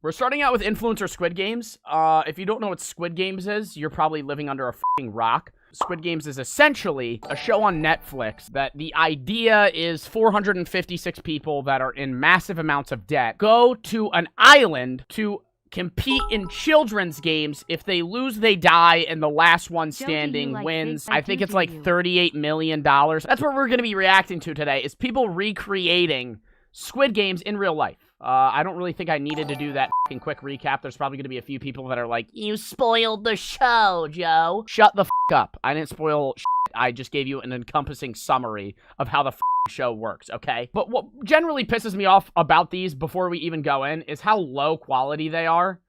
We're starting out with influencer Squid Games. If you don't know what Squid Games is, you're probably living under a fucking rock. Squid Games is essentially a show on Netflix that the idea is 456 people that are in massive amounts of debt go to an island to compete in children's games. If they lose, they die, and the last one standing wins. I think it's like $38 million. That's what we're going to be reacting to today, is people recreating Squid Games in real life. I don't really think I needed to do that fucking quick recap. There's probably going to be a few people that are like, you spoiled the show, Joe. Shut the up. I didn't spoil shit. I just gave you an encompassing summary of how the show works, okay? But what generally pisses me off about these before we even go in is how low quality they are.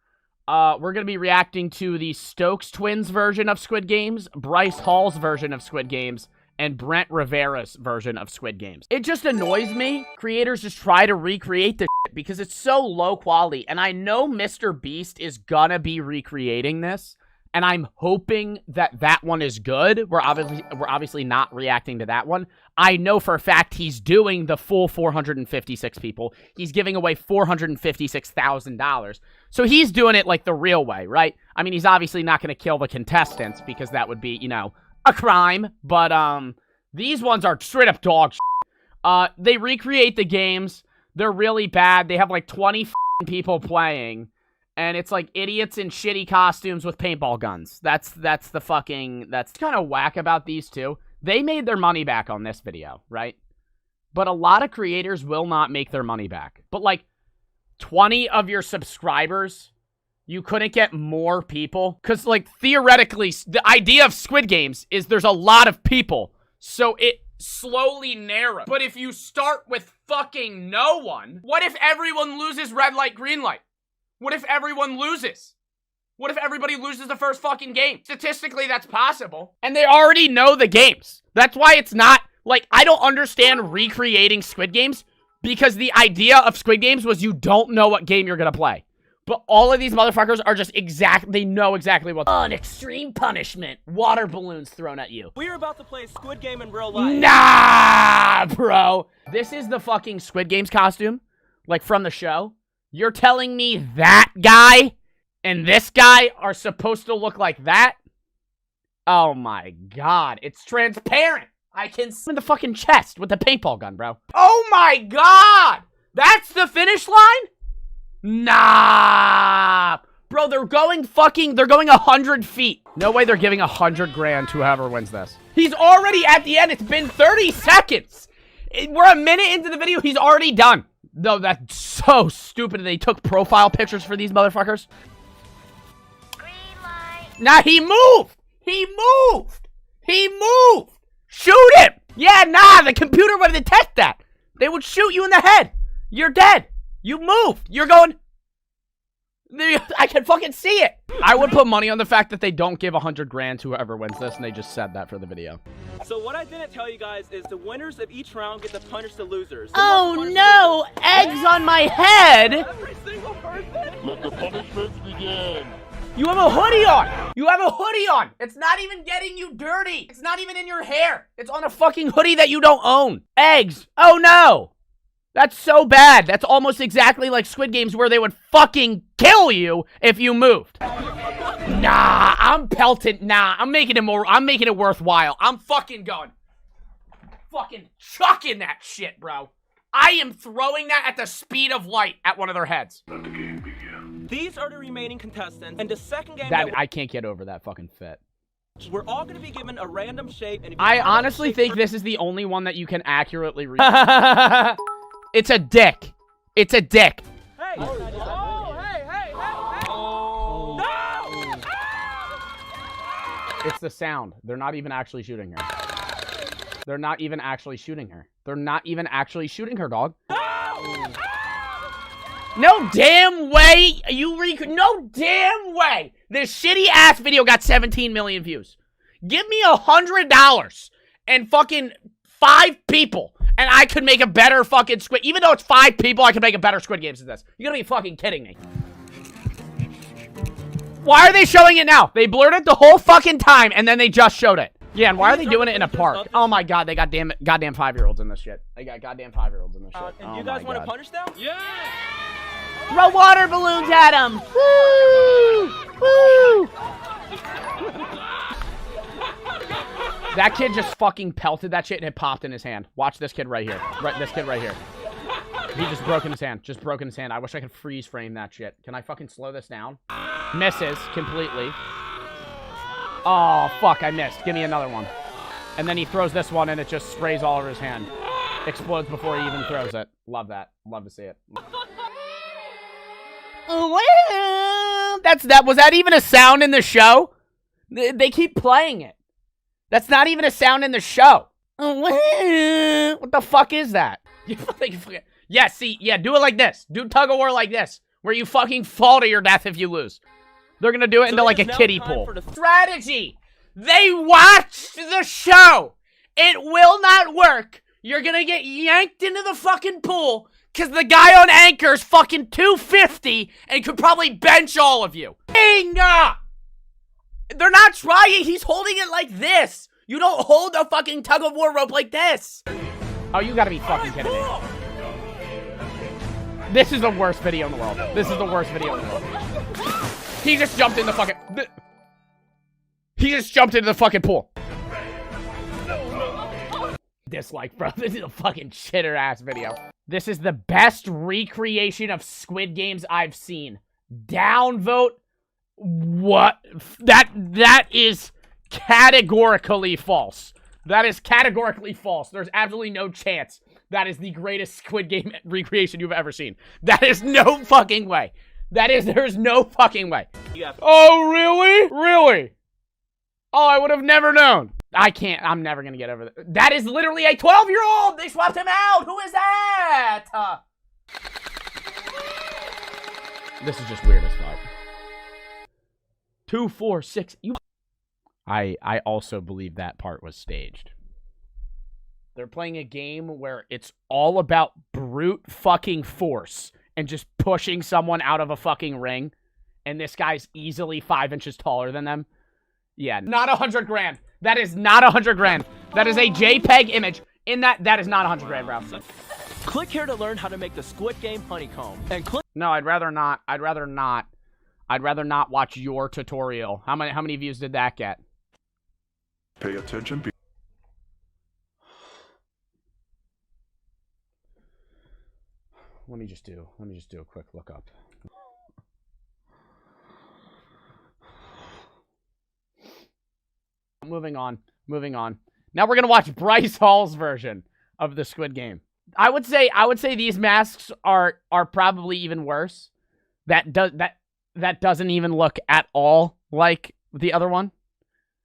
We're going to be reacting to the Stokes twins version of Squid Games, Bryce Hall's version of Squid Games, and Brent Rivera's version of Squid Games. It just annoys me. Creators just try to recreate this shit because it's so low quality. And I know Mr. Beast is gonna be recreating this, and I'm hoping that that one is good. We're obviously not reacting to that one. I know for a fact he's doing the full 456 people. He's giving away $456,000. So he's doing it like the real way, right? I mean, he's obviously not gonna kill the contestants because that would be, you know, a crime, but these ones are straight up dog shit. They recreate the games. They're really bad. They have like 20 people playing, and it's like idiots in shitty costumes with paintball guns. That's the fucking, that's kind of whack about these two. They made their money back on this video, right? But a lot of creators will not make their money back. But like 20 of your subscribers, you couldn't get more people? Because, like, theoretically, the idea of Squid Games is there's a lot of people, so it slowly narrows. But if you start with fucking no one, what if everyone loses red light, green light? What if everyone loses? What if everybody loses the first fucking game? Statistically, that's possible. And they already know the games. That's why it's not, like, I don't understand recreating Squid Games, because the idea of Squid Games was you don't know what game you're gonna play. But all of these motherfuckers are just they know exactly what. An extreme punishment. Water balloons thrown at you. We're about to play Squid Game in real life. Nah, bro. This is the fucking Squid Games costume, like from the show. You're telling me that guy and this guy are supposed to look like that? Oh my god. It's transparent. I can see in the fucking chest with the paintball gun, bro. Oh my god. That's the finish line? Nah, bro, they're going 100 feet. No way they're giving 100 grand to whoever wins this. He's already at the end. It's been 30 seconds. We're a minute into the video. He's already done. No, that's so stupid. They took profile pictures for these motherfuckers. Green light. Nah, he moved. He moved. He moved. Shoot him. Yeah, nah, the computer would detect that. They would shoot you in the head. You're dead. You moved. You're going... I can fucking see it. I would put money on the fact that they don't give 100 grand to whoever wins this, and they just said that for the video. So what I didn't tell you guys is the winners of each round get to punish the losers. Oh no! Eggs on my head! Every single person! Let the punishments begin! You have a hoodie on! You have a hoodie on! It's not even getting you dirty! It's not even in your hair! It's on a fucking hoodie that you don't own! Eggs! Oh no! That's so bad. That's almost exactly like Squid Games where they would fucking kill you if you moved. Nah, I'm pelted. Nah, I'm making it worthwhile. I'm fucking going. Fucking chucking that shit, bro. I am throwing that at the speed of light at one of their heads. Let the game begin. These are the remaining contestants, and the second game I can't get over that fucking fit. we're all going to be given a random shape. And if I honestly think this is the only one that you can accurately read. It's a dick. It's a dick. Hey! Oh, hey! Oh. No! It's the sound. They're not even actually shooting her. They're not even actually shooting her. They're not even actually shooting her, dog. No! No damn way. No damn way. This shitty ass video got 17 million views. Give me $100 and fucking 5 people. And I could make a better fucking Squid... Even though it's 5 people, I could make a better Squid Games than this. You're gonna be fucking kidding me. Why are they showing it now? They blurred it the whole fucking time, and then they just showed it. Yeah, and why are they doing it in a park? Oh my god, they got goddamn 5-year-olds in this shit. They got goddamn 5-year-olds in this shit. And you guys want to punish them? Yeah! Throw water balloons at him! Woo! Woo! That kid just fucking pelted that shit and it popped in his hand. Watch this kid right here. This kid right here. He just broke in his hand. Just broke in his hand. I wish I could freeze frame that shit. Can I fucking slow this down? Misses completely. Oh, fuck. I missed. Give me another one. And then he throws this one and it just sprays all over his hand. Explodes before he even throws it. Love that. Love to see it. Was that even a sound in the show? They keep playing it. That's not even a sound in the show. What the fuck is that? Yeah, see, yeah, do it like this. Do tug of war like this, where you fucking fall to your death if you lose. They're gonna do it into like a kiddie pool. Strategy. They watched the show. It will not work. You're gonna get yanked into the fucking pool because the guy on anchor is fucking 250 and could probably bench all of you. They're not trying. He's holding it like this. You don't hold a fucking tug of war rope like this. Oh, you gotta be fucking kidding me. This is the worst video in the world. This is the worst video in the world. He just jumped in the fucking... He just jumped into the fucking pool. Dislike, bro. This is a fucking shitter-ass video. This is the best recreation of Squid Games I've seen. Downvote. What? That is categorically false. That is categorically false. There's absolutely no chance that is the greatest Squid Game recreation you've ever seen. That is no fucking way. There's no fucking way. Oh, really? Really? Oh, I would have never known. I'm never gonna get over that. That is literally a 12-year-old! They swapped him out! Who is that? This is just weird as fuck. 2, 4, 6. I also believe that part was staged. They're playing a game where it's all about brute fucking force and just pushing someone out of a fucking ring. And this guy's easily 5 inches taller than them. Yeah, not 100 grand. That is not 100 grand. That is a JPEG image. That is not 100 grand, bro. Click here to learn how to make the Squid Game honeycomb. And click. No, I'd rather not. I'd rather not watch your tutorial. How many views did that get? Pay attention. Let me just do a quick lookup. Moving on. Now we're gonna watch Bryce Hall's version of the Squid Game. I would say these masks are probably even worse. That doesn't even look at all like the other one.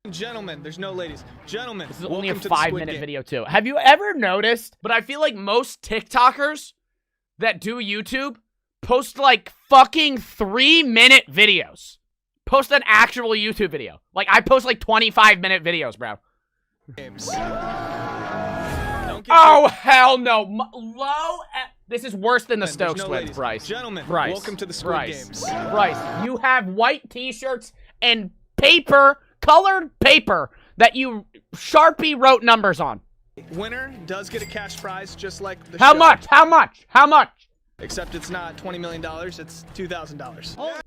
Gentlemen, there's no ladies. Gentlemen, this is only a 5-minute video too. Have you ever noticed? But I feel like most TikTokers that do YouTube post like fucking 3-minute videos. Post an actual YouTube video. Like, I post like 25-minute videos, bro. Oh, hell no. This is worse than the Stokes win, Bryce. Gentlemen, Bryce. welcome to the Squid Games. Bryce, you have white t-shirts and paper, colored paper, that you Sharpie wrote numbers on. Winner does get a cash prize, just like the How show. much? How much? How much? Except it's not $20 million, it's $2,000. Oh.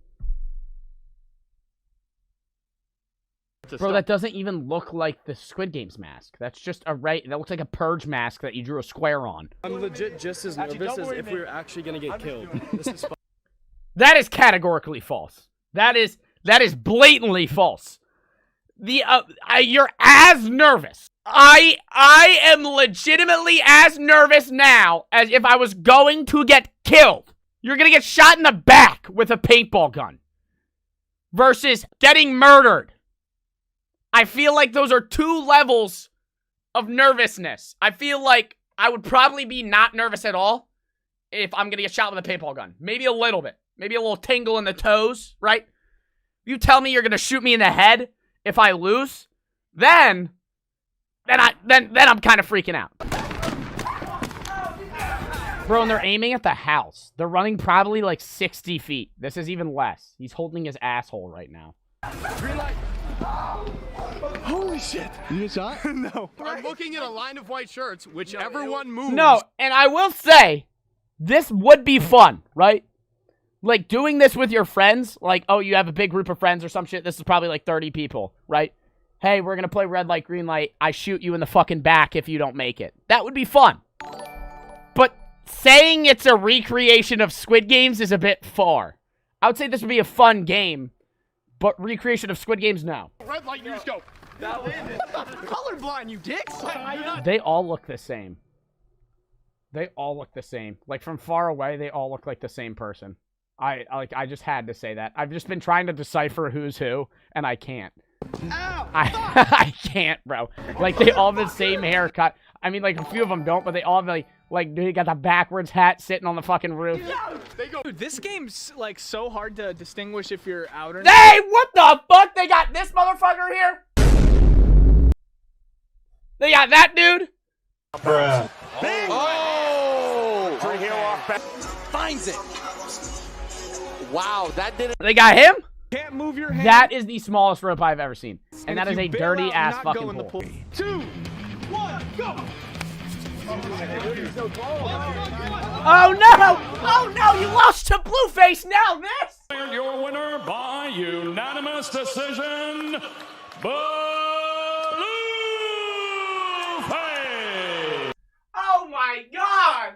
Bro, that doesn't even look like the Squid Games mask. That's just that looks like a purge mask that you drew a square on. I'm legit just as nervous as if we were actually gonna get killed. This is That is categorically false. That is blatantly false. You're as nervous. I am legitimately as nervous now as if I was going to get killed. You're gonna get shot in the back with a paintball gun versus getting murdered. I feel like those are 2 levels of nervousness. I feel like I would probably be not nervous at all if I'm gonna get shot with a paintball gun. Maybe a little bit. Maybe a little tingle in the toes, right? You tell me you're gonna shoot me in the head if I lose, then I'm kind of freaking out. Bro, and they're aiming at the house. They're running probably like 60 feet. This is even less. He's holding his asshole right now. green light. Holy shit. You get shot? No. I'm looking at a line of white shirts. Whichever one moves. No, and I will say, this would be fun, right? Like, doing this with your friends, like, oh, you have a big group of friends or some shit. This is probably like 30 people, right? Hey, we're going to play red light, green light. I shoot you in the fucking back if you don't make it. That would be fun. But saying it's a recreation of Squid Games is a bit far. I would say this would be a fun game, but recreation of Squid Games, no. Red light, you just go. Colorblind, you dicks. They all look the same. They all look the same. Like, from far away, they all look like the same person. I just had to say that. I've just been trying to decipher who's who, and I can't. Ow! I can't, bro. Like, they all have the same haircut. I mean, like, a few of them don't, but they all have, like, they got the backwards hat sitting on the fucking roof. Dude, this game's, like, so hard to distinguish if you're out or not. Hey, what the fuck? They got this motherfucker here? They got that dude? Bruh. Oh! Right here off back. Finds it. Wow, that didn't. They got him? Can't move your hand. That is the smallest rope I've ever seen. And that if is a you bail dirty out, ass not fucking go in the pool. 2, 1, go! Oh no! Oh no! You lost to Blueface now, this! Your winner by unanimous decision, Blueface! Oh my god!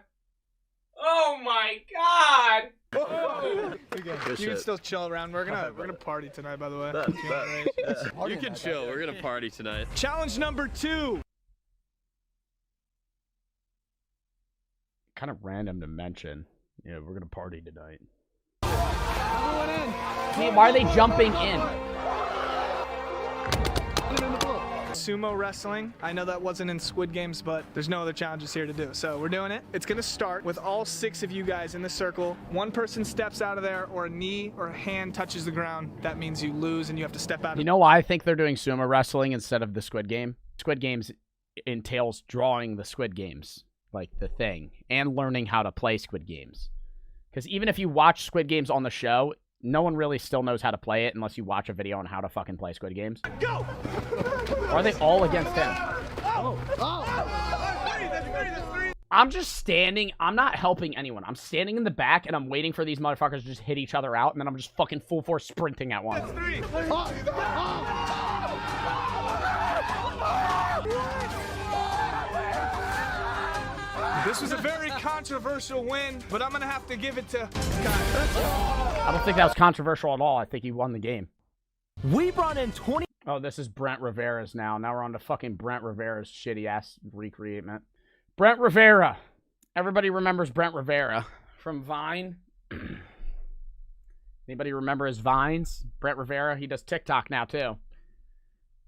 Oh my god! You can still chill around. We're gonna party tonight, by the way. You can chill. We're gonna party tonight. Challenge number 2. Kind of random to mention. Yeah, we're gonna party tonight. Everyone Hey, why are they jumping in? Sumo wrestling. I know that wasn't in Squid Games, but there's no other challenges here to do. So we're doing it. It's gonna start with all 6 of you guys in the circle. One person steps out of there, or a knee or a hand touches the ground. That means you lose and you have to step out. You know why I think they're doing sumo wrestling instead of the Squid Game? Squid Games entails drawing the Squid Games, like the thing, and learning how to play Squid Games. Because even if you watch Squid Games on the show, no one really still knows how to play it unless you watch a video on how to fucking play Squid Games. Go! Or are they all against him? I'm just standing. I'm not helping anyone. I'm standing in the back, and I'm waiting for these motherfuckers to just hit each other out, and then I'm just fucking full force sprinting at one. This was a very controversial win, but I'm gonna have to give it to I don't think that was controversial at all. I think he won the game. We brought in 20. Oh, this is Brent Rivera's now. Now we're on to fucking Brent Rivera's shitty-ass recreation. Brent Rivera. Everybody remembers Brent Rivera from Vine. Anybody remember his Vines? Brent Rivera, he does TikTok now, too.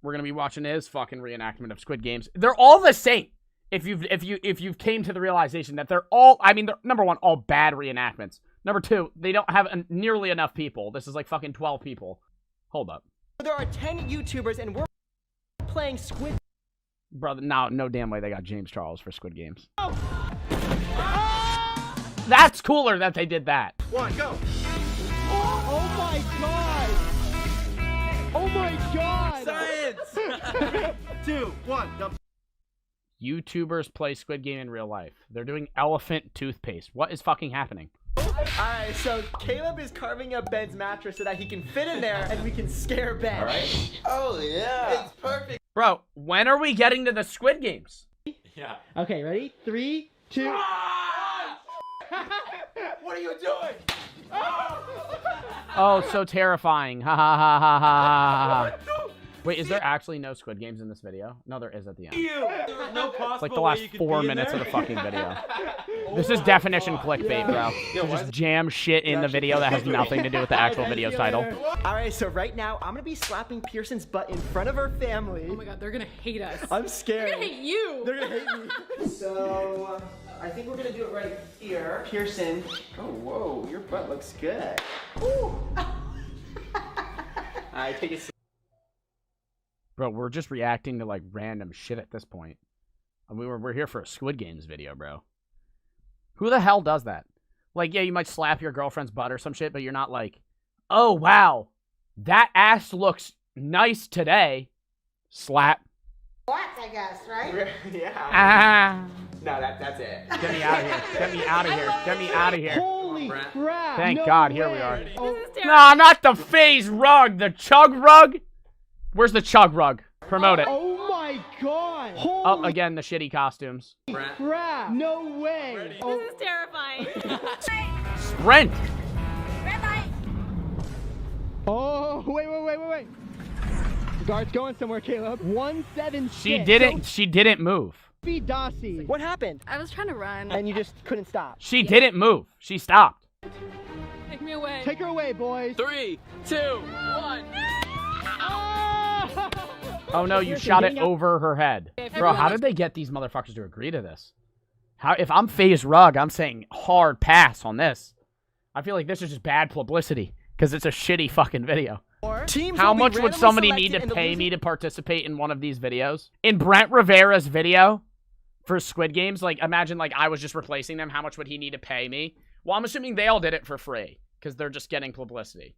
We're going to be watching his fucking reenactment of Squid Games. They're all the same. If you've came to the realization that they're all, I mean, they're, number one, all bad reenactments. Number two, they don't have nearly enough people. This is like fucking 12 people. Hold up. There are 10 YouTubers and we're playing Squid. Brother, no damn way they got James Charles for Squid Games. That's cooler that they did that. 1, go! Oh my god! Oh my god! Science! 2, 1, jump. YouTubers play Squid Game in real life. They're doing elephant toothpaste. What is fucking happening? Alright, so Caleb is carving up Ben's mattress so that he can fit in there and we can scare Ben. Alright. Oh, yeah. It's perfect. Bro, when are we getting to the Squid Games? Yeah. Okay, ready? 3, 2. What are you doing? Oh, so terrifying. Ha ha ha ha ha ha. Wait, is there actually no Squid Games in this video? No, there is at the end. There's no possible It's like the last 4 minutes of the fucking video. This is definition clickbait, bro. To just jam shit in the video that has nothing to do with the actual video title. Alright, so right now I'm gonna be slapping Pearson's butt in front of our family. Oh my god, they're gonna hate us. I'm scared. They're gonna hate you. They're gonna hate me. So, I think we're gonna do it right here. Pearson. Oh, whoa, your butt looks good. Ooh. Alright, take a seat. Bro, we're just reacting to like random shit at this point. And we're here for a Squid Games video, bro. Who the hell does that? Like, yeah, you might slap your girlfriend's butt or some shit, but you're not like, oh, wow, that ass looks nice today. Slap. Slaps, I guess, right? Yeah. Ah. No, that's it. Get me out of here. Get me out of here. Get me out of here. Holy crap. Thank no God, way. here we are. Oh, Nah, not the phase rug, the chug rug. Where's the chug rug? Promote it. oh my God. Oh, Holy again, the shitty costumes. crap. No way. Oh, This is terrifying. Sprint. oh, wait. The guard's going somewhere, Caleb. 176. She didn't move. Sophie Dossi. What happened? I was trying to run. And you just couldn't stop. She didn't move. She stopped. Take me away. Take her away, boys. 3, 2, 1. Oh no, you shot it over her head. Bro, how did they get these motherfuckers to agree to this? How? If I'm FaZe Rug, I'm saying hard pass on this. I feel like this is just bad publicity because it's a shitty fucking video. How much would somebody need to pay me to participate in one of these videos? In Brent Rivera's video for Squid Games, like imagine like I was just replacing them. How much would he need to pay me? Well, I'm assuming they all did it for free because they're just getting publicity.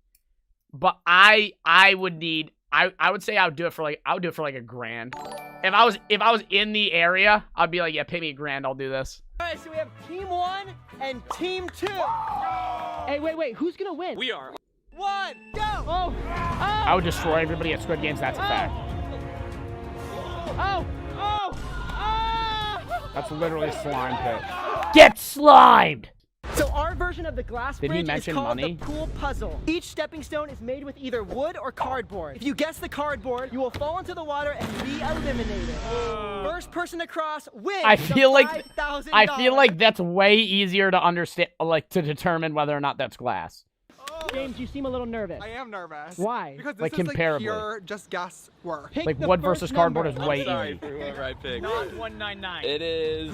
But I would need. I would say I would do it for like $1,000. If I was in the area, I'd be like, yeah, pay me $1,000, I'll do this. All right, so we have Team 1 and Team 2. Hey, wait, who's gonna win? We are. 1, go! Oh! I would destroy everybody at Squid Games, that's a fact. Oh! That's literally a slime pit. Get slimed! So our version of the glass Did he bridge is mention called money? the pool puzzle. Each stepping stone is made with either wood or cardboard. If you guess the cardboard, you will fall into the water and be eliminated. First person across wins. I feel like $5,000. that's way easier to understand, like to determine whether or not that's glass. James, you seem a little nervous. I am nervous. Why? Because this Like, is comparably. like pure just guess work. Pick Like the wood first versus cardboard is number. way Sorry easy. for whoever I picked. Not 199. It is.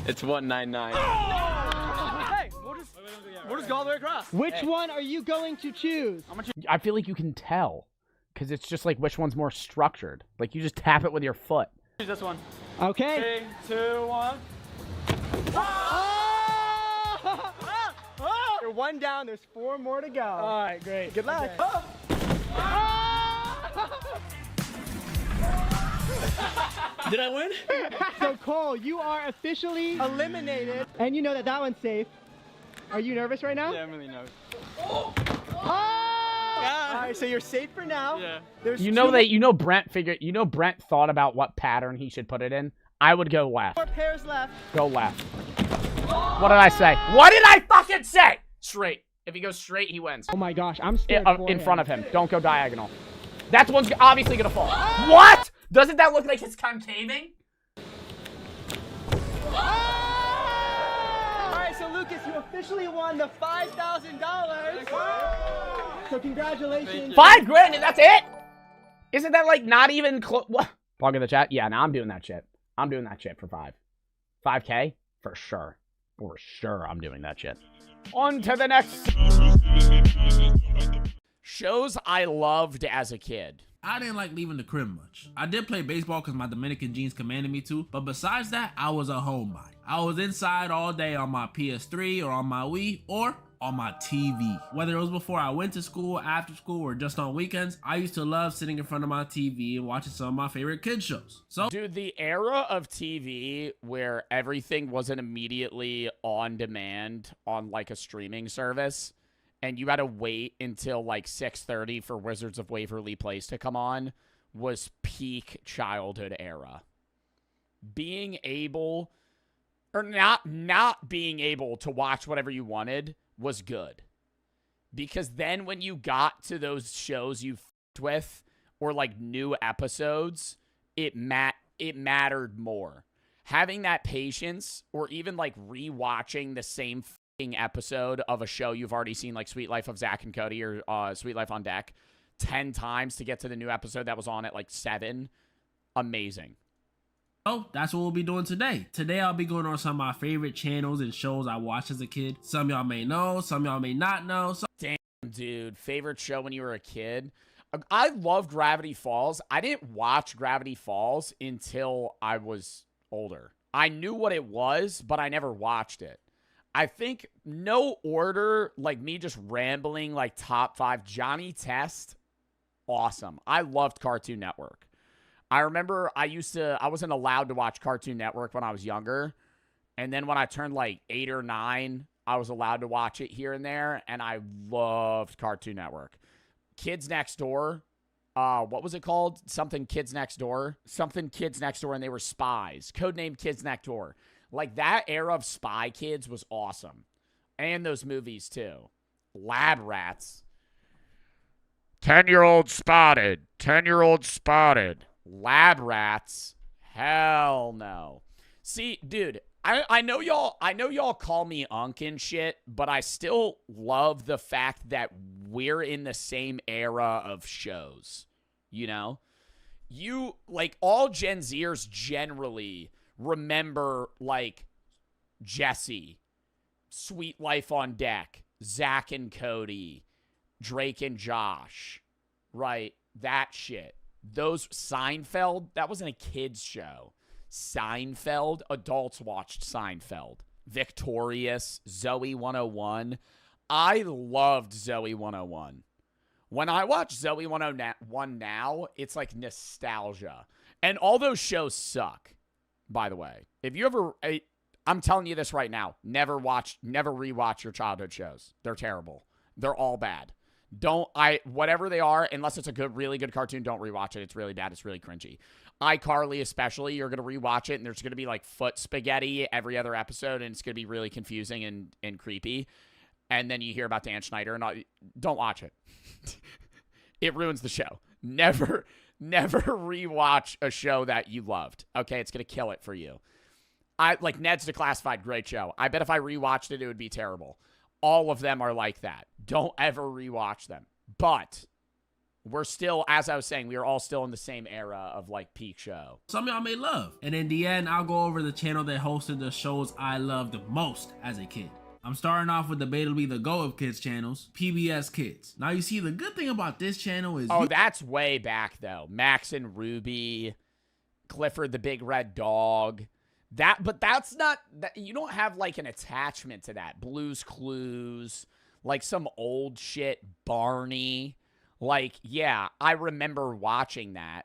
It's 199. Hey, we'll just go all the way across. Which one are you going to choose? I feel like you can tell because it's just like which one's more structured. Like you just tap it with your foot. Choose this one. Okay. 3, 2, 1. You're one down. There's 4 more to go. All right, great. Good luck. Did I win? So Cole, you are officially eliminated, and you know that one's safe. Are you nervous right now? Yeah, I'm really nervous. Oh! All right, so you're safe for now. Yeah. There's Brent thought about what pattern he should put it in. I would go left. 4 pairs left. Go left. What did I say? What did I fucking say? Straight. If he goes straight, he wins. Oh my gosh, I'm scared. In front of him. Don't go diagonal. That one's obviously gonna fall. What? Doesn't that look like it's concaving? All right, so Lucas, you officially won the $5,000. So congratulations. $5,000 and that's it? Isn't that like not even close? What? Plug in the chat. Yeah, no, I'm doing that shit. I'm doing that shit for 5K for sure. For sure, I'm doing that shit. On to the next. Shows I loved as a kid. I didn't like leaving the crib much. I did play baseball because my Dominican genes commanded me to, but besides that, I was a homebody. I was inside all day on my PS3 or on my Wii or on my TV. Whether it was before I went to school, after school, or just on weekends, I used to love sitting in front of my TV and watching some of my favorite kids shows. So, Dude, the era of TV where everything wasn't immediately on demand on like a streaming service, and you had to wait until like 6:30 for Wizards of Waverly Place to come on, was peak childhood era. Being able, or not being able to watch whatever you wanted was good. Because then when you got to those shows you f***ed with, or like new episodes, it mattered more. Having that patience, or even like rewatching the same episode of a show you've already seen, like Sweet Life of Zach and Cody or Sweet Life on Deck, 10 times to get to the new episode that was on at like 7. Amazing. Oh, that's what we'll be doing today. Today I'll be going on some of my favorite channels and shows I watched as a kid. Some y'all may know, some y'all may not know. Damn, dude. Favorite show when you were a kid? I love Gravity Falls. I didn't watch Gravity Falls until I was older. I knew what it was, but I never watched it. I think no order, like me just rambling like top 5. Johnny Test, awesome. I loved Cartoon Network. I remember I wasn't allowed to watch Cartoon Network when I was younger. And then when I turned like 8 or 9, I was allowed to watch it here and there, and I loved Cartoon Network. Kids Next Door, what was it called? Something Kids Next Door? Something Kids Next Door, and they were spies. Codenamed Kids Next Door. Like, that era of Spy Kids was awesome. And those movies, too. Lab Rats. 10-year-old spotted. 10-year-old spotted. Lab Rats. Hell no. See, dude, I know y'all call me unk and shit, but I still love the fact that we're in the same era of shows. You know? You, like, all Gen Zers generally remember, like, Jesse, Sweet Life on Deck, Zach and Cody, Drake and Josh, right? That shit. Those Seinfeld, that wasn't a kid's show. Seinfeld, adults watched Seinfeld. Victorious, Zoe 101. I loved Zoe 101. When I watch Zoe 101 now, it's like nostalgia. And all those shows suck, by the way. If you ever, I'm telling you this right now, never rewatch your childhood shows. They're terrible. They're all bad. Whatever they are, unless it's a really good cartoon, don't rewatch it. It's really bad. It's really cringy. iCarly especially, you're going to rewatch it, and there's going to be like foot spaghetti every other episode, and it's going to be really confusing and creepy. And then you hear about Dan Schneider, and don't watch it. It ruins the show. Never rewatch a show that you loved. Okay, it's going to kill it for you. Like Ned's Declassified, great show. I bet if I rewatched it, it would be terrible. All of them are like that. Don't ever rewatch them. But we're still, as I was saying, we are all still in the same era of like peak show. Some of y'all may love. And in the end, I'll go over the channel that hosted the shows I loved the most as a kid. I'm starting off with debatably the GO of kids channels, PBS Kids. Now you see, the good thing about this channel is— oh, that's way back though. Max and Ruby, Clifford the Big Red Dog. But that's not, you don't have like an attachment to that. Blue's Clues, like some old shit, Barney. Like, yeah, I remember watching that.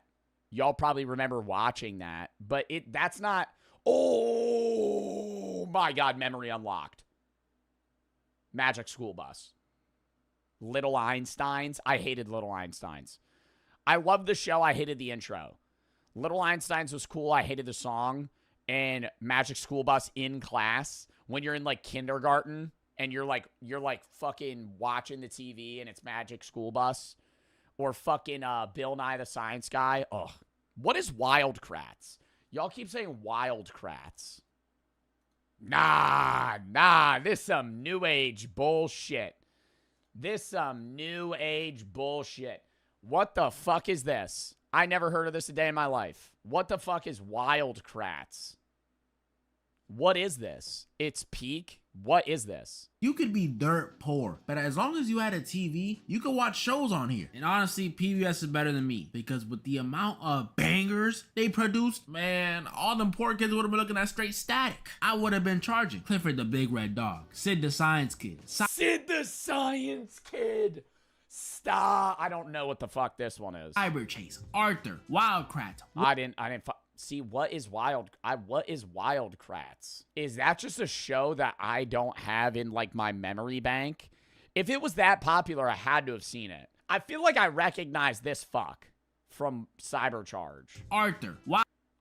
Y'all probably remember watching that, but that's not, oh my God, memory unlocked. Magic School Bus. Little Einsteins. I hated Little Einsteins. I loved the show. I hated the intro. Little Einsteins was cool. I hated the song. And Magic School Bus in class, when you're in like kindergarten and you're like fucking watching the TV and it's Magic School Bus, or fucking Bill Nye the Science Guy. Ugh. What is Wildcrats? Y'all keep saying Wildcrats. Nah, this some new age bullshit. What the fuck is this? I never heard of this a day in my life. What the fuck is Wildcrats? What is this? It's peak? What is this? You could be dirt poor, but as long as you had a TV, you could watch shows on here. And honestly, PBS is better than me, because with the amount of bangers they produced, man, all them poor kids would have been looking at straight static. I would have been charging Clifford the Big Red Dog, Sid the Science Kid. Sid the Science Kid. Stop. I don't know what the fuck this one is. Cyber Chase, Arthur, Wildcrats. I didn't see what is Wildcrats? Is that just a show that I don't have in like my memory bank? If it was that popular, I had to have seen it. I feel like I recognize this fuck from Cybercharge. Arthur.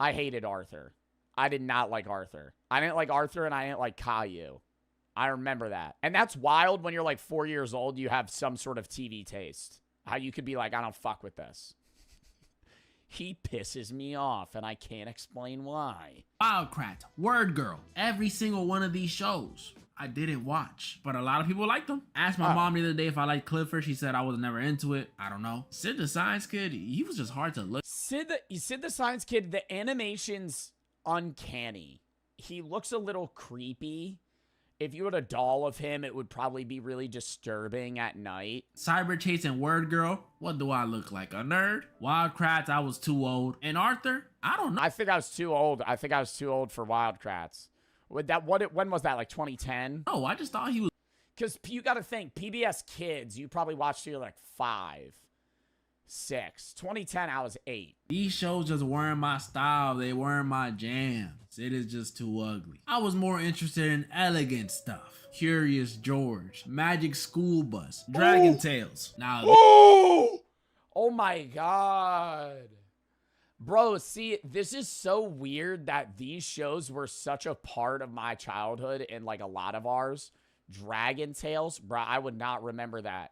I hated Arthur. I did not like Arthur. I didn't like Arthur, and I didn't like Caillou. I remember that. And that's wild when you're like 4 years old, you have some sort of TV taste. How you could be like, I don't fuck with this. He pisses me off, and I can't explain why. Wildcrats, Word Girl, every single one of these shows I didn't watch, but a lot of people liked them. Asked my mom the other day if I liked Clifford. She said I was never into it. I don't know. Sid the Science Kid, he was just hard to look. Sid the Science Kid, the animation's uncanny. He looks a little creepy. If you had a doll of him, it would probably be really disturbing at night. Cyber Chase and Word Girl, what do I look like, a nerd? Wildcrats, I was too old. And Arthur, I don't know. I think I was too old. I think I was too old for Wildcrats. When was that, like 2010? Oh, I just thought he was. Because you got to think, PBS Kids, you probably watched till you're like 5. 6. 2010, I was 8. These shows just weren't my style. They weren't my jams. It is just too ugly. I was more interested in elegant stuff. Curious George, Magic School Bus, Dragon Tales. Now, Oh my god. Bro, see, this is so weird that these shows were such a part of my childhood and like a lot of ours. Dragon Tales, bro, I would not remember that.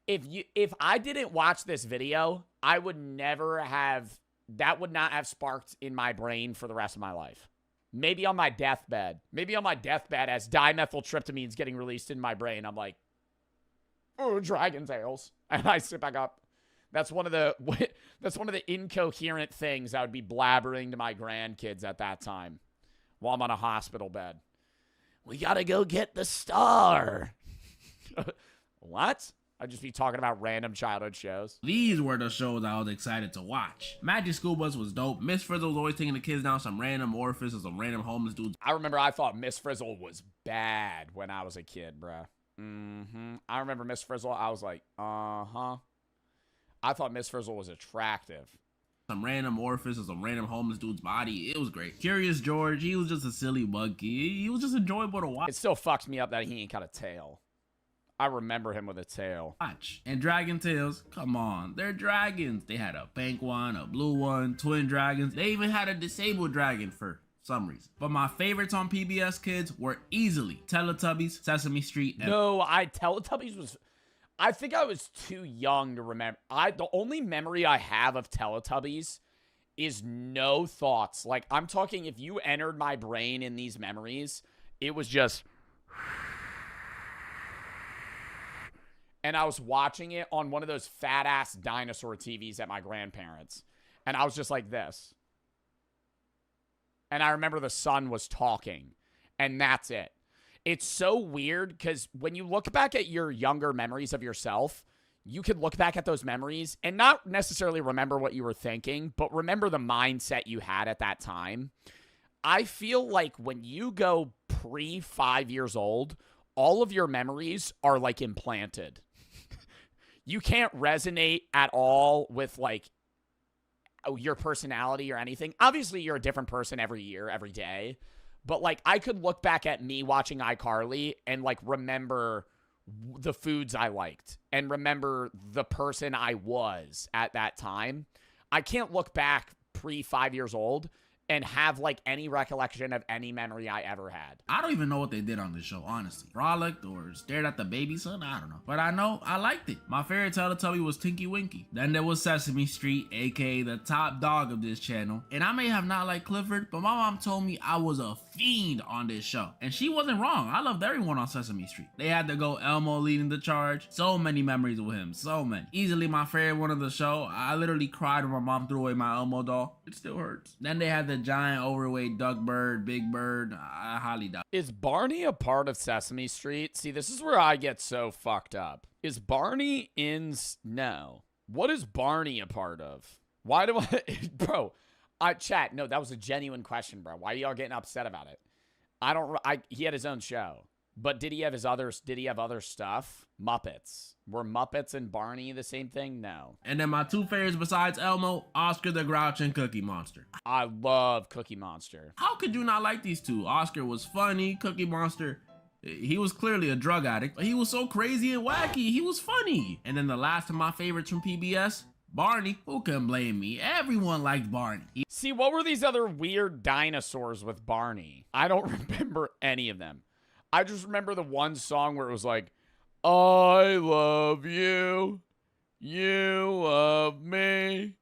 If I didn't watch this video, I would never have, that would not have sparked in my brain for the rest of my life. Maybe on my deathbed. Maybe on my deathbed as dimethyltryptamine's getting released in my brain, I'm like, oh, Dragon Tales. And I sit back up. That's one of the incoherent things I would be blabbering to my grandkids at that time while I'm on a hospital bed. We gotta go get the star. What? I'd just be talking about random childhood shows. These were the shows I was excited to watch. Magic School Bus was dope. Miss Frizzle was always taking the kids down some random orifice or some random homeless dudes. I remember I thought Miss Frizzle was bad when I was a kid, bruh. I remember Miss Frizzle. I was like, I thought Miss Frizzle was attractive. Some random orifice or some random homeless dude's body. It was great. Curious George, he was just a silly monkey. He was just enjoyable to watch. It still fucks me up that he ain't got a tail. I remember him with a tail. And Dragon Tales, come on, they're dragons. They had a pink one, a blue one, twin dragons. They even had a disabled dragon for some reason. But my favorites on PBS Kids were easily Teletubbies, Sesame Street. No, Teletubbies was... I think I was too young to remember. The only memory I have of Teletubbies is no thoughts. Like, I'm talking, if you entered my brain in these memories, it was just... And I was watching it on one of those fat-ass dinosaur TVs at my grandparents'. And I was just like this. And I remember the son was talking. And that's it. It's so weird because when you look back at your younger memories of yourself, you could look back at those memories and not necessarily remember what you were thinking, but remember the mindset you had at that time. I feel like when you go pre-5 years old, all of your memories are like implanted. You can't resonate at all with like your personality or anything. Obviously, you're a different person every year, every day. But like I could look back at me watching iCarly and like remember the foods I liked and remember the person I was at that time. I can't look back pre-5 years old and have like any recollection of any memory I ever had. I don't even know what they did on this show, honestly. Frolicked or stared at the baby son, I don't know. But I know I liked it. My favorite Teletubby was Tinky Winky. Then there was Sesame Street, aka the top dog of this channel. And I may have not liked Clifford, but my mom told me I was a fiend on this show. And she wasn't wrong. I loved everyone on Sesame Street. They had to go Elmo leading the charge. So many memories with him, so many. Easily my favorite one of the show. I literally cried when my mom threw away my Elmo doll. It still hurts. Then they had the giant overweight Duck Bird, Big Bird. I highly doubt. Is Barney a part of Sesame Street? See, this is where I get so fucked up. Is Barney in... No. What is Barney a part of? Why do I... Bro, chat, no, that was a genuine question, bro. Why are y'all getting upset about it? He had his own show. But did he have other stuff? Muppets. Were Muppets and Barney the same thing? No. And then my two favorites besides Elmo, Oscar the Grouch and Cookie Monster. I love Cookie Monster. How could you not like these two? Oscar was funny. Cookie Monster, he was clearly a drug addict, but he was so crazy and wacky. He was funny. And then the last of my favorites from PBS, Barney. Who can blame me? Everyone liked Barney. See, what were these other weird dinosaurs with Barney? I don't remember any of them. I just remember the one song where it was like, I love you, you love me,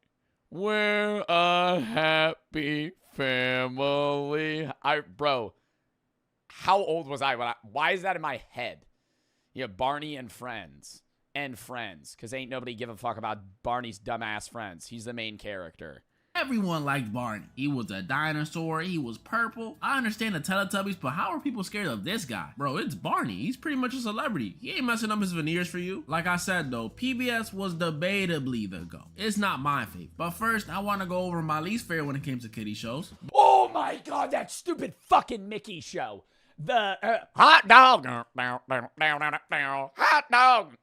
we're a happy family. Bro, how old was I? Why is that in my head? You know, Barney and Friends. And Friends, because ain't nobody give a fuck about Barney's dumbass friends. He's the main character. Everyone liked Barney. He was a dinosaur. He was purple. I understand the Teletubbies, but how are people scared of this guy? Bro, it's Barney. He's pretty much a celebrity. He ain't messing up his veneers for you. Like I said, though, PBS was debatably the GOAT. It's not my favorite. But first, I want to go over my least favorite when it came to kiddie shows. Oh my god, that stupid fucking Mickey show. The hot dog. Hot dog.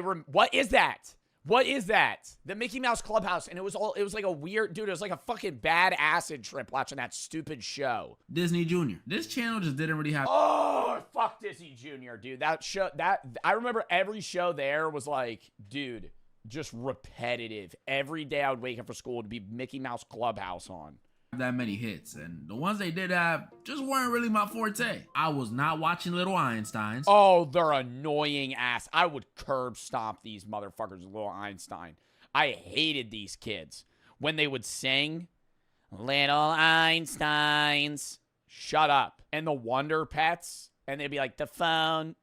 What is that? What is that? The Mickey Mouse Clubhouse, and it was like a weird, dude, it was like a fucking bad acid trip watching that stupid show. Disney Junior. This channel just didn't really have... Oh, fuck Disney Junior, dude. That show, I remember every show there was like, dude, just repetitive. Every day I would wake up for school to be Mickey Mouse Clubhouse on. That many hits, and the ones they did have just weren't really my forte. I was not watching Little Einsteins. Oh, they're annoying ass. I would curb stomp these motherfuckers, Little Einstein. I hated these kids when they would sing Little Einsteins. Shut up. And the Wonder Pets, and they'd be like, the phone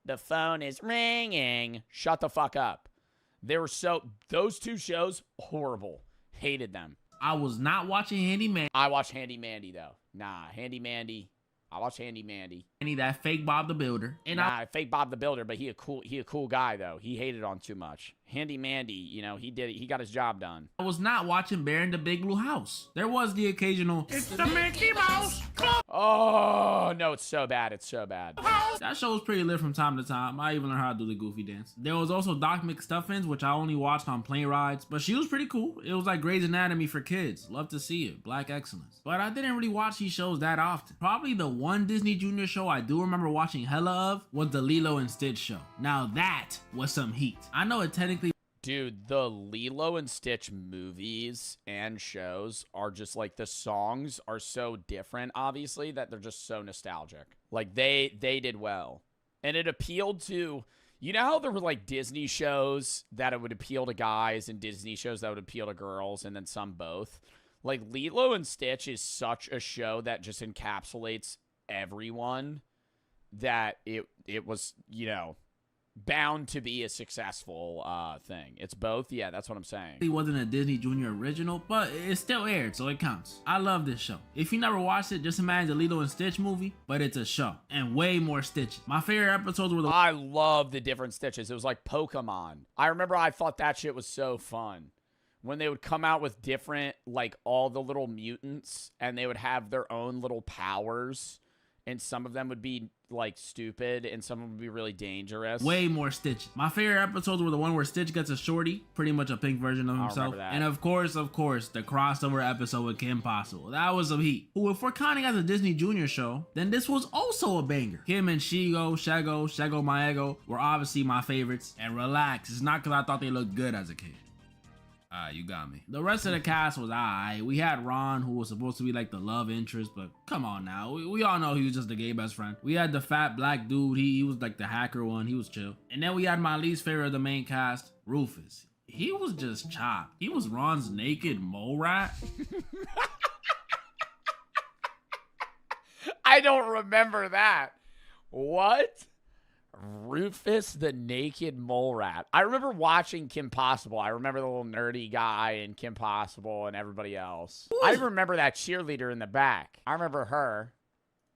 is ringing. Shut the fuck up. They were those two shows, horrible. Hated them. I was not watching Handy Mandy. I watched Handy Mandy, though. Nah, Handy Mandy. I watched Handy Mandy. That fake Bob the Builder. And fake Bob the Builder, but he a cool guy, though. He hated on too much. Handy Mandy, you know, he did it. He got his job done. I was not watching Bear in the Big Blue House. There was the occasional, it's the Mickey Mouse Club. Oh, no, it's so bad. It's so bad. That show was pretty lit from time to time. I even learned how to do the Goofy dance. There was also Doc McStuffins, which I only watched on plane rides, but she was pretty cool. It was like Grey's Anatomy for kids. Love to see it. Black excellence. But I didn't really watch these shows that often. Probably the one Disney Junior show I do remember watching hella of was the Lilo and Stitch show. Now that was some heat. I know it technically... Dude, the Lilo and Stitch movies and shows are just like, the songs are so different, obviously, that they're just so nostalgic. Like, they did well. And it appealed to, you know how there were like Disney shows that it would appeal to guys and Disney shows that would appeal to girls and then some both? Like, Lilo and Stitch is such a show that just encapsulates everyone that it was, you know, bound to be a successful thing. It's both. Yeah, that's what I'm saying. It wasn't a Disney Junior original, but it still aired, so it counts. I love this show. If you never watched it, just imagine the Lilo and Stitch movie, but it's a show and way more Stitches. My favorite episodes were I love the different Stitches. It was like Pokemon. I remember I thought that shit was so fun. When they would come out with different, like, all the little mutants, and they would have their own little powers, and some of them would be, like, stupid, and some of them would be really dangerous. Way more Stitch. My favorite episodes were the one where Stitch gets a shorty, pretty much a pink version of himself. And of course, the crossover episode with Kim Possible. That was some heat. Who, if we're counting as a Disney Junior show, then this was also a banger. Kim and Shego My Ego were obviously my favorites. And relax, it's not because I thought they looked good as a kid. You got me. The rest of the cast was alright. We had Ron, who was supposed to be like the love interest, but come on now. We all know he was just the gay best friend. We had the fat black dude. He was like the hacker one. He was chill. And then we had my least favorite of the main cast, Rufus. He was just chopped. He was Ron's naked mole rat. I don't remember that. What? Rufus the naked mole rat. I remember watching Kim Possible. I remember the little nerdy guy and Kim Possible and everybody else. I remember that cheerleader in the back. I remember her.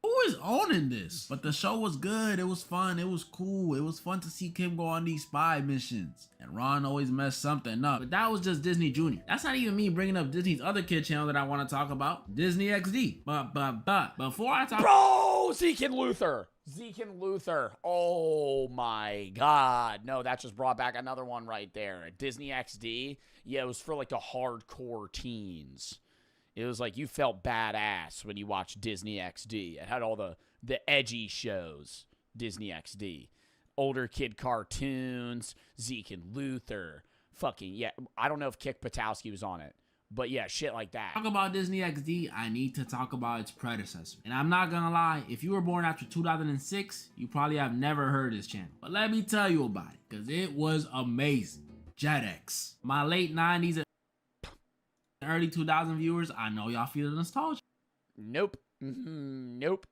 Who is owning this? But the show was good. It was fun. It was cool. It was fun to see Kim go on these spy missions. And Ron always messed something up. But that was just Disney Junior. That's not even me bringing up Disney's other kid channel that I want to talk about. Disney XD. But before I talk... Bro! Zeke and Luther. Oh my God. No, that just brought back another one right there. Disney XD. Yeah, it was for like the hardcore teens. It was like you felt badass when you watched Disney XD. It had all the edgy shows. Disney XD. Older kid cartoons. Zeke and Luther. Fucking, yeah. I don't know if Kick Patowski was on it. But yeah, shit like that. Talk about Disney XD, I need to talk about its predecessor. And I'm not gonna lie, if you were born after 2006, you probably have never heard this channel. But let me tell you about it, because it was amazing. JetX. My late 90s and early 2000 viewers, I know y'all feel the nostalgia. Nope. Nope.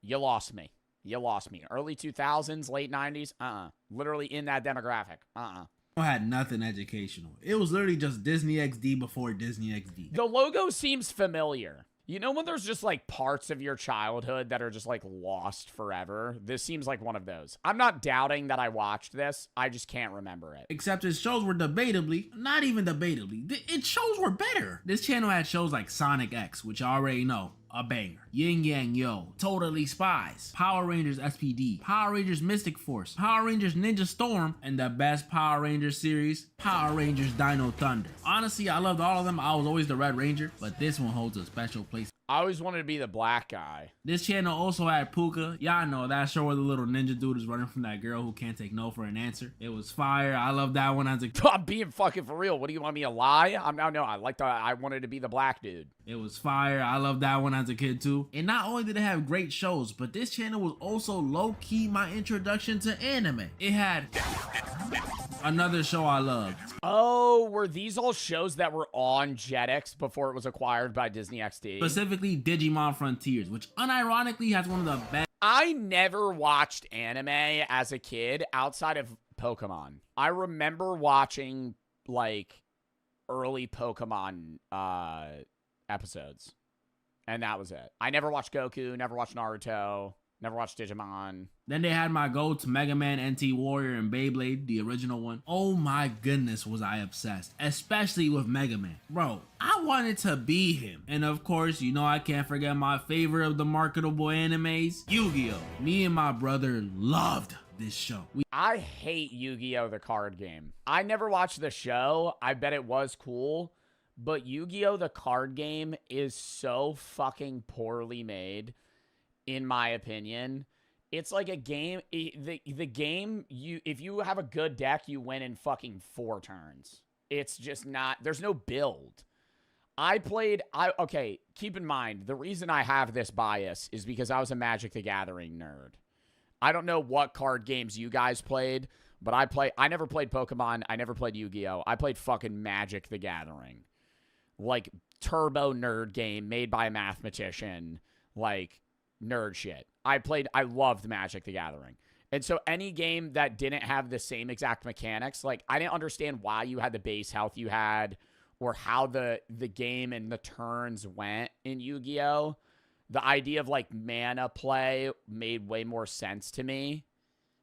You lost me. Early 2000s, late 90s, literally in that demographic. Had nothing educational. It was literally just Disney XD before Disney XD. The logo seems familiar. You know when there's just like parts of your childhood that are just like lost forever? This seems like one of those. I'm not doubting that I watched this. I just can't remember it. Except its shows were not even debatably, its shows were better. This channel had shows like Sonic X, which I already know. a banger. Yin Yang Yo, Totally Spies, Power Rangers SPD, Power Rangers Mystic Force, Power Rangers Ninja Storm, and the best Power Rangers series, Power Rangers Dino Thunder. Honestly, I loved all of them. I was always the Red Ranger, but this one holds a special place. I always wanted to be the black guy. This channel also had Puka. Y'all know that show where the little ninja dude is running from that girl who can't take no for an answer. It was fire. I love that one as a kid. I'm being fucking for real. What do you want me to lie? I wanted to be the black dude. It was fire. I love that one as a kid too. And not only did it have great shows, but this channel was also low-key my introduction to anime. It had another show I loved. Oh, were these all shows that were on Jetix before it was acquired by Disney XD? Specifically Digimon Frontiers, which unironically has one of the best. I never watched anime as a kid outside of Pokemon. I remember watching like early Pokemon episodes, and that was it. I never watched Goku, never watched Naruto, never watched Digimon. Then they had my go-to Mega Man, NT Warrior, and Beyblade, the original one. Oh my goodness, was I obsessed, especially with Mega Man. Bro, I wanted to be him. And of course, you know I can't forget my favorite of the marketable animes, Yu-Gi-Oh! Me and my brother loved this show. I hate Yu-Gi-Oh! The card game. I never watched the show. I bet it was cool. But Yu-Gi-Oh! The card game is so fucking poorly made, in my opinion. It's like a game, the game, if you have a good deck, you win in fucking 4 turns. It's just not, there's no build. Okay, keep in mind, the reason I have this bias is because I was a Magic the Gathering nerd. I don't know what card games you guys played, but I never played Pokemon, I never played Yu-Gi-Oh! I played fucking Magic the Gathering. Like, turbo nerd game made by a mathematician, like, nerd shit. I loved Magic the Gathering. And so any game that didn't have the same exact mechanics, like, I didn't understand why you had the base health you had or how the game and the turns went in Yu-Gi-Oh! The idea of, like, mana play made way more sense to me.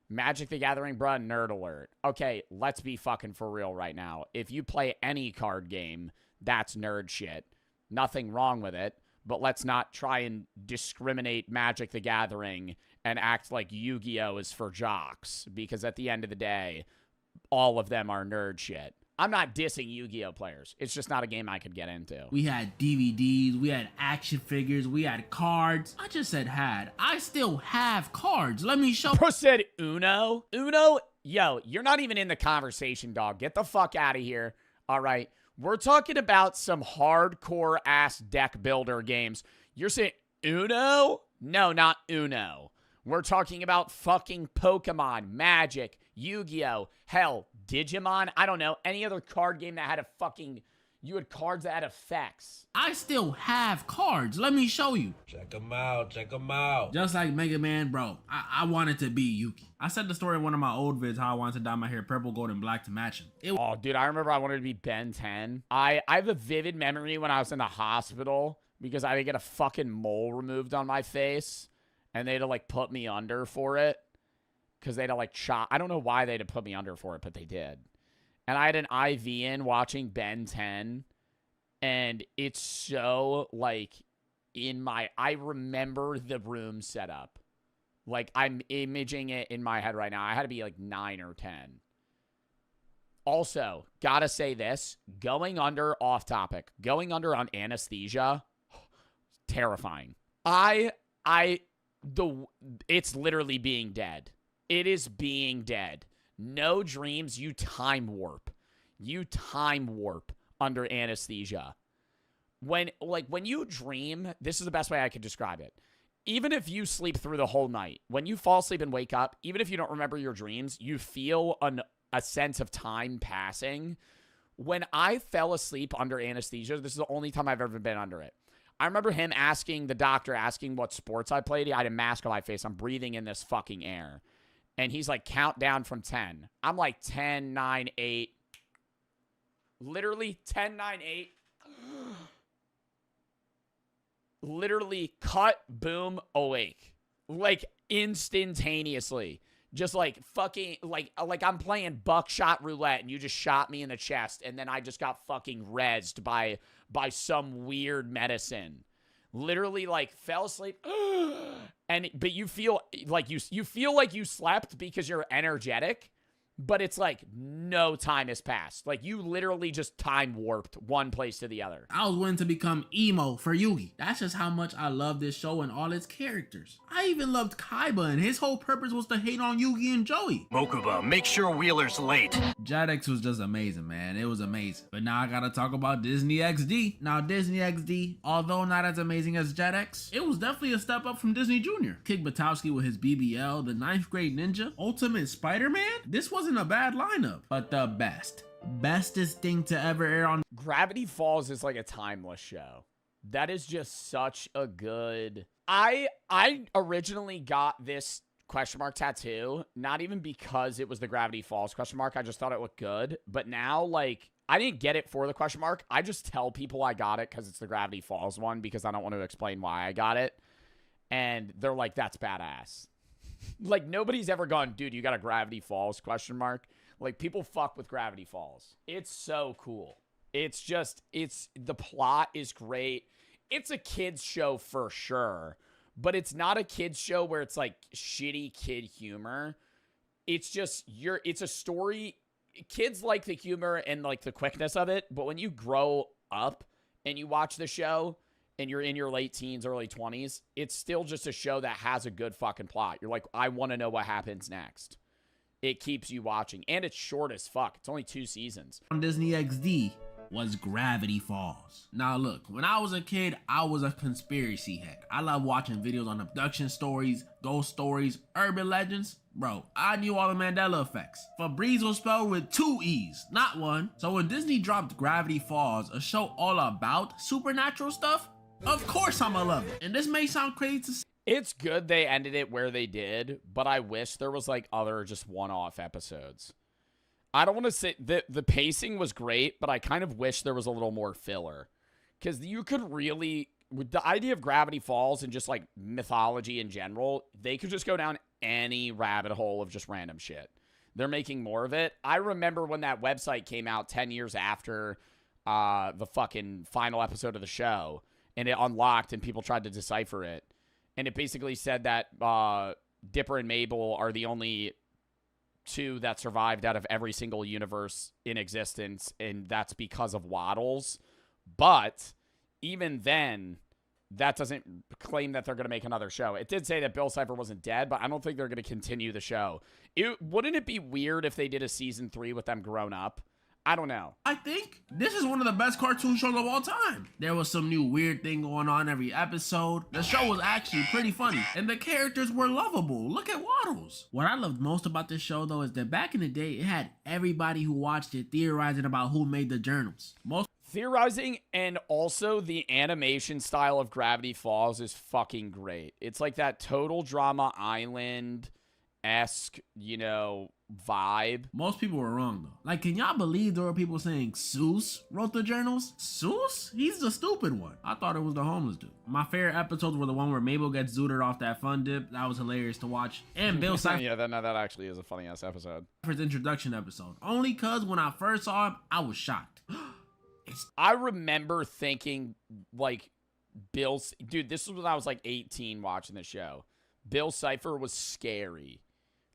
Magic the Gathering, bruh, nerd alert. Okay, let's be fucking for real right now. If you play any card game, that's nerd shit. Nothing wrong with it. But let's not try and discriminate Magic the Gathering and act like Yu-Gi-Oh! Is for jocks. Because at the end of the day, all of them are nerd shit. I'm not dissing Yu-Gi-Oh! Players. It's just not a game I could get into. We had DVDs, we had action figures, we had cards. I just said had. I still have cards. Let me show. Bro said Uno? Uno? Yo, you're not even in the conversation, dog. Get the fuck out of here. All right. We're talking about some hardcore-ass deck builder games. You're saying Uno? No, not Uno. We're talking about fucking Pokemon, Magic, Yu-Gi-Oh! Hell, Digimon? I don't know. Any other card game that had a fucking... You had cards that had effects. I still have cards. Let me show you. Check them out. Check them out. Just like Mega Man, bro. I wanted to be Yuki. I said the story in one of my old vids how I wanted to dye my hair purple, gold, and black to match him. Oh, dude, I remember I wanted to be Ben 10. I have a vivid memory when I was in the hospital because I had to get a fucking mole removed on my face. And they had to, like, put me under for it. Because they had to, like, chop. I don't know why they had to put me under for it, but they did. And I had an IV in watching Ben 10. And it's so, like, I remember the room set up. Like, I'm imaging it in my head right now. I had to be, like, 9 or 10. Also, gotta say this. Going under, off topic. Going under on anesthesia, terrifying. It's literally being dead. It is being dead. No dreams, you time warp. You time warp under anesthesia. When you dream, this is the best way I could describe it. Even if you sleep through the whole night, when you fall asleep and wake up, even if you don't remember your dreams, you feel a sense of time passing. When I fell asleep under anesthesia, this is the only time I've ever been under it. I remember him the doctor asking what sports I played. I had a mask on my face. I'm breathing in this fucking air. And he's like, count down from 10. I'm like 10, 9, 8. Literally 10, 9, 8. Literally cut, boom, awake. Like instantaneously. Just like fucking, like I'm playing buckshot roulette and you just shot me in the chest and then I just got fucking rezzed by some weird medicine. literally like fell asleep but you feel like you feel like you slept because you're energetic, but it's like no time has passed. Like you literally just time warped one place to the other. I was willing to become emo for Yugi. That's just how much I love this show and all its characters. I even loved Kaiba, and his whole purpose was to hate on Yugi and Joey. Mokuba, make sure Wheeler's late. Jetix was just amazing, man. It was amazing. But now I gotta talk about Disney XD. Now Disney XD, although not as amazing as Jetix, it was definitely a step up from Disney Junior. Kick Buttowski with his BBL, the 9th grade ninja, Ultimate Spider-Man. This wasn't a bad lineup, but the bestest thing to ever air on Gravity Falls is like a timeless show. That is just such a good... I originally got this question mark tattoo, not even because it was the Gravity Falls question mark. I just thought it looked good. But now, like, I didn't get it for the question mark. I just tell people I got it because it's the Gravity Falls one, because I don't want to explain why I got it. And they're like, that's badass. Like, nobody's ever gone, dude, you got a Gravity Falls question mark? Like, people fuck with Gravity Falls. It's so cool. It's just, the plot is great. It's a kid's show for sure, but it's not a kid's show where it's like shitty kid humor. It's just, it's a story. Kids like the humor and like the quickness of it, but when you grow up and you watch the show and you're in your late teens, early 20s, it's still just a show that has a good fucking plot. You're like, I want to know what happens next. It keeps you watching, and it's short as fuck. It's only 2 seasons. On Disney XD was Gravity Falls. Now look, when I was a kid, I was a conspiracy head. I love watching videos on abduction stories, ghost stories, urban legends. Bro, I knew all the Mandela effects. Febreze was spelled with 2 E's, not 1. So when Disney dropped Gravity Falls, a show all about supernatural stuff, of course I'ma love it. And this may sound crazy to say. It's good they ended it where they did, but I wish there was like other just one-off episodes. I don't want to say the pacing was great, but I kind of wish there was a little more filler. Because you could really, with the idea of Gravity Falls and just like mythology in general, they could just go down any rabbit hole of just random shit. They're making more of it. I remember when that website came out 10 years after the fucking final episode of the show, and it unlocked and people tried to decipher it. And it basically said that Dipper and Mabel are the only 2 that survived out of every single universe in existence, and that's because of Waddles. But even then, that doesn't claim that they're going to make another show. It did say that Bill Cipher wasn't dead, but I don't think they're going to continue the show. Wouldn't it be weird if they did a season 3 with them grown up? I don't know. I think this is one of the best cartoon shows of all time. There was some new weird thing going on every episode. The show was actually pretty funny, and the characters were lovable. Look at Waddles. What I loved most about this show, though, is that back in the day, it had everybody who watched it theorizing about who made the journals. Theorizing, and also the animation style of Gravity Falls is fucking great. It's like that Total Drama Island-esque, vibe. Most people were wrong, though. Like, can y'all believe there were people saying Seuss wrote the journals? Seuss? He's the stupid one. I thought it was the homeless dude. My favorite episodes were the one where Mabel gets zooted off that fun dip. That was hilarious to watch. And Bill Cipher. Yeah, that actually is a funny-ass episode. His introduction episode. Only because when I first saw him, I was shocked. I remember thinking, like, dude, this was when I was like 18 watching the show. Bill Cipher was scary.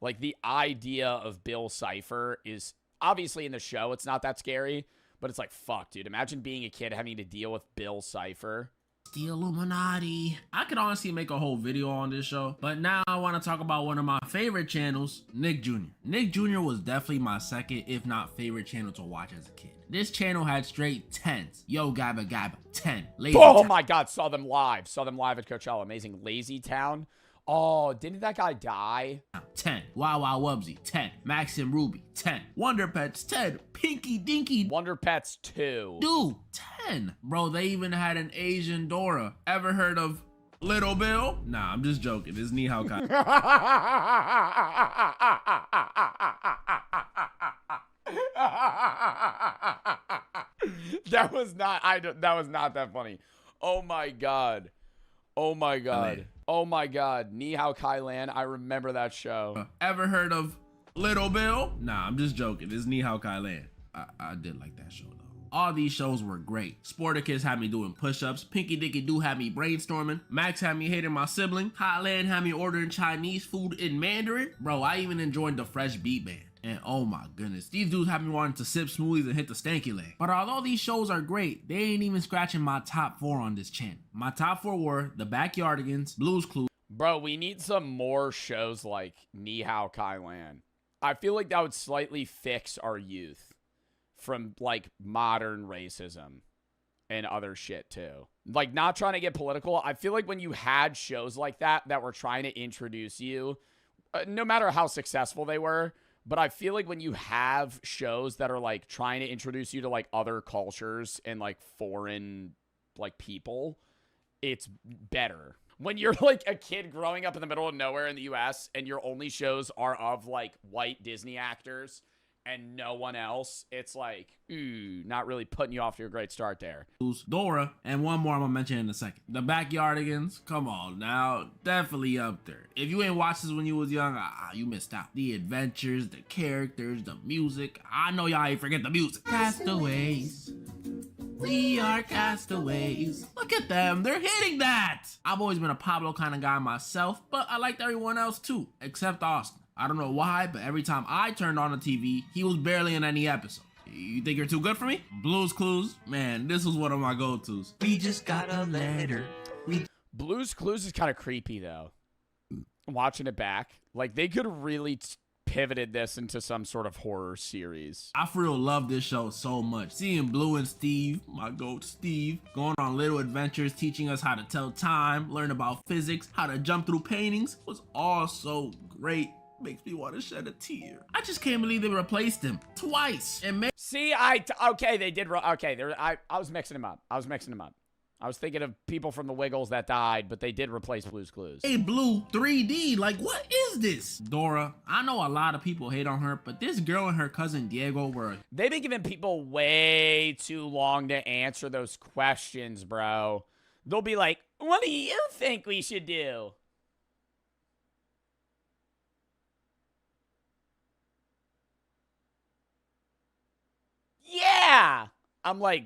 Like, the idea of Bill Cipher is, obviously in the show, it's not that scary, but it's like, fuck, dude. Imagine being a kid having to deal with Bill Cipher. The Illuminati. I could honestly make a whole video on this show, but now I want to talk about one of my favorite channels, Nick Jr. Nick Jr. was definitely my second, if not favorite channel to watch as a kid. This channel had straight 10s. Yo, Gabba Gabba, 10. Lazy Oh my God, saw them live at Coachella. Amazing. Lazy Town. Oh, didn't that guy die? 10. Wow Wow Wubsy, 10. Max and Ruby, 10. Wonder Pets, 10. Pinky Dinky. Wonder Pets 2. Dude, 10. Bro, they even had an Asian Dora. Ever heard of Little Bill? Nah, I'm just joking. It's Ni Hao Kai. That was not that funny. Oh my God. Oh my God. Oh my God. Ni Hao Kai Lan. I remember that show. Ever heard of Little Bill? Nah, I'm just joking. It's Ni Hao Kai Lan. I did like that show though. All these shows were great. Sporticus had me doing push-ups. Pinky Dicky Doo had me brainstorming. Max had me hating my sibling. Hotland had me ordering Chinese food in Mandarin. Bro, I even enjoyed the Fresh Beat Band. And oh my goodness, these dudes have me wanting to sip smoothies and hit the stanky leg. But although these shows are great, they ain't even scratching my top 4 on this channel. My top 4 were The Backyardigans, Blue's Clues. Bro, we need some more shows like Ni Hao Kai Lan. I feel like that would slightly fix our youth from like modern racism and other shit too. Like, not trying to get political, I feel like when you had shows like that were trying to introduce you, no matter how successful they were, but I feel like when you have shows that are like trying to introduce you to like other cultures and like foreign like people, it's better. When you're like a kid growing up in the middle of nowhere in the US and your only shows are of like white Disney actors and no one else, it's like, ooh, not really putting you off to a great start there. Dora, and one more I'm gonna mention in a second. The Backyardigans, come on now, definitely up there. If you ain't watched this when you was young, you missed out. The adventures, the characters, the music. I know y'all ain't forget the music. Castaways. We are castaways. Look at them, they're hitting that. I've always been a Pablo kind of guy myself, but I liked everyone else too, except Austin. I don't know why, but every time I turned on the TV, he was barely in any episode. You think you're too good for me? Blue's Clues, man, this was one of my go-tos. We just got a letter. Blue's Clues is kind of creepy though. Watching it back, like they could have really pivoted this into some sort of horror series. I for real love this show so much. Seeing Blue and Steve, my goat Steve, going on little adventures, teaching us how to tell time, learn about physics, how to jump through paintings was all so great. Makes me want to shed a tear. I just can't believe they replaced him twice. And see, okay, they did. Okay, I was mixing them up. I was thinking of people from the Wiggles that died, but they did replace Blue's Clues. Hey, Blue 3D, like what is this? Dora, I know a lot of people hate on her, but this girl and her cousin Diego were... They've been giving people way too long to answer those questions, bro. They'll be like, what do you think we should do? Yeah! I'm like,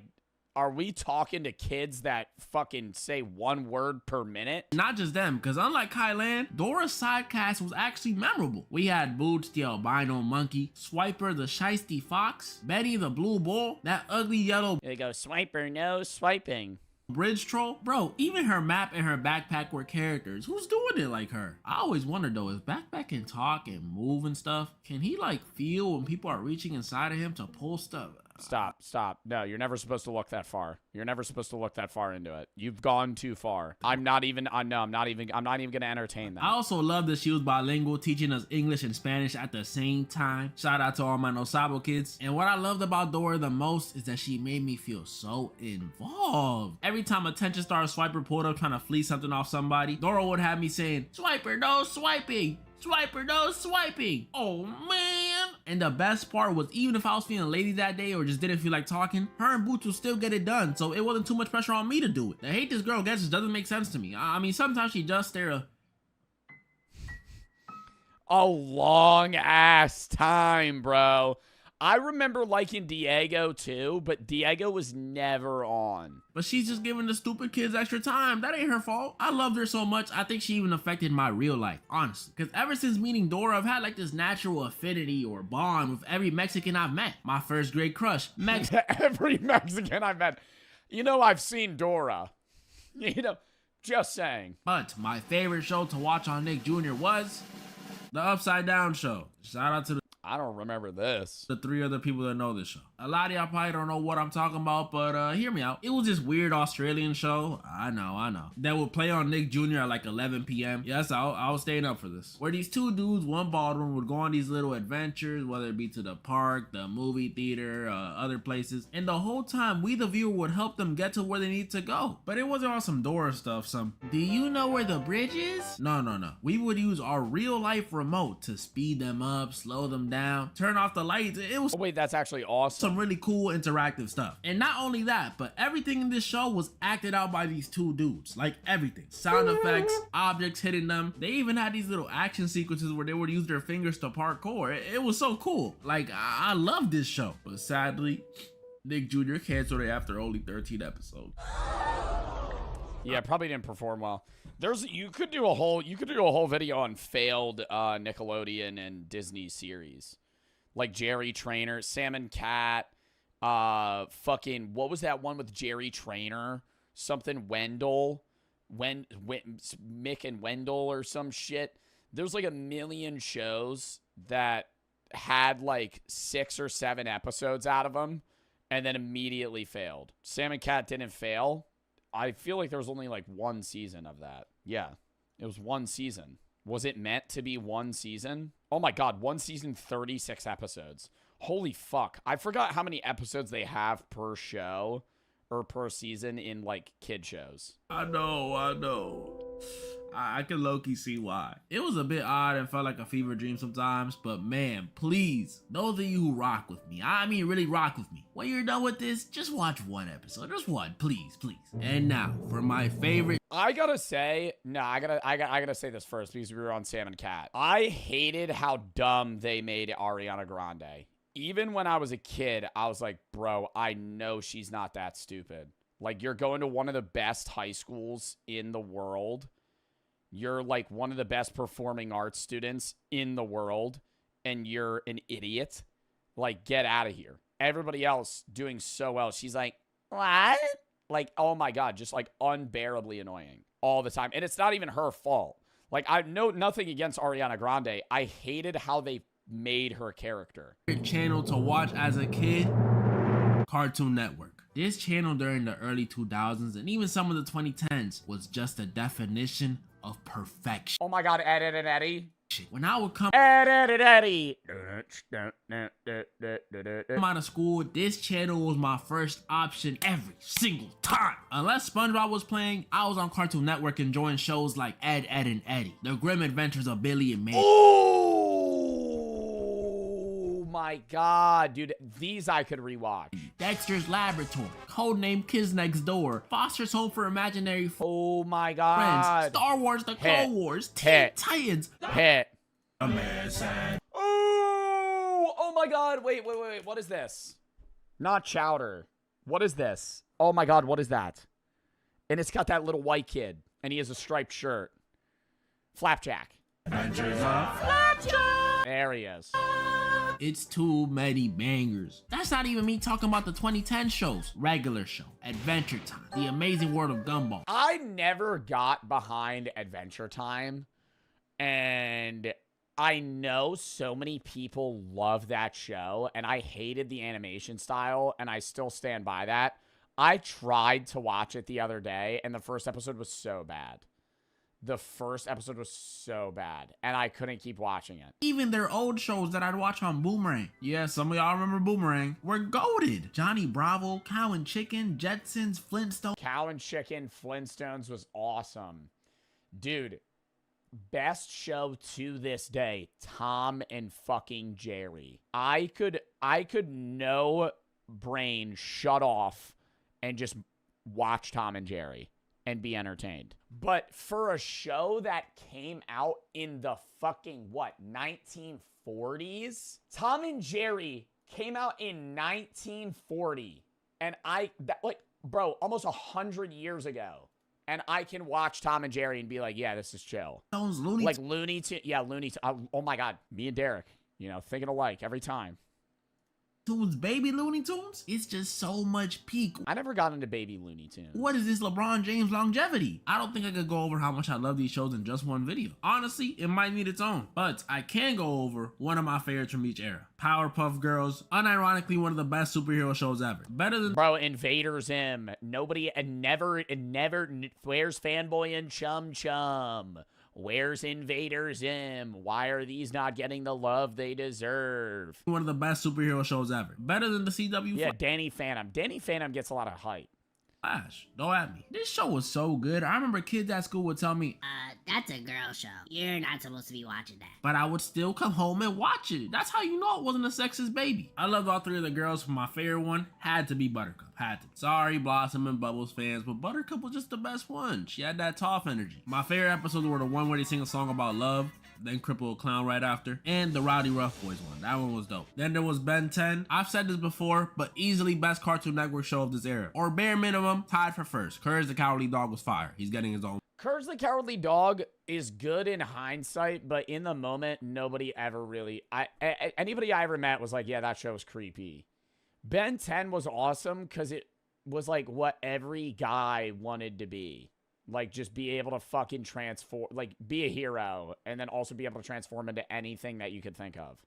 are we talking to kids that fucking say one word per minute? Not just them, because unlike Kylan, Dora's side cast was actually memorable. We had Boots the albino monkey, Swiper the shiesty fox, Betty the blue bull, that ugly yellow... There you go, Swiper, no swiping. Bridge troll. Bro, even her map and her backpack were characters. Who's doing it like her? I always wondered though, if Backpack can talk and move and stuff, can he like feel when people are reaching inside of him to pull stuff? Stop. No, you're never supposed to look that far. You're never supposed to look that far into it. You've gone too far. I'm not even gonna entertain that. I also love that she was bilingual, teaching us English and Spanish at the same time. Shout out to all my No Sabo kids. And what I loved about Dora the most is that she made me feel so involved. Every time Attention Star Swiper pulled up trying to fleece something off somebody, Dora would have me saying, Swiper, no swiping. Swiper, no swiping. Oh man. And the best part was, even if I was feeling lazy that day or just didn't feel like talking, her and Boots would still get it done, so it wasn't too much pressure on me to do it. The hate this girl gets just doesn't make sense to me. I mean, sometimes she just stare a long ass time, bro. I remember liking Diego too, but Diego was never on. But she's just giving the stupid kids extra time. That ain't her fault. I loved her so much, I think she even affected my real life, honestly. Because ever since meeting Dora, I've had like this natural affinity or bond with every Mexican I've met. My first grade crush, every Mexican I've met. You know, I've seen Dora. You know, just saying. But my favorite show to watch on Nick Jr. was The Upside Down Show. Shout out to the... I don't remember this. The 3 other people that know this show. A lot of y'all probably don't know what I'm talking about, but hear me out. It was this weird Australian show, I know, that would play on Nick Jr. at like 11 p.m. Yes, I was staying up for this. Where these 2 dudes, one bald one, would go on these little adventures, whether it be to the park, the movie theater, other places. And the whole time, we the viewer would help them get to where they need to go. But it wasn't on some Dora stuff, do you know where the bridge is? No. We would use our real life remote to speed them up, slow them down, turn off the lights. It was... Oh, wait, that's actually awesome. Some really cool interactive stuff. And not only that, but everything in this show was acted out by these 2 dudes. Like everything. Sound effects, objects hitting them. They even had these little action sequences where they would use their fingers to parkour. It was so cool. Like, I love this show. But sadly, Nick Jr. canceled it after only 13 episodes. Yeah, probably didn't perform well. You could do a whole video on failed Nickelodeon and Disney series. Like Jerry Trainer, Sam and Cat, fucking what was that one with Jerry Trainer? Something Wendell. Mick and Wendell or some shit. There's like a million shows that had like 6 or 7 episodes out of them and then immediately failed. Sam and Cat didn't fail. I feel like there was only like 1 season of that. Yeah, it was 1 season. Was it meant to be 1 season? Oh my God, 1 season, 36 episodes. Holy fuck. I forgot how many episodes they have per show or per season in like kid shows. I know. I can low-key see why. It was a bit odd and felt like a fever dream sometimes, but man, please, those of you who rock with me, I mean really rock with me, when you're done with this, just watch 1 episode. Just 1, please. And now, for my favorite. I gotta say, I gotta say this first because we were on Sam and Cat. I hated how dumb they made Ariana Grande. Even when I was a kid, I was like, bro, I know she's not that stupid. Like, you're going to one of the best high schools in the world. You're like one of the best performing arts students in the world, and you're an idiot. Like, get out of here. Everybody else doing so well. She's like, what? Like, oh my God, just like unbearably annoying all the time. And it's not even her fault. Like, I know nothing against Ariana Grande. I hated how they made her character. Channel to watch as a kid, Cartoon Network. This channel during the early 2000s and even some of the 2010s was just a definition of perfection. Oh my God, Ed, Ed, and Eddie. When I would come Ed, Ed, and Eddie. Come out of school, this channel was my first option every single time. Unless SpongeBob was playing, I was on Cartoon Network enjoying shows like Ed, Ed, and Eddie, The Grim Adventures of Billy and Mandy. Oh my God, dude, these I could rewatch. Dexter's Laboratory, Codename Kids Next Door, Foster's Home for Imaginary Oh my God. Friends, Star Wars, The Clone Wars, Teen Titans. Hit. Amazing. Oh my God, wait, what is this? Not Chowder. What is this? Oh my God, what is that? And it's got that little white kid, and he has a striped shirt. Flapjack. Flapjack! There he is. It's too many bangers. That's not even me talking about the 2010 shows. Regular Show, Adventure Time, The Amazing World of Gumball. I never got behind Adventure Time, and I know so many people love that show, and I hated the animation style, and I still stand by that. I tried to watch it the other day, and the first episode was so bad. The first episode was so bad, and I couldn't keep watching it. Even their old shows that I'd watch on Boomerang. Yeah, some of y'all remember Boomerang. Were goated. Johnny Bravo, Cow and Chicken, Jetsons, Flintstones. Cow and Chicken, Flintstones was awesome. Dude, best show to this day, Tom and fucking Jerry. I could no brain shut off and just watch Tom and Jerry and be entertained. But for a show that came out in the fucking, 1940s? Tom and Jerry came out in 1940. And bro, almost 100 years ago. And I can watch Tom and Jerry and be like, yeah, this is chill. Those Looney Like Looney Tunes. Yeah, Looney Tunes. Oh my God. Me and Derek, thinking alike every time. Tunes, Baby Looney Tunes? It's just so much peak. I never got into Baby Looney Tunes. What is this LeBron James longevity? I don't think I could go over how much I love these shows in just one video. Honestly, it might need its own. But I can go over one of my favorites from each era. Powerpuff Girls, unironically one of the best superhero shows ever. Better than— Bro, Invader Zim. Nobody, and never, where's Fanboy and Chum Chum? Where's Invader Zim? Why are these not getting the love they deserve? One of the best superhero shows ever. Better than the CW. Yeah, Danny Phantom. Danny Phantom gets a lot of hype. Flash, don't at me. This show was so good. I remember kids at school would tell me, that's a girl show. You're not supposed to be watching that. but I would still come home and watch it. That's how you know it wasn't a sexist baby. I loved all 3 of the girls, but my favorite one had to be Buttercup. Had to. Sorry, Blossom and Bubbles fans, but Buttercup was just the best one. She had that tough energy. My favorite episodes were the one where they sing a song about love, then Crippled Clown right after, and the Rowdy Rough Boys one. That one was dope. Then there was Ben 10. I've said this before, but easily best Cartoon Network show of this era. Or bare minimum, tied for first. Courage the Cowardly Dog was fire. He's getting his own. Courage the Cowardly Dog is good in hindsight, but in the moment, nobody ever really... anybody I ever met was like, yeah, that show was creepy. Ben 10 was awesome because it was like what every guy wanted to be. Like, just be able to fucking transform, like, be a hero, and then also be able to transform into anything that you could think of.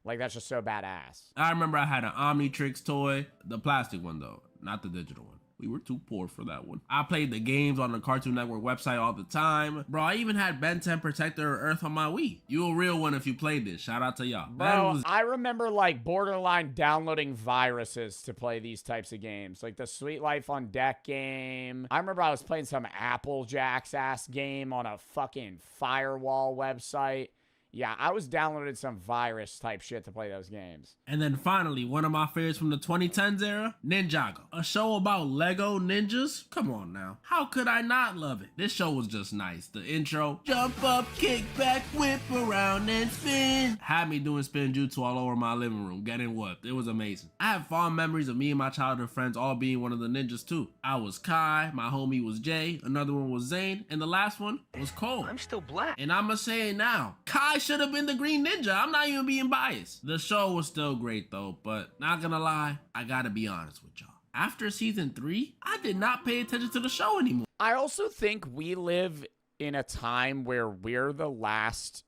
Like, that's just so badass. I remember I had an Omnitrix toy, the plastic one though, not the digital one. We were too poor for that one. I played the games on the Cartoon Network website all the time. Bro, I even had Ben 10 Protector of Earth on my Wii. You a real one if you played this. Shout out to y'all. Bro, I remember like borderline downloading viruses to play these types of games. Like the Sweet Life on Deck game. I remember I was playing some Applejack's ass game on a fucking firewall website. Yeah, I was downloading some virus type shit to play those games. And then finally, one of my favorites from the 2010s era, Ninjago. A show about Lego ninjas? Come on now. How could I not love it? This show was just nice. The intro, jump up, kick back, whip around and spin. Had me doing spin jutsu all over my living room, getting whooped. It was amazing. I have fond memories of me and my childhood friends all being one of the ninjas too. I was Kai, my homie was Jay, another one was Zane, and the last one was Cole. I'm still black. And I'ma say it now. Kai should have been the Green Ninja. I'm not even being biased. The show was still great though, but not gonna lie, I gotta be honest with y'all. After season 3, I did not pay attention to the show anymore. I also think we live in a time where we're the last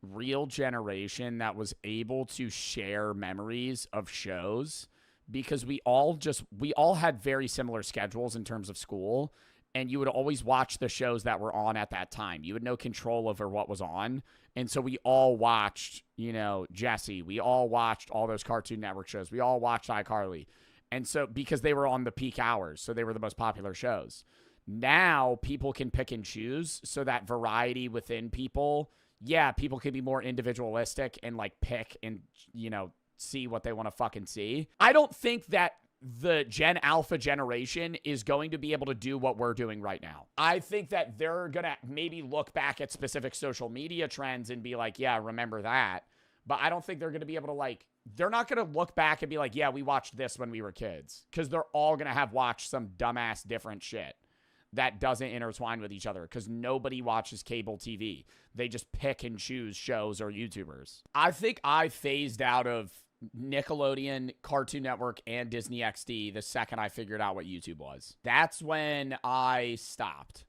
real generation that was able to share memories of shows because we all had very similar schedules in terms of school. And you would always watch the shows that were on at that time. You had no control over what was on. And so we all watched, you know, Jessie. We all watched all those Cartoon Network shows. We all watched iCarly. And so because they were on the peak hours, so they were the most popular shows. Now people can pick and choose, so that variety within people, yeah, people can be more individualistic and like pick and, you know, see what they want to fucking see. I don't think that the Gen Alpha generation is going to be able to do what we're doing right now. I think that they're going to maybe look back at specific social media trends and be like, yeah, remember that. But I don't think they're going to be able to like, they're not going to look back and be like, yeah, we watched this when we were kids. Because they're all going to have watched some dumbass different shit that doesn't intertwine with each other. Because nobody watches cable TV. They just pick and choose shows or YouTubers. I think I phased out of Nickelodeon, Cartoon Network, and Disney XD the second I figured out what YouTube was. That's when I stopped.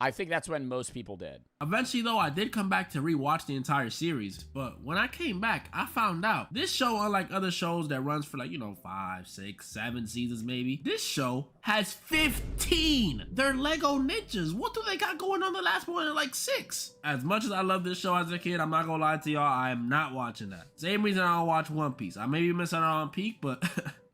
I think that's when most people did. Eventually, though, I did come back to rewatch the entire series, but when I came back, I found out this show, unlike other shows that runs for like, 5, 6, 7 seasons maybe, this show has 15. They're Lego ninjas. What do they got going on the last one like 6? As much as I love this show as a kid, I'm not gonna lie to y'all, I am not watching that. Same reason I don't watch One Piece. I may be missing out on Peak, but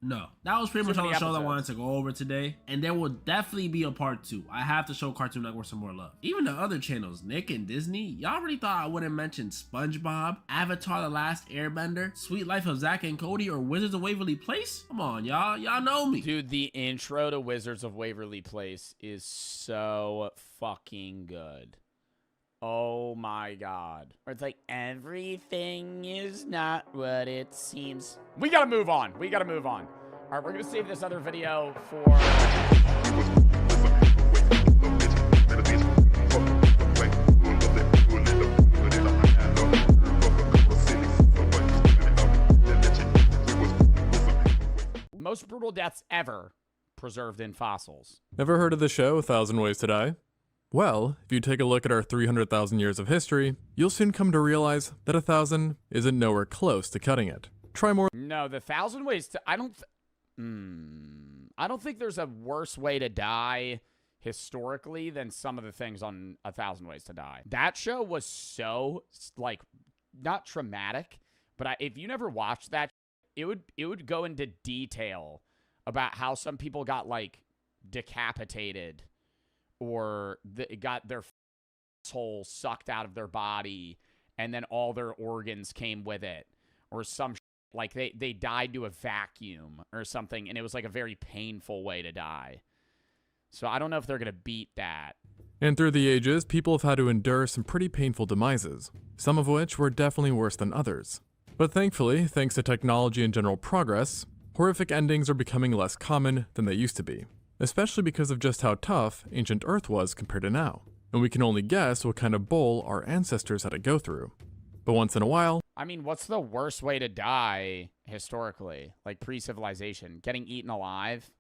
no. That was pretty much all the shows I wanted to go over today, and there will definitely be a part 2. I have to show Cartoon Network some more love. Even the other channels, Nick and Disney, y'all really thought I wouldn't mention SpongeBob, Avatar The Last Airbender, Sweet Life of Zack and Cody, or Wizards of Waverly Place? Come on, y'all know me. Dude, the intro to Wizards of Waverly Place is so fucking good. Oh my god. Or it's like, everything is not what it seems. We gotta move on. All right, we're gonna save this other video for... Most brutal deaths ever preserved in fossils. Ever heard of the show 1,000 Ways to Die? Well, if you take a look at our 300,000 years of history, you'll soon come to realize that 1,000 isn't nowhere close to cutting it. Try more. No, the 1,000 Ways to... I don't think there's a worse way to die historically than some of the things on 1,000 Ways to Die. That show was so, like, not traumatic, but if you never watched that, it would go into detail about how some people got, like, decapitated or got their soul sucked out of their body and then all their organs came with it, or some like they died to a vacuum or something, and it was like a very painful way to die. So I don't know if they're gonna beat that. And through the ages, people have had to endure some pretty painful demises. some of which were definitely worse than others. But thankfully, thanks to technology and general progress, horrific endings are becoming less common than they used to be, especially because of just how tough ancient Earth was compared to now. And we can only guess what kind of bowl our ancestors had to go through. But once in a while, I mean, what's the worst way to die historically? Like pre-civilization? Getting eaten alive?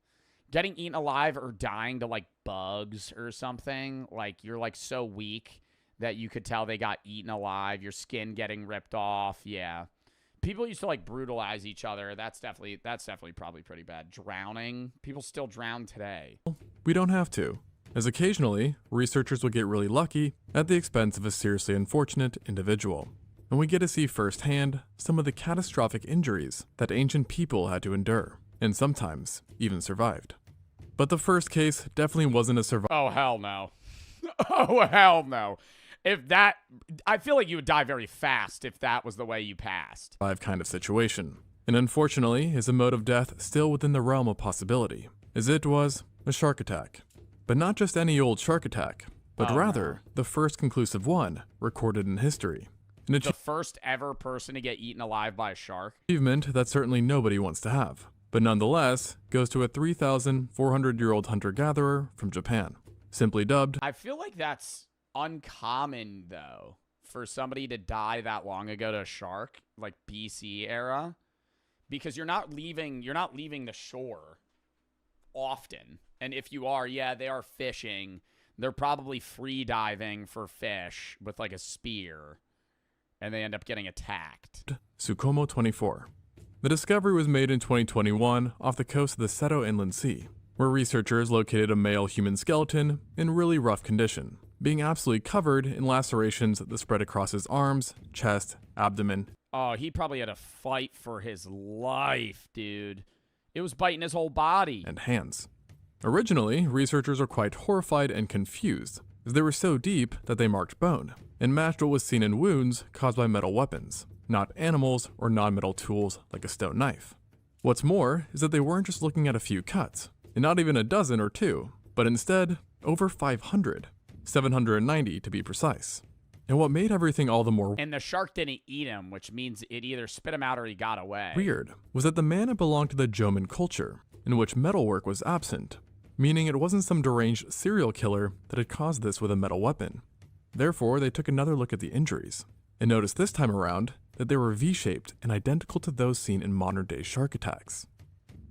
Getting eaten alive or dying to, like, bugs or something? Like, you're, like, so weak that you could tell they got eaten alive. Your skin getting ripped off. Yeah. People used to, like, brutalize each other. That's definitely probably pretty bad. Drowning. People still drown today. we don't have to, as occasionally, researchers will get really lucky at the expense of a seriously unfortunate individual. And we get to see firsthand some of the catastrophic injuries that ancient people had to endure, and sometimes even survived. But the first case definitely wasn't a survival. Oh, hell no. Oh, hell no. If that, I feel like you would die very fast if that was the way you passed. Kind of situation. And unfortunately, is a mode of death still within the realm of possibility, as it was a shark attack. But not just any old shark attack, but rather the first conclusive one recorded in history. The first ever person to get eaten alive by a shark? Achievement that certainly nobody wants to have, but nonetheless goes to a 3,400-year-old hunter-gatherer from Japan, simply dubbed. I feel like that's uncommon, though, for somebody to die that long ago to a shark, like BC era, because you're not leaving the shore often. And if you are, yeah, they are fishing. They're probably free diving for fish with like a spear, and they end up getting attacked. Tsukumo 24. The discovery was made in 2021 off the coast of the Seto Inland Sea, where researchers located a male human skeleton in really rough condition, being absolutely covered in lacerations that spread across his arms, chest, abdomen. Oh, he probably had to fight for his life, dude. It was biting his whole body. And hands. Originally, researchers were quite horrified and confused, as they were so deep that they marked bone, and matched what was seen in wounds caused by metal weapons, not animals or non-metal tools like a stone knife. What's more is that they weren't just looking at a few cuts, and not even a dozen or two, but instead over 500, 790 to be precise. And what made everything all the more and the shark didn't eat him, which means it either spit him out or he got away. Weird was that the man had belonged to the Jomon culture, in which metalwork was absent, meaning it wasn't some deranged serial killer that had caused this with a metal weapon. Therefore, they took another look at the injuries, and noticed this time around that they were V-shaped and identical to those seen in modern-day shark attacks.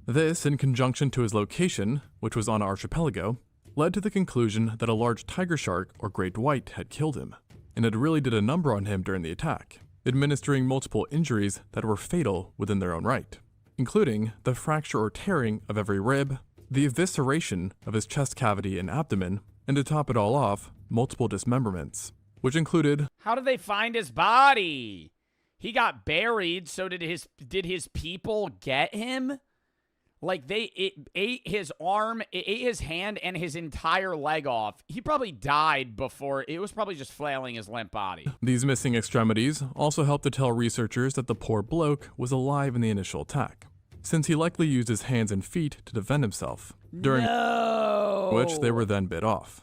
This, in conjunction to his location, which was on an archipelago, led to the conclusion that a large tiger shark or great white had killed him, and it really did a number on him during the attack, administering multiple injuries that were fatal within their own right, including the fracture or tearing of every rib, the evisceration of his chest cavity and abdomen, and to top it all off, multiple dismemberments, which included... How did they find his body? He got buried, so did his people get him? Like, it ate his arm, it ate his hand, and his entire leg off. He probably died before. It was probably just flailing his limp body. These missing extremities also helped to tell researchers that the poor bloke was alive in the initial attack, since he likely used his hands and feet to defend himself, during which they were then bit off.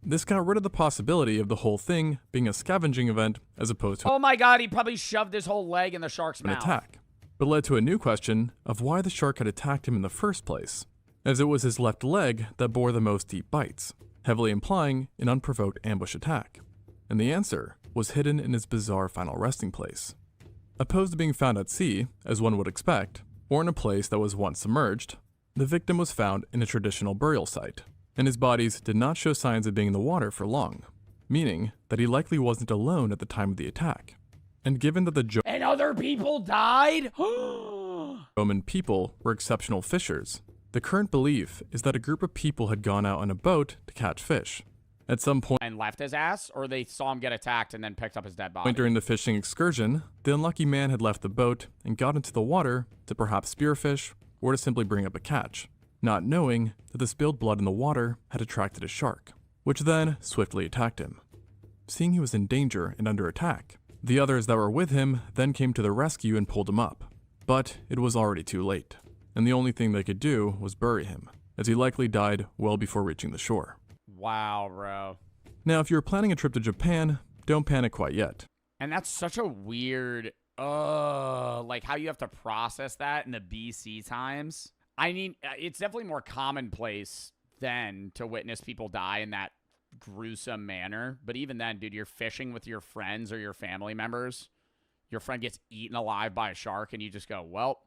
This got rid of the possibility of the whole thing being a scavenging event as opposed to oh my god, he probably shoved his whole leg in the shark's mouth. Attack. But led to a new question of why the shark had attacked him in the first place, as it was his left leg that bore the most deep bites, heavily implying an unprovoked ambush attack. And the answer was hidden in his bizarre final resting place. Opposed to being found at sea, as one would expect, or in a place that was once submerged, the victim was found in a traditional burial site, and his bodies did not show signs of being in the water for long, meaning that he likely wasn't alone at the time of the attack. And given that the and other people died? Roman people were exceptional fishers, the current belief is that a group of people had gone out on a boat to catch fish. At some point and left his ass, or they saw him get attacked and then picked up his dead body? During the fishing excursion, the unlucky man had left the boat and got into the water to perhaps spearfish or to simply bring up a catch, not knowing that the spilled blood in the water had attracted a shark, which then swiftly attacked him. Seeing he was in danger and under attack, the others that were with him then came to the rescue and pulled him up. But it was already too late, and the only thing they could do was bury him, as he likely died well before reaching the shore. Wow, bro. Now, if you're planning a trip to Japan, don't panic quite yet. And that's such a weird, like how you have to process that in the BC times. I mean, it's definitely more commonplace then to witness people die in that gruesome manner. But even then, dude, you're fishing with your friends or your family members. Your friend gets eaten alive by a shark, and you just go, well,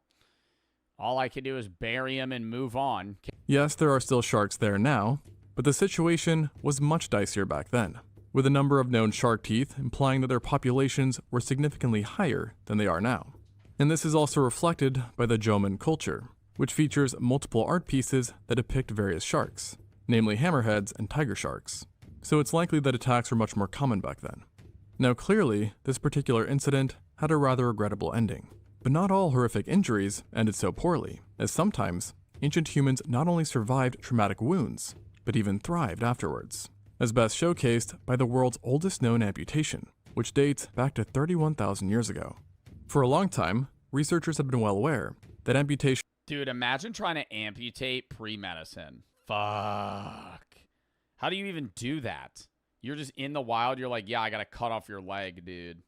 all I can do is bury him and move on. Yes, there are still sharks there now, but the situation was much dicier back then, with a number of known shark teeth implying that their populations were significantly higher than they are now. And this is also reflected by the Jomon culture, which features multiple art pieces that depict various sharks, namely hammerheads and tiger sharks. So it's likely that attacks were much more common back then. Now clearly, this particular incident had a rather regrettable ending. But not all horrific injuries ended so poorly, as sometimes ancient humans not only survived traumatic wounds, but even thrived afterwards, as best showcased by the world's oldest known amputation, which dates back to 31,000 years ago. For a long time, researchers have been well aware that amputation— Dude, imagine trying to amputate pre-medicine. Fuck. How do you even do that? You're just in the wild, you're like, yeah, I gotta cut off your leg, dude.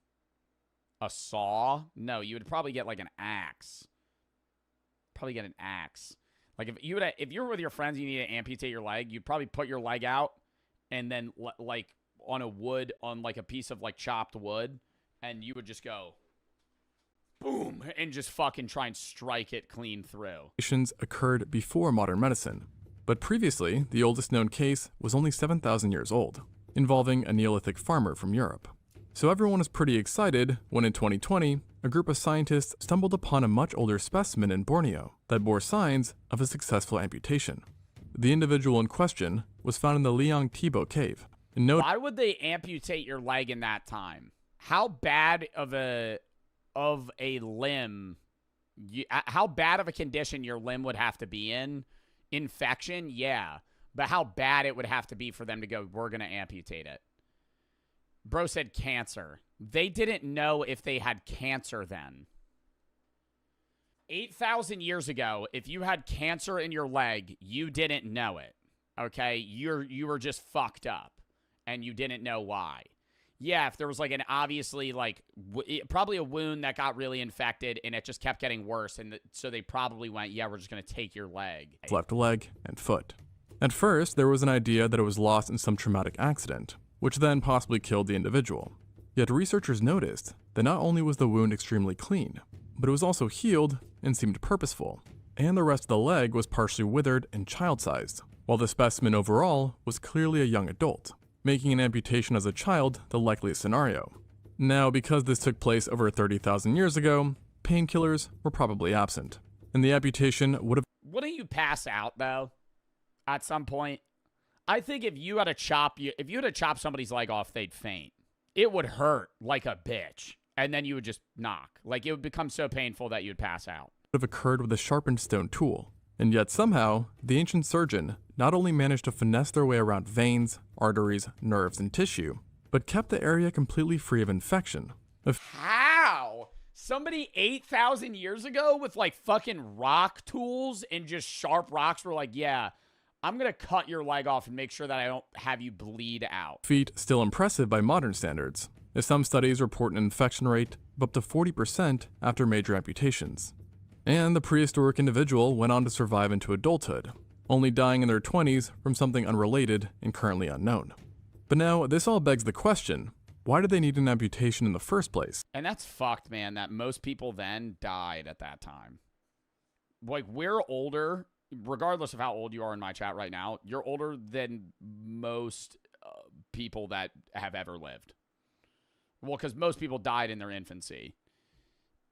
A saw? No, you would probably get like an axe. Probably get an axe. Like if you were with your friends, you need to amputate your leg, you'd probably put your leg out and then like on like a piece of like chopped wood, and you would just go boom and just fucking try and strike it clean through. Occurred before modern medicine, but previously the oldest known case was only 7,000 years old, involving a Neolithic farmer from Europe. So everyone was pretty excited when in 2020, a group of scientists stumbled upon a much older specimen in Borneo that bore signs of a successful amputation. The individual in question was found in the Liang Tibo cave. Why would they amputate your leg in that time? How bad of a limb, how bad of a condition your limb would have to be in? Infection? Yeah. But how bad it would have to be for them to go, we're going to amputate it. Bro said cancer. They didn't know if they had cancer then. 8,000 years ago, if you had cancer in your leg, you didn't know it. Okay? You were just fucked up. And you didn't know why. Yeah, if there was like an obviously like probably a wound that got really infected and it just kept getting worse, and so they probably went, yeah, we're just going to take your leg. Left leg and foot. At first, there was an idea that it was lost in some traumatic accident, which then possibly killed the individual. Yet researchers noticed that not only was the wound extremely clean, but it was also healed and seemed purposeful, and the rest of the leg was partially withered and child-sized, while the specimen overall was clearly a young adult, making an amputation as a child the likeliest scenario. Now, because this took place over 30,000 years ago, painkillers were probably absent, and the amputation would have— Wouldn't you pass out, though, at some point? I think if you had to chop somebody's leg off, they'd faint. It would hurt like a bitch, and then you would just knock. Like, it would become so painful that you'd pass out. Would have occurred with a sharpened stone tool, and yet somehow, the ancient surgeon not only managed to finesse their way around veins, arteries, nerves, and tissue, but kept the area completely free of infection. How? Somebody 8,000 years ago with like fucking rock tools and just sharp rocks were like, yeah, I'm going to cut your leg off and make sure that I don't have you bleed out. Feat still impressive by modern standards, as some studies report an infection rate of up to 40% after major amputations. And the prehistoric individual went on to survive into adulthood, only dying in their 20s from something unrelated and currently unknown. But now, this all begs the question, why did they need an amputation in the first place? And that's fucked, man, that most people then died at that time. Like, we're older, regardless of how old you are in my chat right now, you're older than most people that have ever lived. Well, because most people died in their infancy.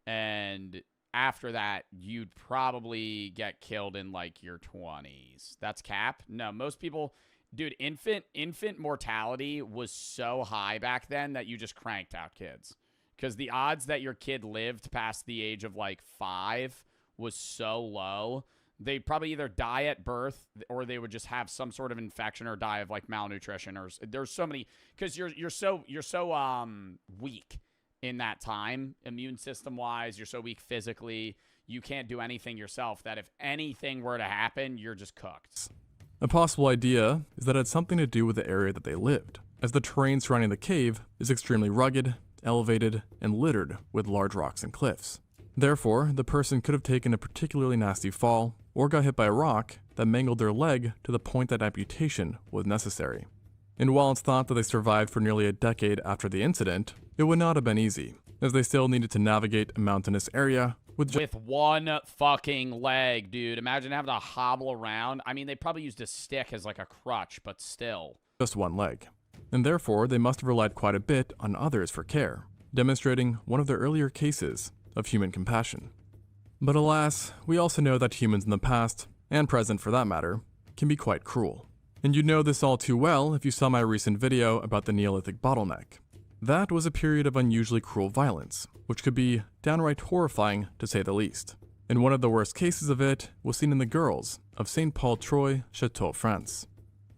And after that, you'd probably get killed in like your 20s. That's cap? No, most people, dude, infant mortality was so high back then that you just cranked out kids. Because the odds that your kid lived past the age of like 5 was so low. They'd probably either die at birth or they would just have some sort of infection or die of like malnutrition, or there's so many, because you're so weak in that time, immune system wise. You're so weak physically, you can't do anything yourself, that if anything were to happen, you're just cooked. A possible idea is that it had something to do with the area that they lived, as the terrain surrounding the cave is extremely rugged elevated and littered with large rocks and cliffs. Therefore, the person could have taken a particularly nasty fall or got hit by a rock that mangled their leg to the point that amputation was necessary. And while it's thought that they survived for nearly a decade after the incident, it would not have been easy, as they still needed to navigate a mountainous area with one fucking leg, dude. Imagine having to hobble around. I mean, they probably used a stick as like a crutch, but still. just one leg. And therefore, they must have relied quite a bit on others for care, demonstrating one of the earlier cases of human compassion. But alas, we also know that humans in the past, and present for that matter, can be quite cruel. And you know this all too well if you saw my recent video about the Neolithic bottleneck. That was a period of unusually cruel violence, which could be downright horrifying to say the least. And one of the worst cases of it was seen in the girls of St. Paul Troy, Chateau, France.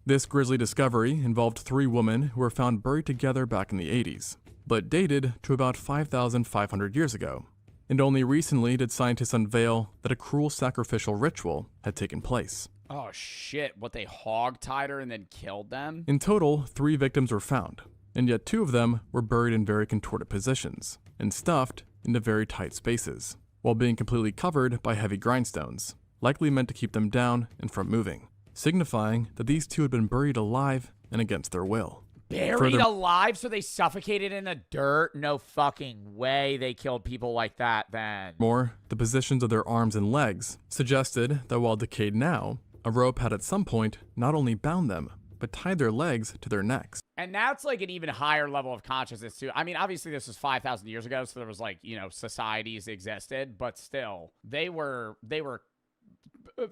This grisly discovery involved 3 women who were found buried together back in the 80s, but dated to about 5,500 years ago. And only recently did scientists unveil that a cruel sacrificial ritual had taken place. Oh shit, what, they hog-tied her and then killed them? In total, 3 victims were found, and yet 2 of them were buried in very contorted positions and stuffed into very tight spaces, while being completely covered by heavy grindstones, likely meant to keep them down and from moving, signifying that these 2 had been buried alive and against their will. Buried alive, so they suffocated in the dirt? No fucking way they killed people like that then. More, the positions of their arms and legs suggested that while decayed now, a rope had at some point not only bound them, but tied their legs to their necks. And that's like an even higher level of consciousness too. I mean, obviously this was 5,000 years ago, so there was like, you know, societies existed, but still, they were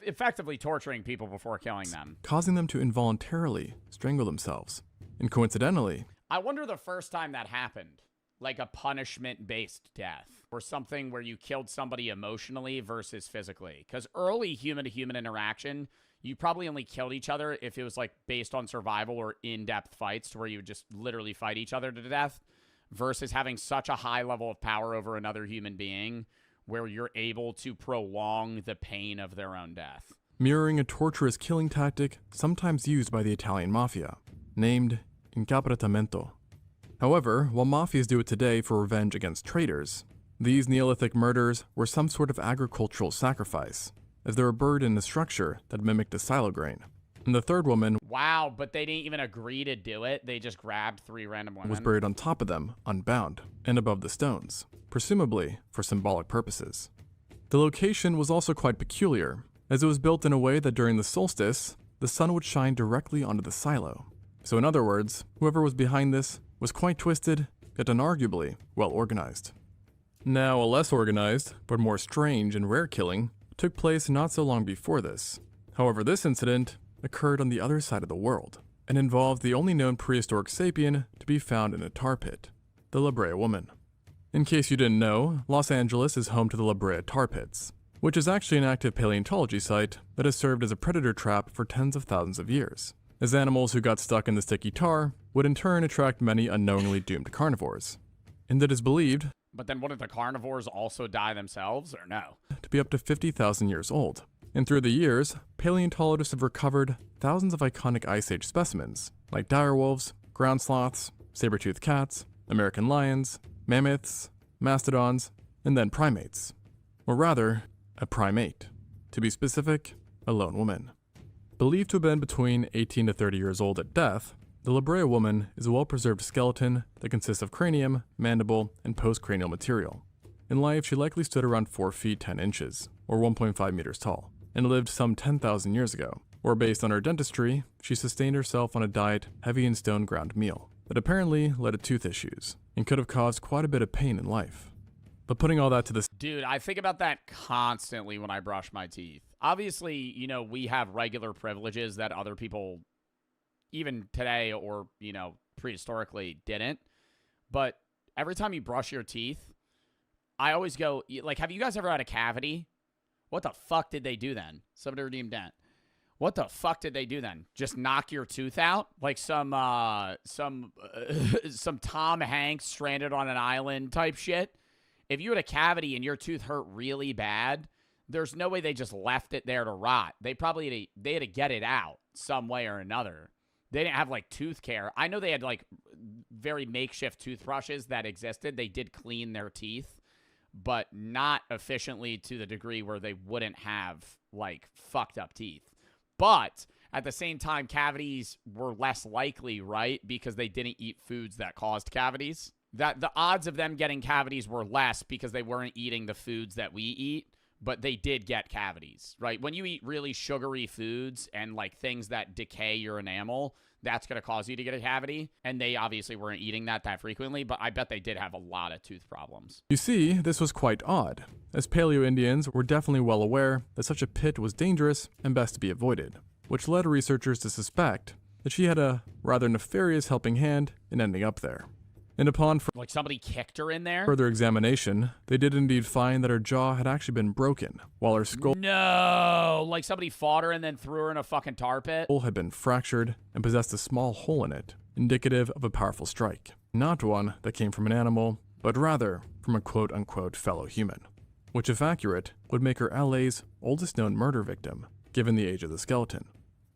effectively torturing people before killing them. Causing them to involuntarily strangle themselves. And coincidentally, I wonder the first time that happened, like a punishment-based death, or something where you killed somebody emotionally versus physically. Because early human-to-human interaction, you probably only killed each other if it was like based on survival or in-depth fights to where you would just literally fight each other to death, versus having such a high level of power over another human being where you're able to prolong the pain of their own death. Mirroring a torturous killing tactic sometimes used by the Italian mafia, named incapacitamento. However, while mafias do it today for revenge against traitors, these Neolithic murders were some sort of agricultural sacrifice, as they were buried in a structure that mimicked a silo grain. And the third woman, wow, but they didn't even agree to do it. They just grabbed 3 random women. Was buried on top of them, unbound, and above the stones, presumably for symbolic purposes. The location was also quite peculiar, as it was built in a way that during the solstice, the sun would shine directly onto the silo. So in other words, whoever was behind this was quite twisted, yet unarguably well organized. Now, a less organized, but more strange and rare killing took place not so long before this. However, this incident occurred on the other side of the world, and involved the only known prehistoric sapien to be found in a tar pit, the La Brea woman. In case you didn't know, Los Angeles is home to the La Brea tar pits, which is actually an active paleontology site that has served as a predator trap for tens of thousands of years, as animals who got stuck in the sticky tar would in turn attract many unknowingly doomed carnivores. And it is believed, but then wouldn't the carnivores also die themselves, or no? To be up to 50,000 years old. And through the years, paleontologists have recovered thousands of iconic Ice Age specimens, like direwolves, ground sloths, saber-toothed cats, American lions, mammoths, mastodons, and then primates. Or rather, a primate. To be specific, a lone woman. Believed to have been between 18 to 30 years old at death, the La Brea woman is a well-preserved skeleton that consists of cranium, mandible, and postcranial material. In life, she likely stood around 4 feet 10 inches, or 1.5 meters tall, and lived some 10,000 years ago, or based on her dentistry, she sustained herself on a diet heavy in stone ground meal that apparently led to tooth issues, and could have caused quite a bit of pain in life. But putting all that to the Dude, I think about that constantly when I brush my teeth. Obviously, you know, we have regular privileges that other people, even today or, you know, prehistorically, didn't. But every time you brush your teeth, I always go, like, have you guys ever had a cavity? What the fuck did they do then? Somebody redeemed that. What the fuck did they do then? Just knock your tooth out? Like some Tom Hanks stranded on an island type shit? If you had a cavity and your tooth hurt really bad, there's no way they just left it there to rot. They had to get it out some way or another. They didn't have, like, tooth care. I know they had, like, very makeshift toothbrushes that existed. They did clean their teeth, but not efficiently to the degree where they wouldn't have, like, fucked up teeth. But at the same time, cavities were less likely, right? Because they didn't eat foods that caused cavities. That the odds of them getting cavities were less because they weren't eating the foods that we eat, but they did get cavities, right? When you eat really sugary foods and like things that decay your enamel, that's going to cause you to get a cavity. And they obviously weren't eating that frequently, but I bet they did have a lot of tooth problems. You see, this was quite odd, as Paleo-Indians were definitely well aware that such a pit was dangerous and best to be avoided, which led researchers to suspect that she had a rather nefarious helping hand in ending up there. And upon like somebody kicked her in there? further examination, they did indeed find that her jaw had actually been broken, while her skull Like somebody fought her and then threw her in a fucking tar pit? had been fractured and possessed a small hole in it, indicative of a powerful strike. Not one that came from an animal, but rather from a quote-unquote fellow human, which if accurate, would make her LA's oldest known murder victim, given the age of the skeleton.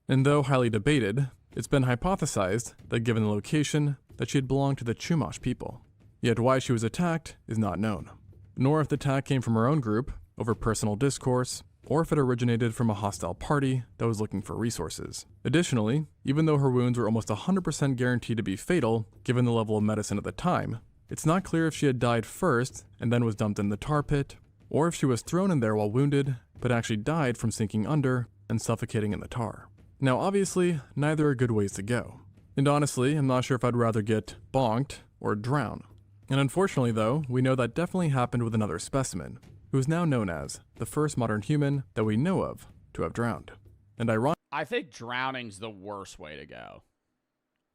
And though highly debated, it's been hypothesized that given the location, that she had belonged to the Chumash people. Yet why she was attacked is not known, nor if the attack came from her own group, over personal discourse, or if it originated from a hostile party that was looking for resources. Additionally, even though her wounds were almost 100% guaranteed to be fatal, given the level of medicine at the time, it's not clear if she had died first and then was dumped in the tar pit, or if she was thrown in there while wounded, but actually died from sinking under and suffocating in the tar. Now obviously, neither are good ways to go. And honestly, I'm not sure if I'd rather get bonked or drown. And unfortunately though, we know that definitely happened with another specimen, who is now known as the first modern human that we know of to have drowned. And I think drowning's the worst way to go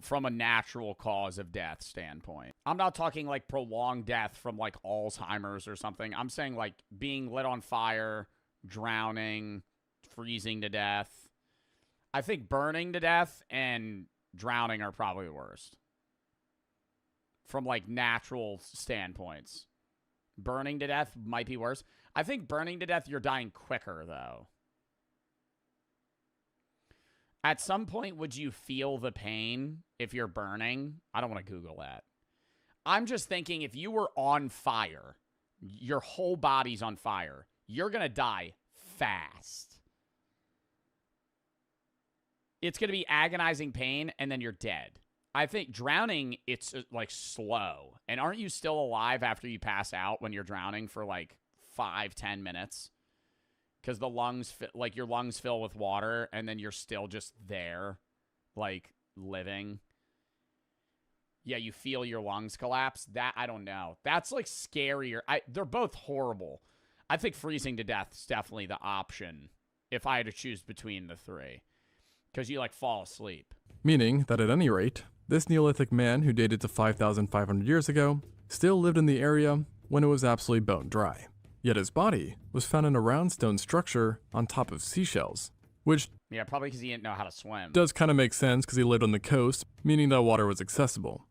from a natural cause of death standpoint. I'm not talking like prolonged death from like Alzheimer's or something. I'm saying like being lit on fire, drowning, freezing to death. I think burning to death and drowning are probably the worst from like natural standpoints. Burning to death might be worse. I think burning to death, you're dying quicker though. At some point, would you feel the pain if you're burning? I don't want to Google that. I'm just thinking if you were on fire, your whole body's on fire, you're going to die fast. It's going to be agonizing pain, and then you're dead. I think drowning, it's like slow. And aren't you still alive after you pass out when you're drowning for like 5-10 minutes? Because the lungs, like your lungs fill with water, and then you're still just there, like living. Yeah, you feel your lungs collapse. That, I don't know. That's like scarier. They're both horrible. I think freezing to death is definitely the option if I had to choose between the three. Because you like fall asleep. Meaning that at any rate, this Neolithic man who dated to 5,500 years ago still lived in the area when it was absolutely bone dry. Yet his body was found in a round stone structure on top of seashells, which yeah, probably because he didn't know how to swim. Does kind of make sense because he lived on the coast, meaning that water was accessible.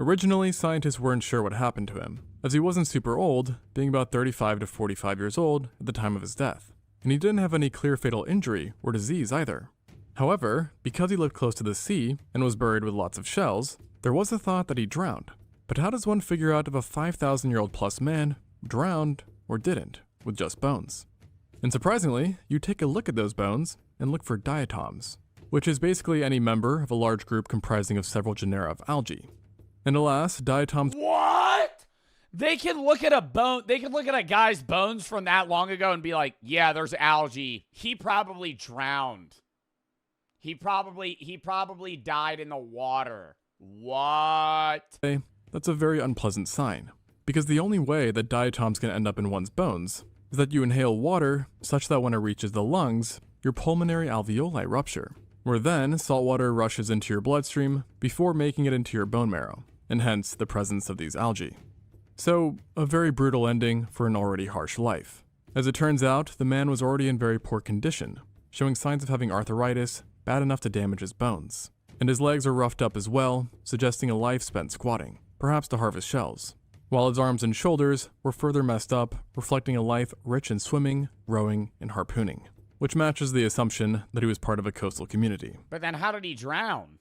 Originally, scientists weren't sure what happened to him, as he wasn't super old, being about 35 to 45 years old at the time of his death, and he didn't have any clear fatal injury or disease either. However, because he lived close to the sea and was buried with lots of shells, there was a thought that he drowned. But how does one figure out if a 5,000-year-old plus man drowned or didn't, with just bones? And surprisingly, you take a look at those bones and look for diatoms, which is basically any member of a large group comprising of several genera of algae. And alas, diatoms— What? They can look at a bone, they can look at a guy's bones from that long ago and be like, yeah, there's algae. He probably drowned. He probably died in the water. What? That's a very unpleasant sign, because the only way that diatoms can end up in one's bones is that you inhale water such that when it reaches the lungs, your pulmonary alveoli rupture, where then salt water rushes into your bloodstream before making it into your bone marrow, and hence the presence of these algae. So, a very brutal ending for an already harsh life. As it turns out, the man was already in very poor condition, showing signs of having arthritis bad enough to damage his bones, and his legs are roughed up as well, suggesting a life spent squatting, perhaps to harvest shells, while his arms and shoulders were further messed up, reflecting a life rich in swimming, rowing, and harpooning, which matches the assumption that he was part of a coastal community. But then how did he drown?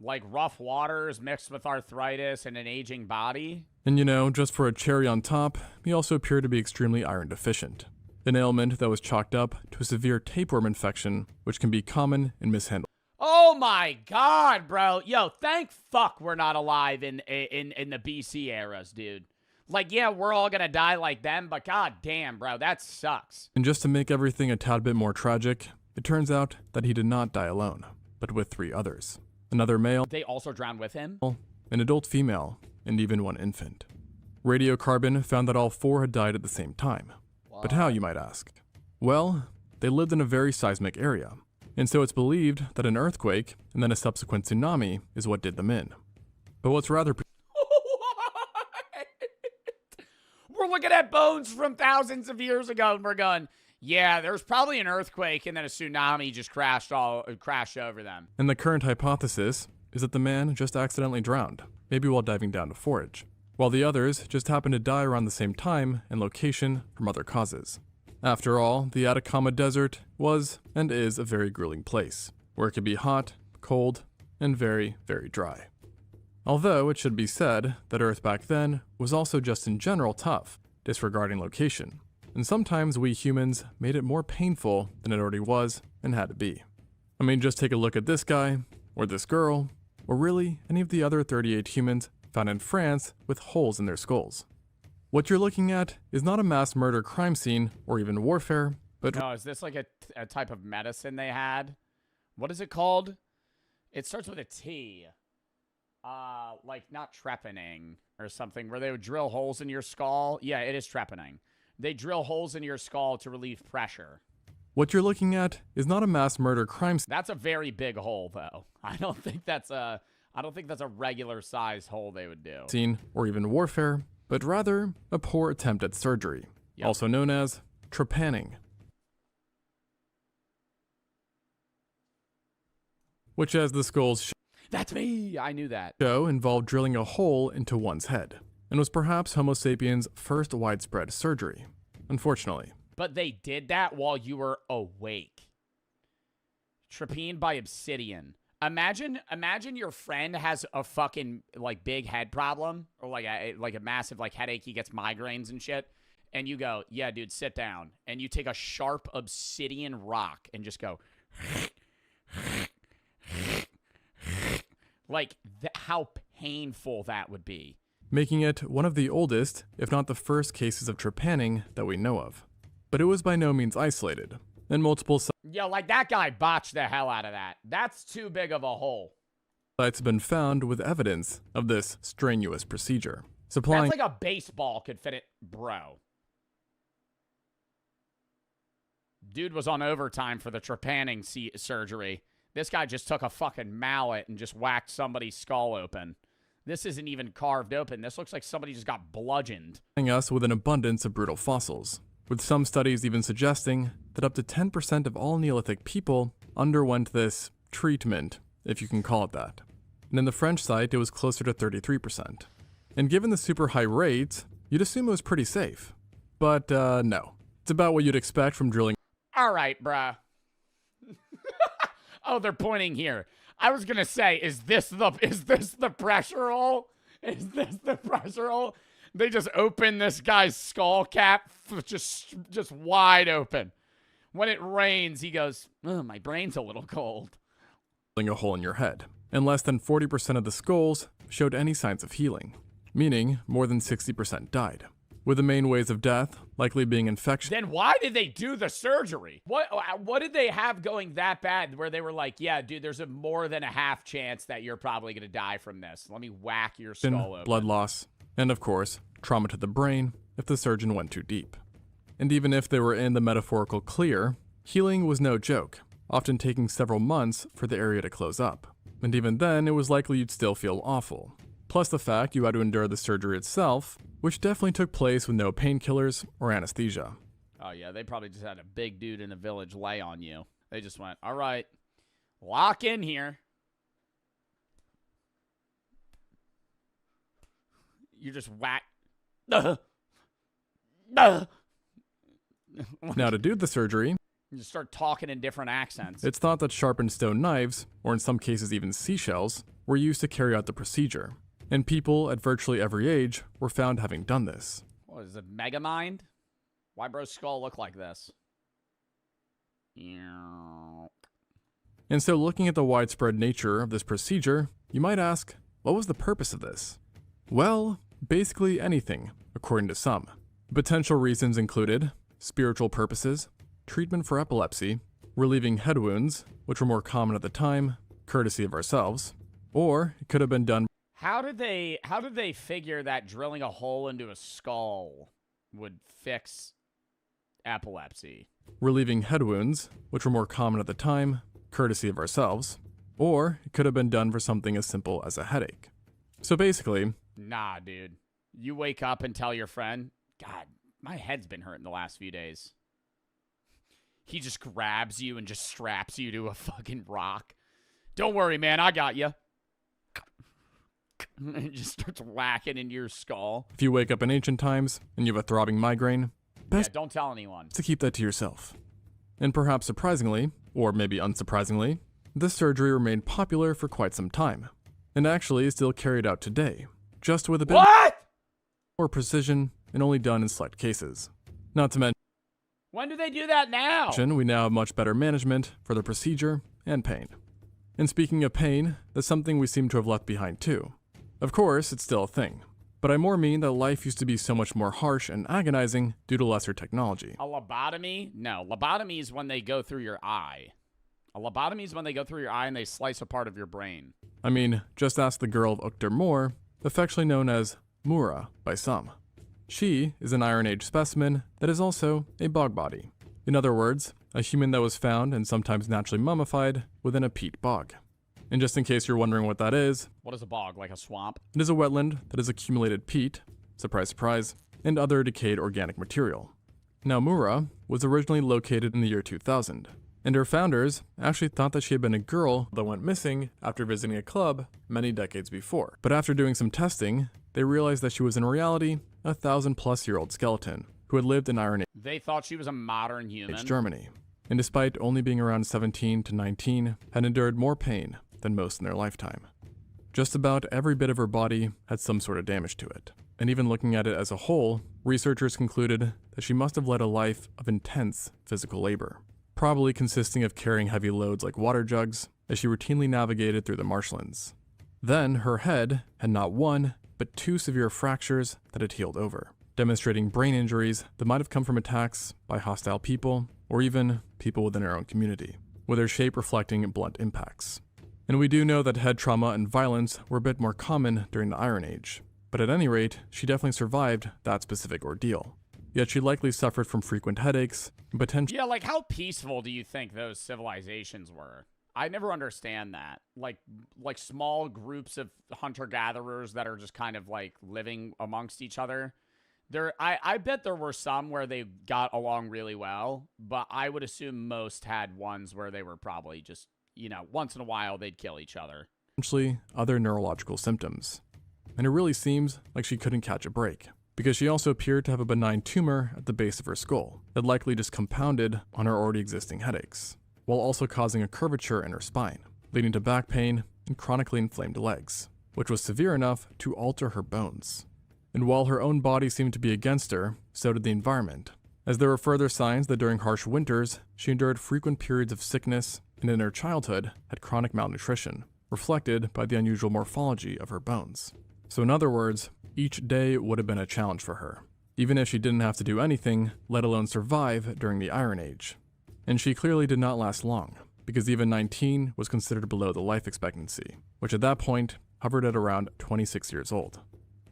Like rough waters mixed with arthritis and an aging body. And you know, just for a cherry on top, he also appeared to be extremely iron deficient, an ailment that was chalked up to a severe tapeworm infection, which can be common and mishandled. Oh my god, bro. Yo, thank fuck we're not alive in the BC eras, dude. Like, yeah, we're all gonna die like them, but god damn, bro, that sucks. And just to make everything a tad bit more tragic, it turns out that he did not die alone, but with 3 others. Another male, They also drowned with him? an adult female, and even 1 infant. Radiocarbon found that all 4 had died at the same time. But how, you might ask? Well, they lived in a very seismic area, and so it's believed that an earthquake and then a subsequent tsunami is what did them in. But what's rather We're looking at bones from thousands of years ago, and we're going, yeah, there's probably an earthquake, and then a tsunami just crashed over them. And the current hypothesis is that the man just accidentally drowned, maybe while diving down to forage, while the others just happened to die around the same time and location from other causes. After all, the Atacama Desert was and is a very grueling place, where it could be hot, cold, and very, very dry. Although it should be said that Earth back then was also just in general tough, disregarding location, and sometimes we humans made it more painful than it already was and had to be. I mean, just take a look at this guy, or this girl, or really any of the other 38 humans found in France with holes in their skulls. What you're looking at is not a mass murder crime scene or even warfare, but No, is this like a type of medicine they had? What is it called? It starts with a T. Like not trepanning or something, where they would drill holes in your skull. Yeah, it is trepanning. They drill holes in your skull to relieve pressure. what you're looking at is not a mass murder crime scene. That's a very big hole, though. I don't think that's a regular size hole they would do. Scene or even warfare, but rather a poor attempt at surgery, also known as trepanning, which, as the skulls That's me! I knew that. show, involved drilling a hole into one's head, and was perhaps Homo sapiens' first widespread surgery, unfortunately. But they did that while you were awake. Trepanned by obsidian. Imagine your friend has a fucking like big head problem or like a massive like headache. He gets migraines and shit, and you go, "Yeah, dude, sit down." And you take a sharp obsidian rock and just go, like how painful that would be. Making it one of the oldest, if not the first cases of trepanning that we know of. But it was by no means isolated, and multiple Yo, like that guy botched the hell out of that. That's too big of a hole. sites have been found with evidence of this strenuous procedure, supplying That's like a baseball could fit it, bro. Dude was on overtime for the trepanning surgery. This guy just took a fucking mallet and just whacked somebody's skull open. This isn't even carved open. This looks like somebody just got bludgeoned. us with an abundance of brutal fossils, with some studies even suggesting that up to 10% of all Neolithic people underwent this treatment, if you can call it that. And in the French site, it was closer to 33%. And given the super high rates, you'd assume it was pretty safe. But no, it's about what you'd expect from drilling. All right, bruh. Oh, they're pointing here. I was gonna say, is this the pressure hole? Is this the pressure hole? They just open this guy's skull cap just wide open. When it rains, he goes, "Oh, my brain's a little cold." A hole in your head, and less than 40% of the skulls showed any signs of healing, meaning more than 60% died, with the main ways of death likely being infection. Then why did they do the surgery? What did they have going that bad where they were like, "Yeah, dude, there's a more than a half chance that you're probably gonna die from this. Let me whack your skull open." Blood loss, and of course, trauma to the brain if the surgeon went too deep. And even if they were in the metaphorical clear, healing was no joke, often taking several months for the area to close up. And even then, it was likely you'd still feel awful. Plus the fact you had to endure the surgery itself, which definitely took place with no painkillers or anesthesia. Oh yeah, they probably just had a big dude in a village lay on you. They just went, "All right, lock in here." You just whack. Now to do the surgery, You just start talking in different accents. It's thought that sharpened stone knives, or in some cases even seashells, were used to carry out the procedure, and people at virtually every age were found having done this. What is it, Megamind? Why bro's skull look like this? And so looking at the widespread nature of this procedure, you might ask, what was the purpose of this? Well, basically anything, according to some. Potential reasons included spiritual purposes, treatment for epilepsy, relieving head wounds, which were more common at the time, courtesy of ourselves, or it could have been done. How did they figure that drilling a hole into a skull would fix epilepsy? Relieving head wounds, which were more common at the time, courtesy of ourselves, or it could have been done for something as simple as a headache. So basically, nah, dude. You wake up and tell your friend, God, my head's been hurting the last few days. He just grabs you and just straps you to a fucking rock. Don't worry, man, I got you. And just starts whacking into your skull. if you wake up in ancient times and you have a throbbing migraine, best Yeah, don't tell anyone. to keep that to yourself. And perhaps surprisingly, or maybe unsurprisingly, this surgery remained popular for quite some time, and actually is still carried out today, just with a bit more precision and only done in select cases. Not to mention, When do they do that now? we now have much better management for the procedure and pain. And speaking of pain, that's something we seem to have left behind too. Of course, it's still a thing, but I more mean that life used to be so much more harsh and agonizing due to lesser technology. A lobotomy? No, lobotomy is when they go through your eye. A lobotomy is when they go through your eye and they slice a part of your brain. I mean, just ask the girl of Ukter Moor, affectionately known as Mura by some. She is an Iron Age specimen that is also a bog body. In other words, a human that was found and sometimes naturally mummified within a peat bog. And just in case you're wondering what that is, What is a bog? Like a swamp? it is a wetland that has accumulated peat, surprise surprise, and other decayed organic material. Now Mura was originally located in the year 2000, and her founders actually thought that she had been a girl that went missing after visiting a club many decades before. But after doing some testing, they realized that she was in reality a 1,000-plus-year-old skeleton who had lived in Iron They thought she was a modern human. Age Germany, and despite only being around 17 to 19, had endured more pain than most in their lifetime. Just about every bit of her body had some sort of damage to it, and even looking at it as a whole, researchers concluded that she must have led a life of intense physical labor, probably consisting of carrying heavy loads like water jugs as she routinely navigated through the marshlands. Then her head had not one, but 2 severe fractures that had healed over, demonstrating brain injuries that might have come from attacks by hostile people or even people within her own community, with her shape reflecting blunt impacts. And we do know that head trauma and violence were a bit more common during the Iron Age, but at any rate, she definitely survived that specific ordeal. Yet she likely suffered from frequent headaches and potentially. Yeah, like how peaceful do you think those civilizations were? I never understand that. Like small groups of hunter-gatherers that are just kind of like living amongst each other. I bet there were some where they got along really well, but I would assume most had ones where they were probably just, once in a while they'd kill each other. Potentially other neurological symptoms. And it really seems like she couldn't catch a break, because she also appeared to have a benign tumor at the base of her skull that likely just compounded on her already existing headaches, while also causing a curvature in her spine, leading to back pain and chronically inflamed legs, which was severe enough to alter her bones. And while her own body seemed to be against her, so did the environment, as there were further signs that during harsh winters, she endured frequent periods of sickness and in her childhood had chronic malnutrition, reflected by the unusual morphology of her bones. So in other words, each day would have been a challenge for her, even if she didn't have to do anything, let alone survive during the Iron Age. And she clearly did not last long, because even 19 was considered below the life expectancy, which at that point hovered at around 26 years old.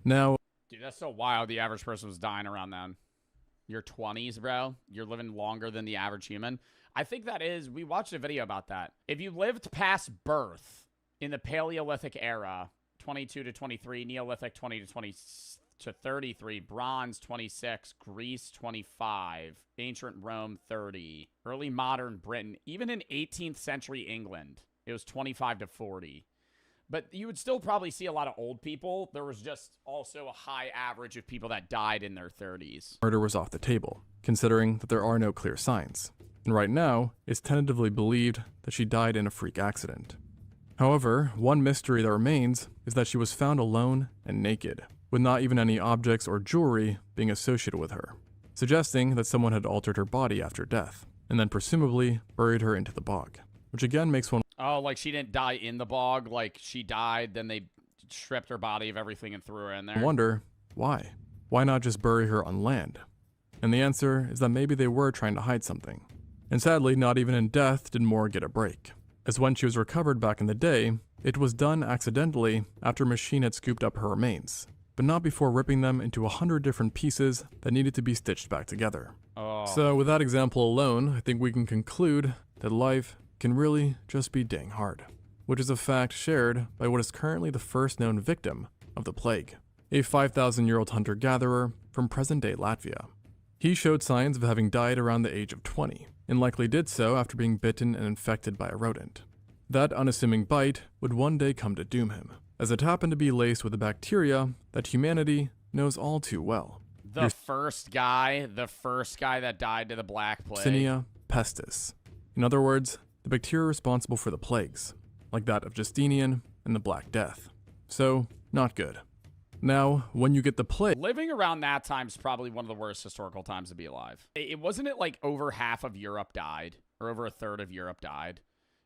Now, Dude, that's so wild the average person was dying around then. Your 20s, bro. You're living longer than the average human. I think that is, we watched a video about that. If you lived past birth in the Paleolithic era, 22 to 23, Neolithic 20 to 20 to 33, Bronze 26, Greece 25, Ancient Rome 30, early modern Britain, even in 18th century England, it was 25 to 40. But you would still probably see a lot of old people. There was just also a high average of people that died in their 30s. murder was off the table, considering that there are no clear signs. and right now, it's tentatively believed that she died in a freak accident. However, one mystery that remains is that she was found alone and naked, with not even any objects or jewelry being associated with her, suggesting that someone had altered her body after death, and then presumably buried her into the bog, which again makes one Oh, like she didn't die in the bog, like she died, then they stripped her body of everything and threw her in there. wonder, why? Why not just bury her on land? And the answer is that maybe they were trying to hide something. And sadly, not even in death did Moore get a break, as when she was recovered back in the day, it was done accidentally after a machine had scooped up her remains, but not before ripping them into 100 different pieces that needed to be stitched back together. Oh. So with that example alone, I think we can conclude that life can really just be dang hard, which is a fact shared by what is currently the first known victim of the plague, a 5,000-year-old hunter-gatherer from present-day Latvia. He showed signs of having died around the age of 20, and likely did so after being bitten and infected by a rodent. That unassuming bite would one day come to doom him, as it happened to be laced with a bacteria that humanity knows all too well. The first guy that died to the Black Plague. Yersinia pestis. In other words, the bacteria responsible for the plagues, like that of Justinian and the Black Death. So, not good. Now, when you get the plague... Living around that time is probably one of the worst historical times to be alive. It wasn't it like over half of Europe died, or over a third of Europe died?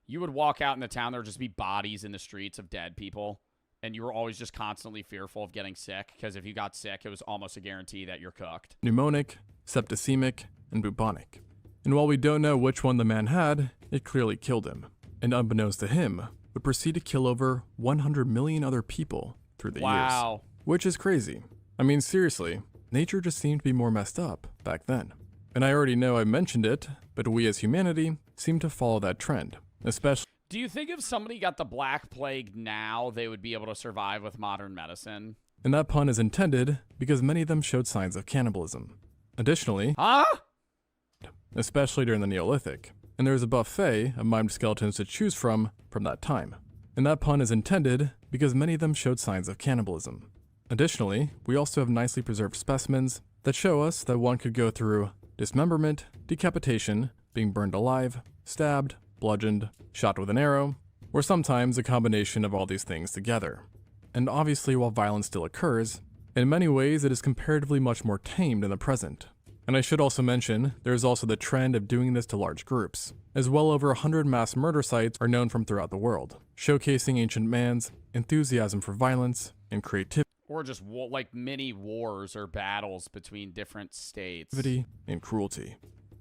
You would walk out in the town, there would just be bodies in the streets of dead people, and you were always just constantly fearful of getting sick, because if you got sick, it was almost a guarantee that you're cooked. Pneumonic, septicemic, and bubonic. And while we don't know which one the man had, it clearly killed him, and unbeknownst to him, would proceed to kill over 100 million other people through the years. Which is crazy. I mean, seriously, nature just seemed to be more messed up back then. And I already know I mentioned it, but we as humanity seem to follow that trend, especially... Do you think if somebody got the Black Plague now, they would be able to survive with modern medicine? And that pun is intended because many of them showed signs of cannibalism. Additionally... Especially during the Neolithic. And there was a buffet of mimed skeletons to choose from that time. And that pun is intended because many of them showed signs of cannibalism. Additionally, we also have nicely preserved specimens that show us that one could go through dismemberment, decapitation, being burned alive, stabbed, bludgeoned, shot with an arrow, or sometimes a combination of all these things together. And obviously, while violence still occurs, in many ways it is comparatively much more tamed in the present. And I should also mention, there is also the trend of doing this to large groups, as well over 100 mass murder sites are known from throughout the world, showcasing ancient man's enthusiasm for violence and creativity. Or just like mini wars or battles between different states. And cruelty.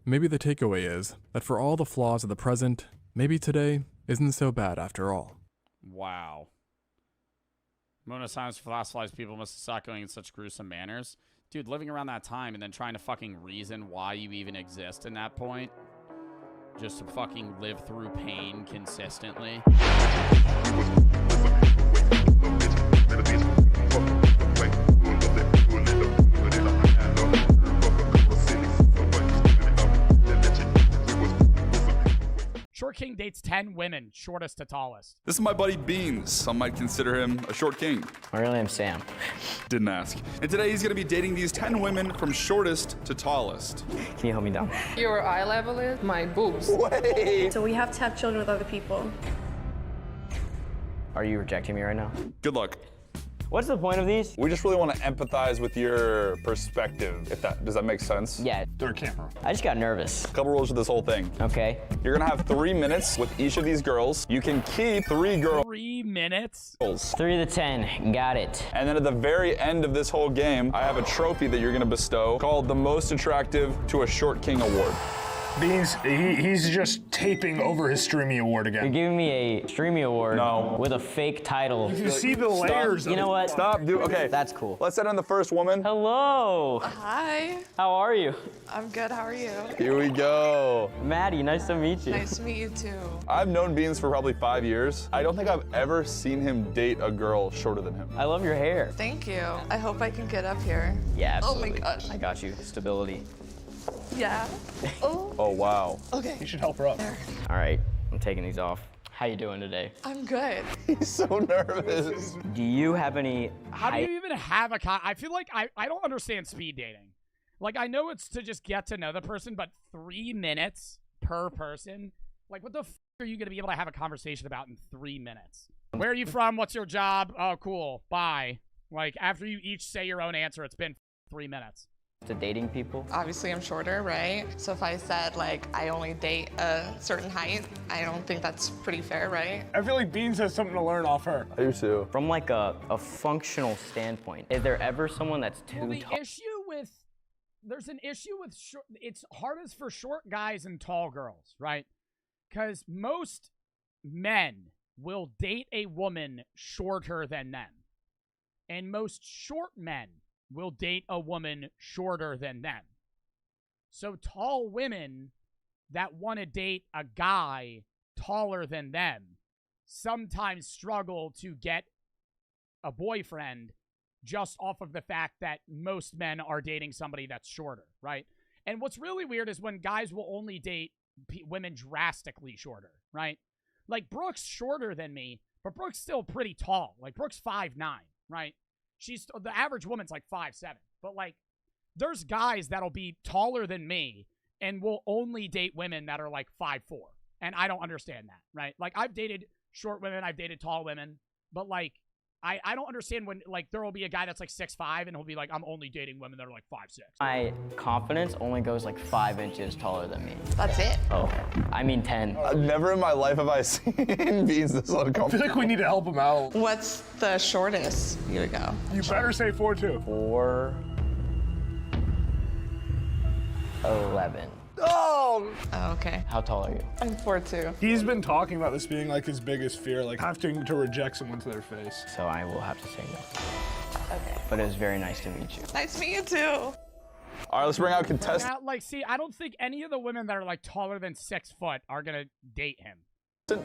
Maybe the takeaway is that for all the flaws of the present, maybe today isn't so bad after all. Wow. Mona Science philosophized people must have stopped going in such gruesome manners. Dude, living around that time and then trying to fucking reason why you even exist in that point. Just to fucking live through pain consistently. Short King dates 10 women, shortest to tallest. This is my buddy Beans. Some might consider him a short king. My real name's Sam. Didn't ask. And today he's gonna be dating these 10 women from shortest to tallest. Can you hold me down? Your eye level is my boobs. Wait. So we have to have children with other people. Are you rejecting me right now? Good luck. What's the point of these? We just really want to empathize with your perspective. Does that make sense? Yeah. They're camera. I just got nervous. Couple rules to this whole thing. Okay. You're gonna have 3 minutes with each of these girls. You can keep 3 girls. 3 minutes? 3 to 10. Got it. And then at the very end of this whole game, I have a trophy that you're gonna bestow called the Most Attractive to a Short King Award. Beans, he's just taping over his Streamy Award again. You're giving me a Streamy Award with a fake title. You can see the layers. You know what? Stop, dude. Okay. That's cool. Let's send in the first woman. Hello. Hi. How are you? I'm good. How are you? Here we go. Maddie, nice to meet you. Nice to meet you too. I've known Beans for probably 5 years. I don't think I've ever seen him date a girl shorter than him. I love your hair. Thank you. I hope I can get up here. Yeah, absolutely. Oh my gosh. I got you. Stability. Yeah. Oh. Oh, wow. Okay. You should help her up. There. All right, I'm taking these off. How you doing today? I'm good. He's so nervous. Do you have any... How do you even have a I feel like I don't understand speed dating. Like, I know it's to just get to know the person, but 3 minutes per person. Like, what the f are you going to be able to have a conversation about in 3 minutes? Where are you from? What's your job? Oh, cool. Bye. Like, after you each say your own answer, it's been 3 minutes. To dating people? Obviously, I'm shorter, right? So if I said, like, I only date a certain height, I don't think that's pretty fair, right? I feel like Beans has something to learn off her. I do too. From like a functional standpoint, is there ever someone that's too Well, the tall? issue with... There's an issue with short... It's hardest for short guys and tall girls, right? Because most men will date a woman shorter than them. And most short men will date a woman shorter than them. So tall women that want to date a guy taller than them sometimes struggle to get a boyfriend just off of the fact that most men are dating somebody that's shorter, right? And what's really weird is when guys will only date women drastically shorter, right? Like, Brooke's shorter than me, but Brooke's still pretty tall. Like, Brooke's 5'9", right? The average woman's like 5'7", but like, there's guys that'll be taller than me and will only date women that are like 5'4", and I don't understand that, right? Like, I've dated short women, I've dated tall women, but like, I don't understand when, like, there will be a guy that's like 6'5", and he'll be like, I'm only dating women that are like 5'6". My confidence only goes like 5 inches taller than me. That's it? Oh, I mean 10. Never in my life have I seen Beans this uncomfortable. I feel like we need to help him out. What's the shortest you would go? You better say 4'2". 4'11". Oh! Oh, okay. How tall are you? I'm 4'2". He's been talking about this being like his biggest fear, like having to reject someone to their face. So I will have to say no. Okay. But it was very nice to meet you. Nice to meet you too. All right, let's bring out contestants. Now, like, see, I don't think any of the women that are like taller than 6 foot are gonna date him.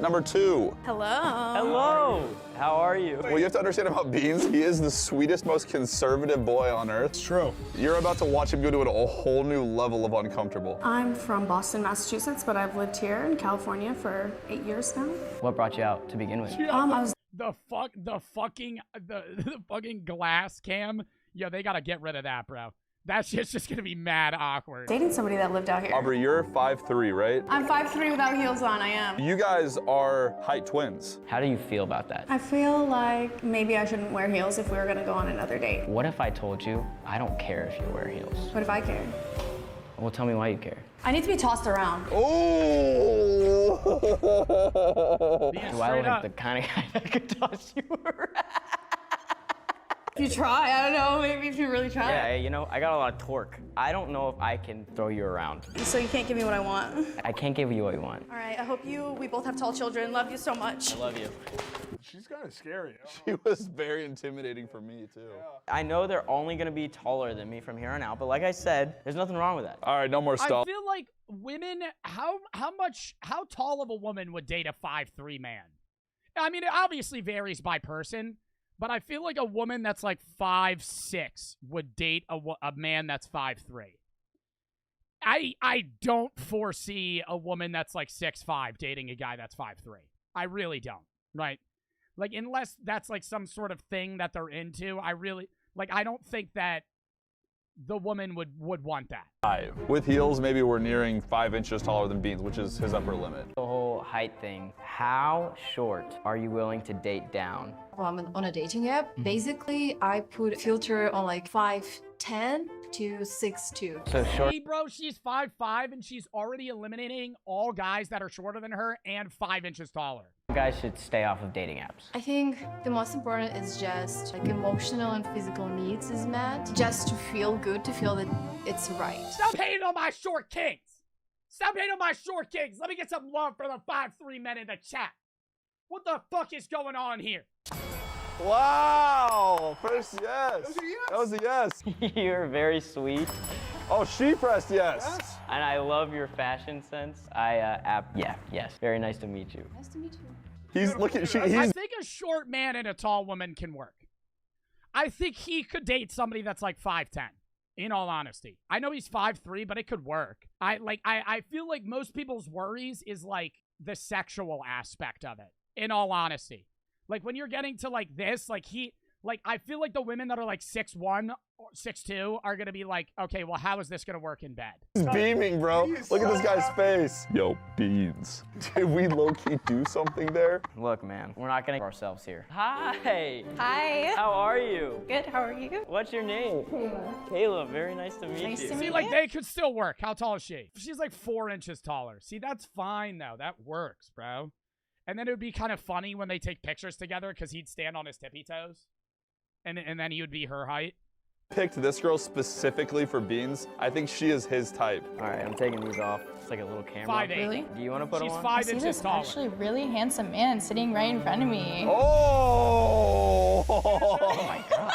Number 2. Hello. Hello. How are you? Well, you have to understand about Beans. He is the sweetest, most conservative boy on earth. It's true. You're about to watch him go to a whole new level of uncomfortable. I'm from Boston, Massachusetts, but I've lived here in California for 8 years now. What brought you out to begin with? I was The fucking glass cam. Yo, they gotta get rid of that, bro. That shit's just gonna be mad awkward. dating somebody that lived out here. Aubrey, you're 5'3", right? I'm 5'3" without heels on, I am. You guys are height twins. How do you feel about that? I feel like maybe I shouldn't wear heels if we were gonna go on another date. What if I told you I don't care if you wear heels? What if I cared? Well, tell me why you care. I need to be tossed around. Oh! Do I look like the kind of guy that could toss you around? If you try, I don't know, maybe if you really try. Yeah, you know, I got a lot of torque. I don't know if I can throw you around. So you can't give me what I want? I can't give you what you want. All right, I hope we both have tall children. Love you so much. I love you. She's kind of scary. She was very intimidating for me, too. Yeah. I know they're only gonna be taller than me from here on out, but like I said, there's nothing wrong with that. All right, no more stall. I feel like women, how tall of a woman would date a 5'3" man? I mean, it obviously varies by person, but I feel like a woman that's like 5'6" would date a man that's 5'3". I don't foresee a woman that's like 6'5" dating a guy that's 5'3". I really don't, right? Like, unless that's like some sort of thing that they're into, I don't think that the woman would want that. With heels, maybe we're nearing 5 inches taller than Beans, which is his upper limit. The whole height thing, how short are you willing to date down? Well, I'm on a dating app. Basically, I put filter on like 5'10" to 6'2". So short. Hey, bro, she's 5'5", and she's already eliminating all guys that are shorter than her and 5 inches taller. Guys should stay off of dating apps. I think the most important is just like emotional and physical needs is met. Just to feel good, to feel that it's right. Stop hating on my short kings! Stop hating on my short kings! Let me get some love for the 5'3" men in the chat. What the fuck is going on here? Wow! First yes. That was a yes. You're very sweet. Oh, she pressed yes. And I love your fashion sense. Yes. Very nice to meet you. Nice to meet you. I think a short man and a tall woman can work. I think he could date somebody that's like 5'10", in all honesty. I know he's 5'3", but it could work. I feel like most people's worries is like the sexual aspect of it, in all honesty. Like when you're getting to like this, like Like, I feel like the women that are like 6'1", or 6'2" are gonna be like, okay, well, how is this gonna work in bed? He's beaming, bro. Look at this guy's face. Yo, Beans. Did we low-key do something there? Look, man, we're not gonna ourselves here. Hi. Hi. How are you? Good, how are you? What's your name? Kayla. Kayla, very nice to meet you. See, like, they could still work. How tall is she? She's like 4 inches taller. See, that's fine, though. That works, bro. And then it would be kind of funny when they take pictures together because he'd stand on his tippy toes. And then he would be her height. Picked this girl specifically for Beans. I think she is his type. All right, I'm taking these off. It's like a little camera. 5'8". Really? Do you want to put them on? She's 5 inches this taller. actually really handsome man sitting right in front of me. Oh! Oh my gosh.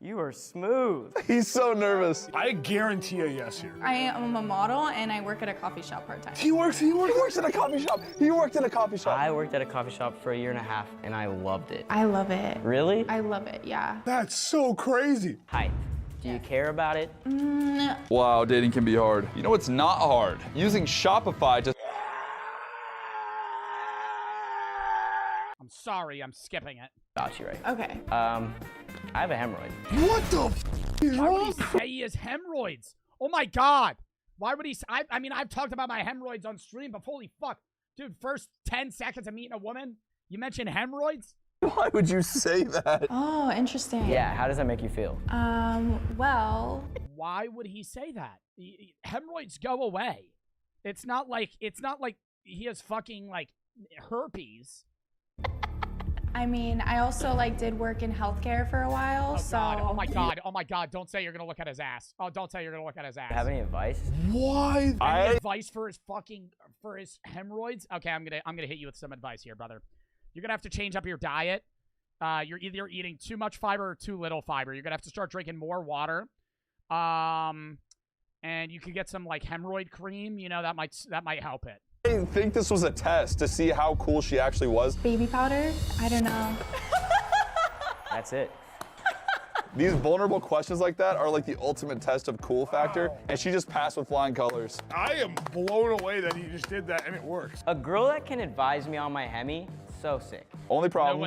You are smooth. He's so nervous. I guarantee a yes here. I am a model and I work at a coffee shop part-time. He works at a coffee shop. He worked at a coffee shop. I worked at a coffee shop for 1.5 years, and I loved it. I love it. Really? I love it, yeah. That's so crazy. Height. Do you care about it? Wow, dating can be hard. You know what's not hard? Using Shopify to... I'm sorry, I'm skipping it. Got you right. Okay. I have a hemorrhoid. What the f is Why would wrong? he say he has hemorrhoids? Oh my God. Why would he? I mean, I've talked about my hemorrhoids on stream, but holy fuck. Dude, first 10 seconds of meeting a woman, you mentioned hemorrhoids? Why would you say that? Oh, interesting. Yeah, how does that make you feel? Well. Why would he say that? Hemorrhoids go away. It's not like he has fucking like herpes. I mean, I also like did work in healthcare for a while, so. God. Oh my God. Oh my God. Don't say you're gonna look at his ass. Oh, don't say you're gonna look at his ass. Have any advice? Why? Any advice for his hemorrhoids? Okay, I'm gonna hit you with some advice here, brother. You're gonna have to change up your diet. You're either eating too much fiber or too little fiber. You're gonna have to start drinking more water. And you could get some like hemorrhoid cream. You know, that might help it. I think this was a test to see how cool she actually was. Baby powder? I don't know. That's it. These vulnerable questions like that are like the ultimate test of cool factor, and she just passed with flying colors. I am blown away that he just did that and it works. A girl that can advise me on my hemi, so sick. Only problem. No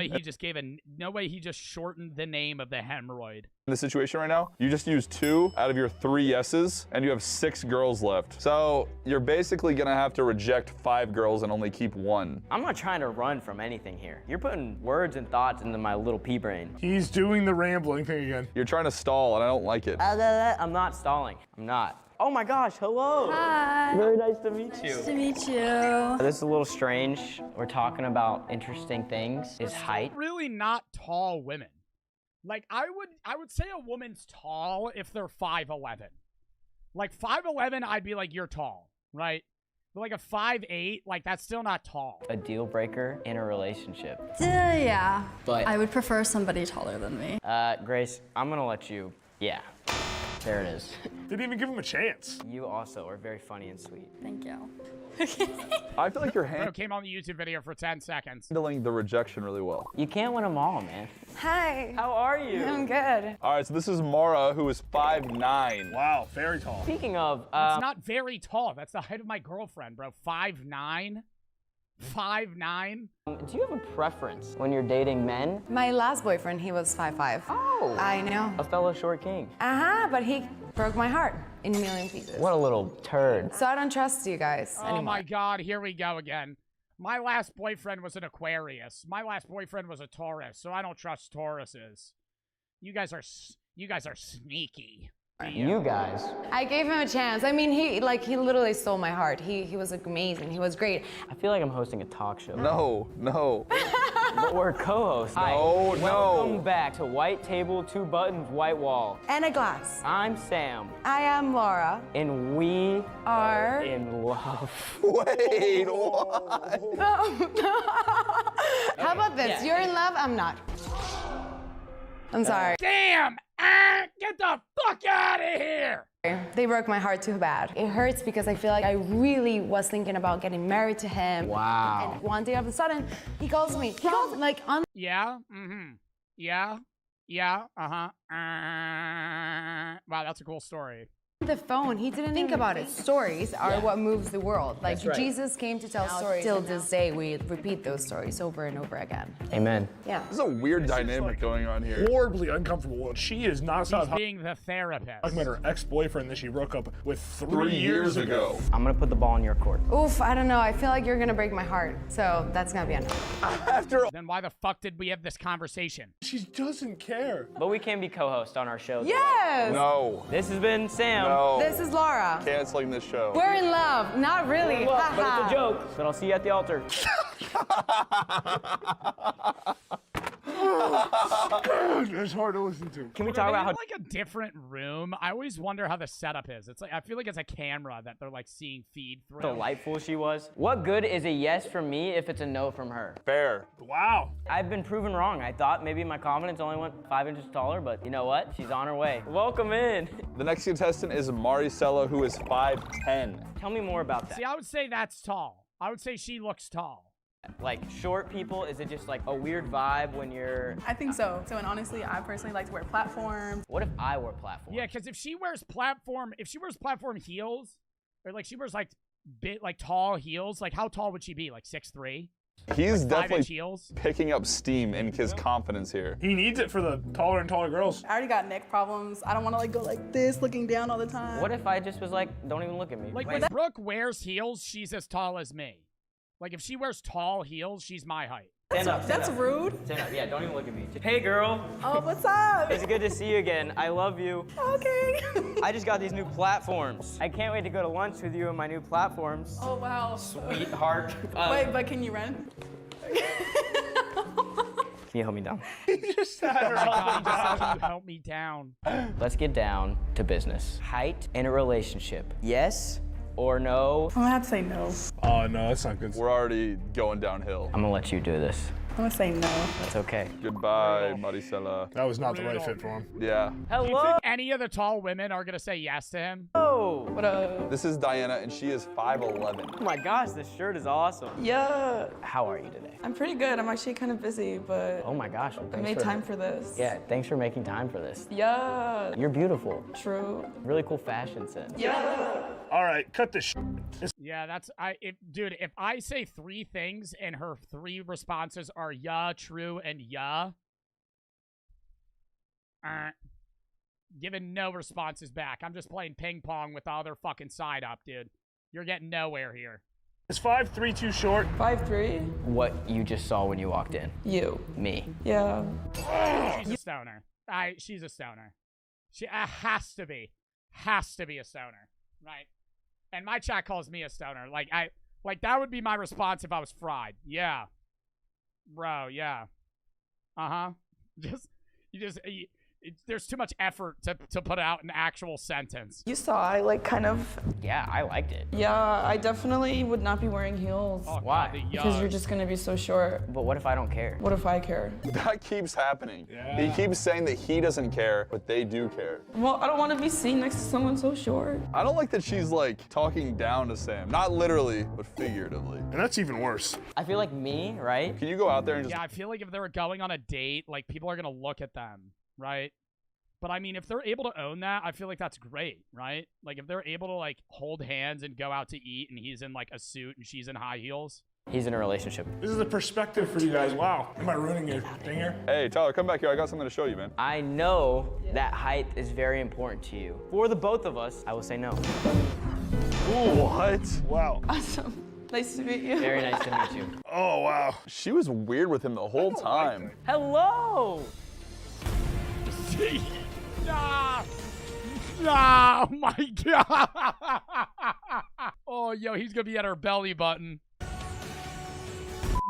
way he just shortened the name of the hemorrhoid. In the situation right now, you just used 2 out of your 3 yeses, and you have 6 girls left. So you're basically gonna have to reject 5 girls and only keep 1. I'm not trying to run from anything here. You're putting words and thoughts into my little pea brain. He's doing the rambling thing again. You're trying to stall, and I don't like it. I'm not stalling. I'm not. Oh my gosh, hello. Hi. Very nice to meet you. Nice to meet you. This is a little strange. We're talking about interesting things. Is height. Really not tall women. Like, I would say a woman's tall if they're 5'11". Like, 5'11", I'd be like, you're tall, right? But like a 5'8", like, that's still not tall. A deal breaker in a relationship. Yeah. But I would prefer somebody taller than me. Grace, I'm gonna let you, yeah. There it is. Didn't even give him a chance. You also are very funny and sweet. Thank you. I feel like your Bro came on the YouTube video for 10 seconds. handling the rejection really well. You can't win them all, man. Hi. How are you? I'm good. All right, so this is Mara, who is 5'9". Wow, very tall. Speaking of, It's not very tall. That's the height of my girlfriend, bro. 5'9". 5'9". do you have a preference when you're dating men? My last boyfriend, he was 5'5". Oh. I know. A fellow short king. But he broke my heart in a million pieces. What a little turd. So I don't trust you guys anymore. Oh my God, here we go again. My last boyfriend was an Aquarius. My last boyfriend was a Taurus, so I don't trust Tauruses. You guys are sneaky. You guys. I gave him a chance. I mean, he literally stole my heart. He was amazing. He was great. I feel like I'm hosting a talk show. No. But we're co-hosts. No. Welcome back to White Table, 2 Buttons, White Wall. And a glass. I'm Sam. I am Laura. And we are in love. Wait, what? How about this? Yeah. You're in love, I'm not. I'm sorry. Damn! Get the fuck out of here! They broke my heart too bad. It hurts because I feel like I really was thinking about getting married to him. Wow. And one day all of a sudden, he calls me. He calls me like on. Yeah? Mm-hmm. Yeah? Yeah? Uh-huh. Wow, that's a cool story. The phone, he didn't think about it. Stories are what moves the world. Like Jesus came to tell stories. Till this day, we repeat those stories over and over again. Amen. Yeah. There's a weird dynamic going on here. Horribly uncomfortable. She is not He's being the therapist. talking about her ex-boyfriend that she broke up with 3 years ago. I'm gonna put the ball in your court. Oof, I don't know. I feel like you're gonna break my heart. So that's gonna be enough. Then why the fuck did we have this conversation? She doesn't care. But we can be co-hosts on our show. Yes! No. This has been Sam. No. This is Laura. Canceling this show. We're in love. Not really. But Haha. it's a joke. But I'll see you at the altar. It's hard to listen to. Can we talk about how like a different room? I always wonder how the setup is. It's like I feel like it's a camera that they're like seeing feed through. delightful she was? What good is a yes from me if it's a no from her? Fair. Wow. I've been proven wrong. I thought maybe my confidence only went 5 inches taller, but you know what? She's on her way. Welcome in. The next contestant is Maricela, who is 5'10". Tell me more about that. See, I would say that's tall. I would say she looks tall. Like short people, is it just like a weird vibe when you're... I think so. And honestly, I personally like to wear platforms. What if I wore platform? Yeah, because if she wears platform heels, or like she wears like tall heels, like how tall would she be? Like 6'3"? He's like definitely heels? picking up steam in his confidence here. He needs it for the taller and taller girls. I already got neck problems. I don't want to like go like this, looking down all the time. What if I just was like, don't even look at me? Like when Brooke wears heels, she's as tall as me. Like if she wears tall heels, she's my height. Stand up. That's rude. Stand up. Yeah, don't even look at me. Hey, girl. Oh, what's up? It's good to see you again. I love you. Okay. I just got these new platforms. I can't wait to go to lunch with you in my new platforms. Oh, wow. Sweetheart. Wait, but can you run? Can you help me down? He just had her Can you help me down? Let's get down to business. Height in a relationship. Yes or no? I'm gonna have to say no. Oh, no, that's not good. We're already going downhill. I'm gonna let you do this. I'm gonna say no. That's okay. Goodbye, Maricela. That was not the right fit for him. Yeah. Do you Hello? think any of the tall women are gonna say yes to him? Oh. What up? This is Diana, and she is 5'11". Oh my gosh, this shirt is awesome. Yeah. How are you today? I'm pretty good. I'm actually kind of busy, but Oh my gosh. Well, I thanks made for- time for this. Yeah, thanks for making time for this. Yeah. You're beautiful. True. Really cool fashion sense. Yeah. All right, cut this shit. Yeah, if I say 3 things and her 3 responses are yeah, true, and yeah, giving no responses back. I'm just playing ping pong with the other fucking side up, dude. You're getting nowhere here. Is 5'3" too short? 5'3". What you just saw when you walked in. You. Me. Yeah. She's a stoner. She's a stoner. She has to be a stoner, right? And my chat calls me a stoner. Like that would be my response if I was fried. Yeah, bro. Yeah. There's too much effort to put out an actual sentence. You saw I like kind of. Yeah, I liked it. Yeah, I definitely would not be wearing heels. Oh, Why? God, Because you're just gonna be so short. But what if I don't care? What if I care? That keeps happening. Yeah. He keeps saying that he doesn't care, but they do care. Well, I don't want to be seen next to someone so short. I don't like that she's like talking down to Sam. Not literally, but figuratively. And that's even worse. I feel like me, right? Can you go out there and just... Yeah, I feel like if they were going on a date, like people are gonna look at them, right? But I mean, if they're able to own that, I feel like that's great, right? Like if they're able to like hold hands and go out to eat and he's in like a suit and she's in high heels. He's in a relationship. This is the perspective for you guys. Wow. Am I ruining your thing here? Hey, Tyler, come back here. I got something to show you, man. I know that height is very important to you. For the both of us, I will say no. Ooh, what? Wow. Awesome. Nice to meet you. Very nice to meet you. Oh, wow. She was weird with him the whole time. Hello! Nah. Oh my god. Oh, yo, he's gonna be at her belly button.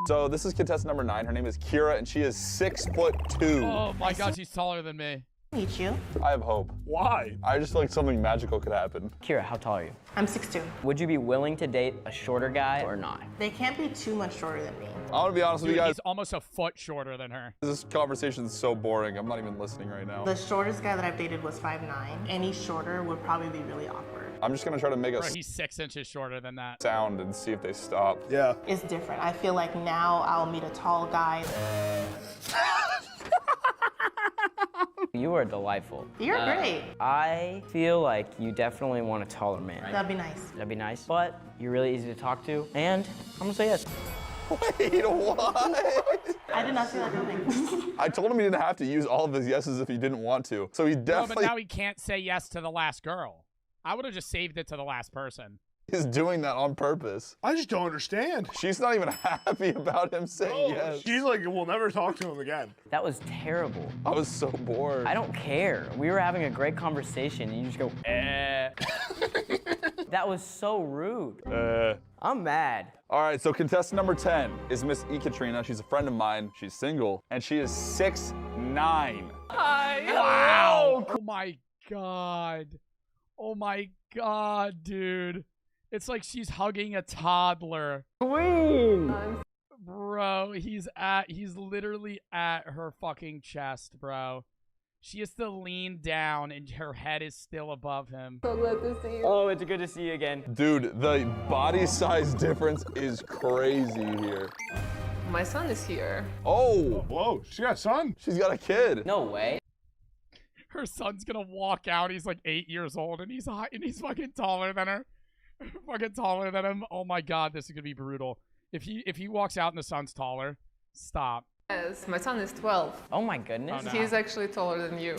So this is contestant number 9. Her name is Kira, and she is 6'2". Oh my god, she's taller than me. Meet you. I have hope. Why? I just feel like something magical could happen. Kira, how tall are you? I'm 6'2". Would you be willing to date a shorter guy or not? They can't be too much shorter than me. I'm gonna be honest with Dude, you guys. he's almost a foot shorter than her. This conversation is so boring. I'm not even listening right now. The shortest guy that I've dated was 5'9". Any shorter would probably be really awkward. I'm just gonna try to make a Bro, he's 6 inches shorter than that. sound and see if they stop. Yeah. It's different. I feel like now I'll meet a tall guy. You are delightful. You're great. I feel like you definitely want a taller man. That'd be nice. That'd be nice. But you're really easy to talk to, and I'm gonna say yes. Wait, what? I did not see that coming. I told him he didn't have to use all of his yeses if he didn't want to. So he definitely No, but now he can't say yes to the last girl. I would have just saved it to the last person. is doing that on purpose. I just don't understand. She's not even happy about him saying yes. She's like, we'll never talk to him again. That was terrible. I was so bored. I don't care. We were having a great conversation, and you just go, eh. That was so rude. I'm mad. All right, so contestant number 10 is Miss Ekaterina. She's a friend of mine. She's single, and she is 6'9". Hi. Wow. Oh my god. Oh my god, dude. It's like she's hugging a toddler. Queen. Bro, he's literally at her fucking chest, bro. She has to lean down and her head is still above him. So glad to see you. Oh, it's good to see you again. Dude, the body size difference is crazy here. My son is here. Oh. Whoa, she got a son? She's got a kid. No way. Her son's gonna walk out. He's like 8 years old and he's high, and he's fucking taller than her. Fucking taller than him. Oh my god, this is gonna be brutal. If he walks out and the son's taller, stop. Yes, my son is 12. Oh my goodness. Oh, no. He's actually taller than you.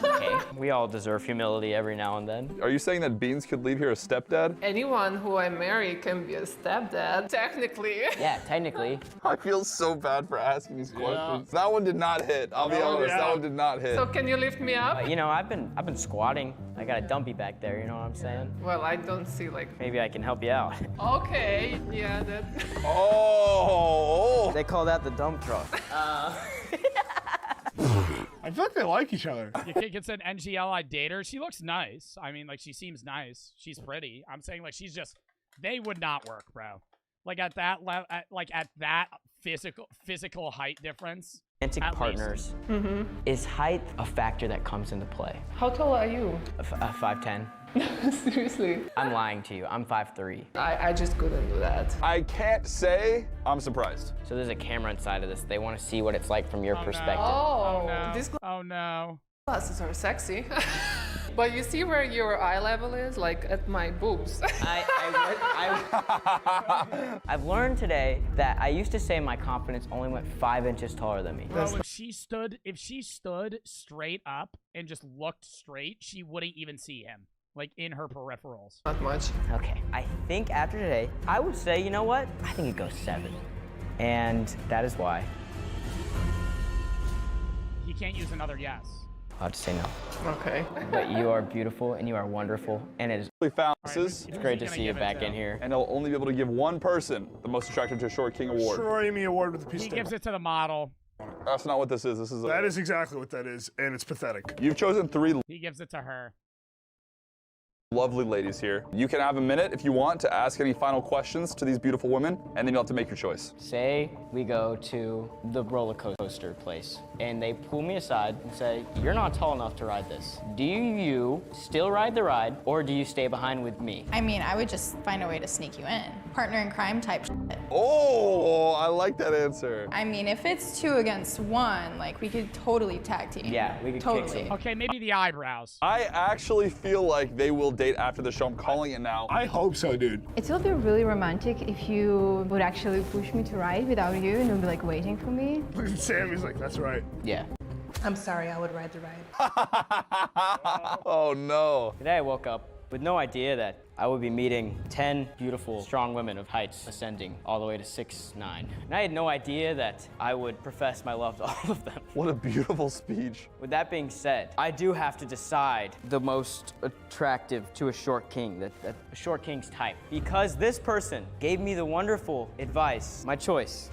Okay, we all deserve humility every now and then. Are you saying that Beans could leave here a stepdad? Anyone who I marry can be a stepdad, technically. Yeah, technically. I feel so bad for asking these questions. That one did not hit. I'll be honest, that one did not hit. So can you lift me up? You know, I've been squatting. I got a dumpy back there, you know what I'm saying? Well, I don't see like... Maybe I can help you out. Okay, yeah, that... Oh! They call that the dump truck. I feel like they like each other. You think it's an NGL I date her? She looks nice. I mean, like, she seems nice. She's pretty. I'm saying, like, she's just... They would not work, bro. Like, at that level... At that physical height difference... Romantic partners. Is height a factor that comes into play? How tall are you? 5'10". Seriously? I'm lying to you. I'm 5'3". I just couldn't do that. I can't say I'm surprised. So there's a camera inside of this. They want to see what it's like from your perspective. Oh, no. These Oh, no. glasses are sexy. But you see where your eye level is? Like at my boobs. I've learned today that I used to say my confidence only went 5 inches taller than me. Bro, if she stood straight up and just looked straight, she wouldn't even see him. Like, in her peripherals. Not much. Okay, I think after today, I would say, you know what? I think it goes 7. And that is why He can't use another yes. I'll have to say no. Okay. But you are beautiful and you are wonderful, and it is It's great to see you back in here. And he'll only be able to give one person the most attractive to a Short King award. Troy me award with a piece He of gives it to the model. That's not what this is. This is That is exactly what that is, and it's pathetic. You've chosen 3 He gives it to her. lovely ladies here. You can have a minute if you want to ask any final questions to these beautiful women, and then you'll have to make your choice. Say we go to the roller coaster place, and they pull me aside and say, you're not tall enough to ride this. Do you still ride the ride, or do you stay behind with me? I mean, I would just find a way to sneak you in. Partner in crime type shit. Oh, I like that answer. I mean, if it's 2 against 1, like, we could totally tag team. Yeah, we could totally. kick some. Okay, maybe the eyebrows. I actually feel like they will date after the show. I'm calling it now. I hope so, dude. It will be really romantic if you would actually push me to ride without you and you'll be like waiting for me. Look at Sam, he's like, that's right. Yeah. I'm sorry, I would ride the ride. Oh no. Today I woke up with no idea that I would be meeting 10 beautiful, strong women of heights ascending all the way to 6'9". And I had no idea that I would profess my love to all of them. What a beautiful speech. With that being said, I do have to decide the most attractive to a short king, a short king's type. Because this person gave me the wonderful advice, my choice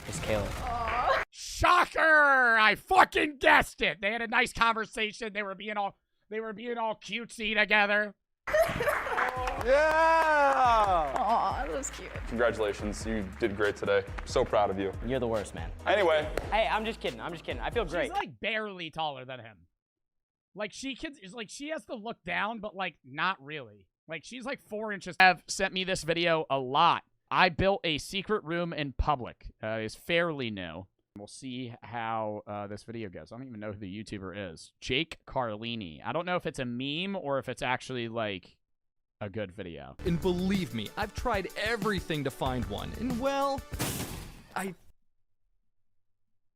is Caleb. Shocker! I fucking guessed it. They had a nice conversation. They were being all cutesy together. Yeah! Aw, that was cute. Congratulations, you did great today. So proud of you. You're the worst, man. Anyway. Hey, I'm just kidding. I feel great. She's like barely taller than him. Like she has to look down, but like not really. Like she's like 4 inches. Have sent me this video a lot. I built a secret room in public. It's fairly new. We'll see how this video goes. I don't even know who the YouTuber is. Jake Carlini. I don't know if it's a meme or if it's actually, like, a good video. And believe me, I've tried everything to find one. And, well,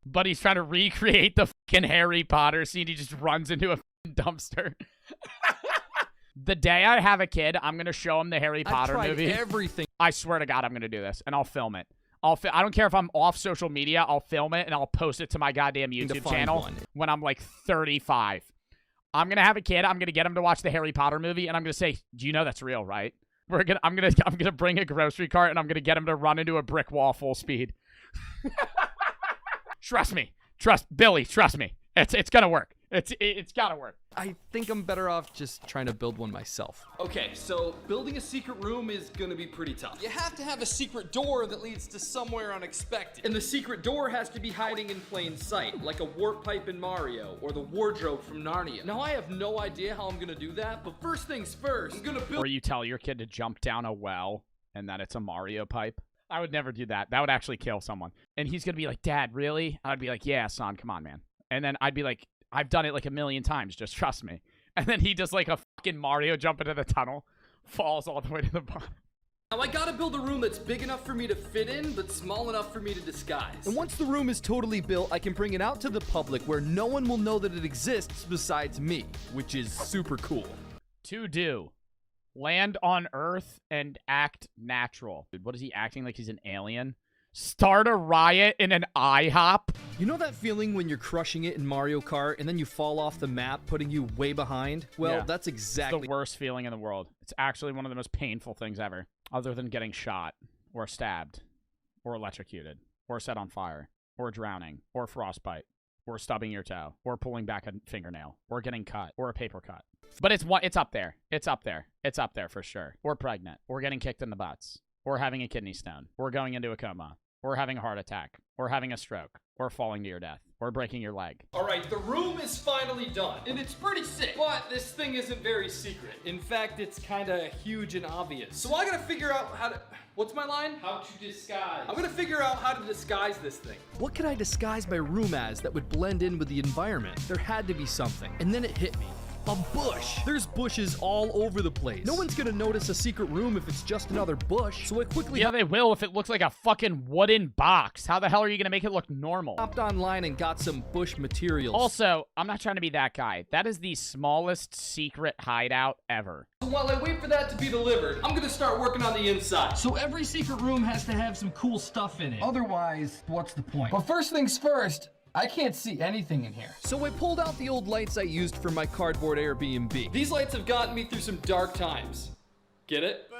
But he's trying to recreate the fucking Harry Potter scene. He just runs into a dumpster. The day I have a kid, I'm going to show him the Harry Potter movie. I've tried everything. I swear to God, I'm going to do this, and I'll film it. I don't care if I'm off social media. I'll film it, and I'll post it to my goddamn YouTube channel when I'm, like, 35. I'm going to have a kid. I'm going to get him to watch the Harry Potter movie, and I'm going to say, do you know that's real, right? I'm going to bring a grocery cart, and I'm going to get him to run into a brick wall full speed. Trust me. Billy, trust me. It's going to work. It's got to work. I think I'm better off just trying to build one myself. Okay, so building a secret room is gonna be pretty tough. You have to have a secret door that leads to somewhere unexpected. And the secret door has to be hiding in plain sight, like a warp pipe in Mario, or the wardrobe from Narnia. Now, I have no idea how I'm gonna do that, but first things first, I'm gonna build— Or you tell your kid to jump down a well, and that it's a Mario pipe. I would never do that. That would actually kill someone. And he's gonna be like, Dad, really? I'd be like, yeah, son, come on, man. And then I'd be like, I've done it like 1,000,000 times. Just trust me. And then he does like a fucking Mario jump into the tunnel, falls all the way to the bottom. Now I gotta build a room that's big enough for me to fit in, but small enough for me to disguise. And once the room is totally built, I can bring it out to the public where no one will know that it exists besides me, which is super cool. To do. Land on Earth and act natural. Dude, what is he acting like he's an alien? Start a riot in an IHOP? You know that feeling when you're crushing it in Mario Kart and then you fall off the map, putting you way behind? Well, Yeah. that's exactly It's the worst feeling in the world. It's actually one of the most painful things ever, other than getting shot, or stabbed, or electrocuted, or set on fire, or drowning, or frostbite, or stubbing your toe, or pulling back a fingernail, or getting cut, or a paper cut. But it's up there. It's up there. It's up there for sure. Or pregnant, or getting kicked in the butts, or having a kidney stone, or going into a coma, or having a heart attack, or having a stroke, or falling to your death, or breaking your leg. All right, the room is finally done, and it's pretty sick, but this thing isn't very secret. In fact, it's kinda huge and obvious. So I gotta figure out how to— what's my line? How to disguise. I'm gonna figure out how to disguise this thing. What could I disguise my room as that would blend in with the environment? There had to be something. And then it hit me. A bush. There's bushes all over the place. No one's gonna notice a secret room if it's just another bush. So I quickly— Yeah, they will if it looks like a fucking wooden box. How the hell are you gonna make it look normal? Hopped online and got some bush materials. Also, I'm not trying to be that guy. That is the smallest secret hideout ever. So while I wait for that to be delivered, I'm gonna start working on the inside. So every secret room has to have some cool stuff in it. Otherwise, what's the point? But first things first, I can't see anything in here. So I pulled out the old lights I used for my cardboard Airbnb. These lights have gotten me through some dark times. Get it?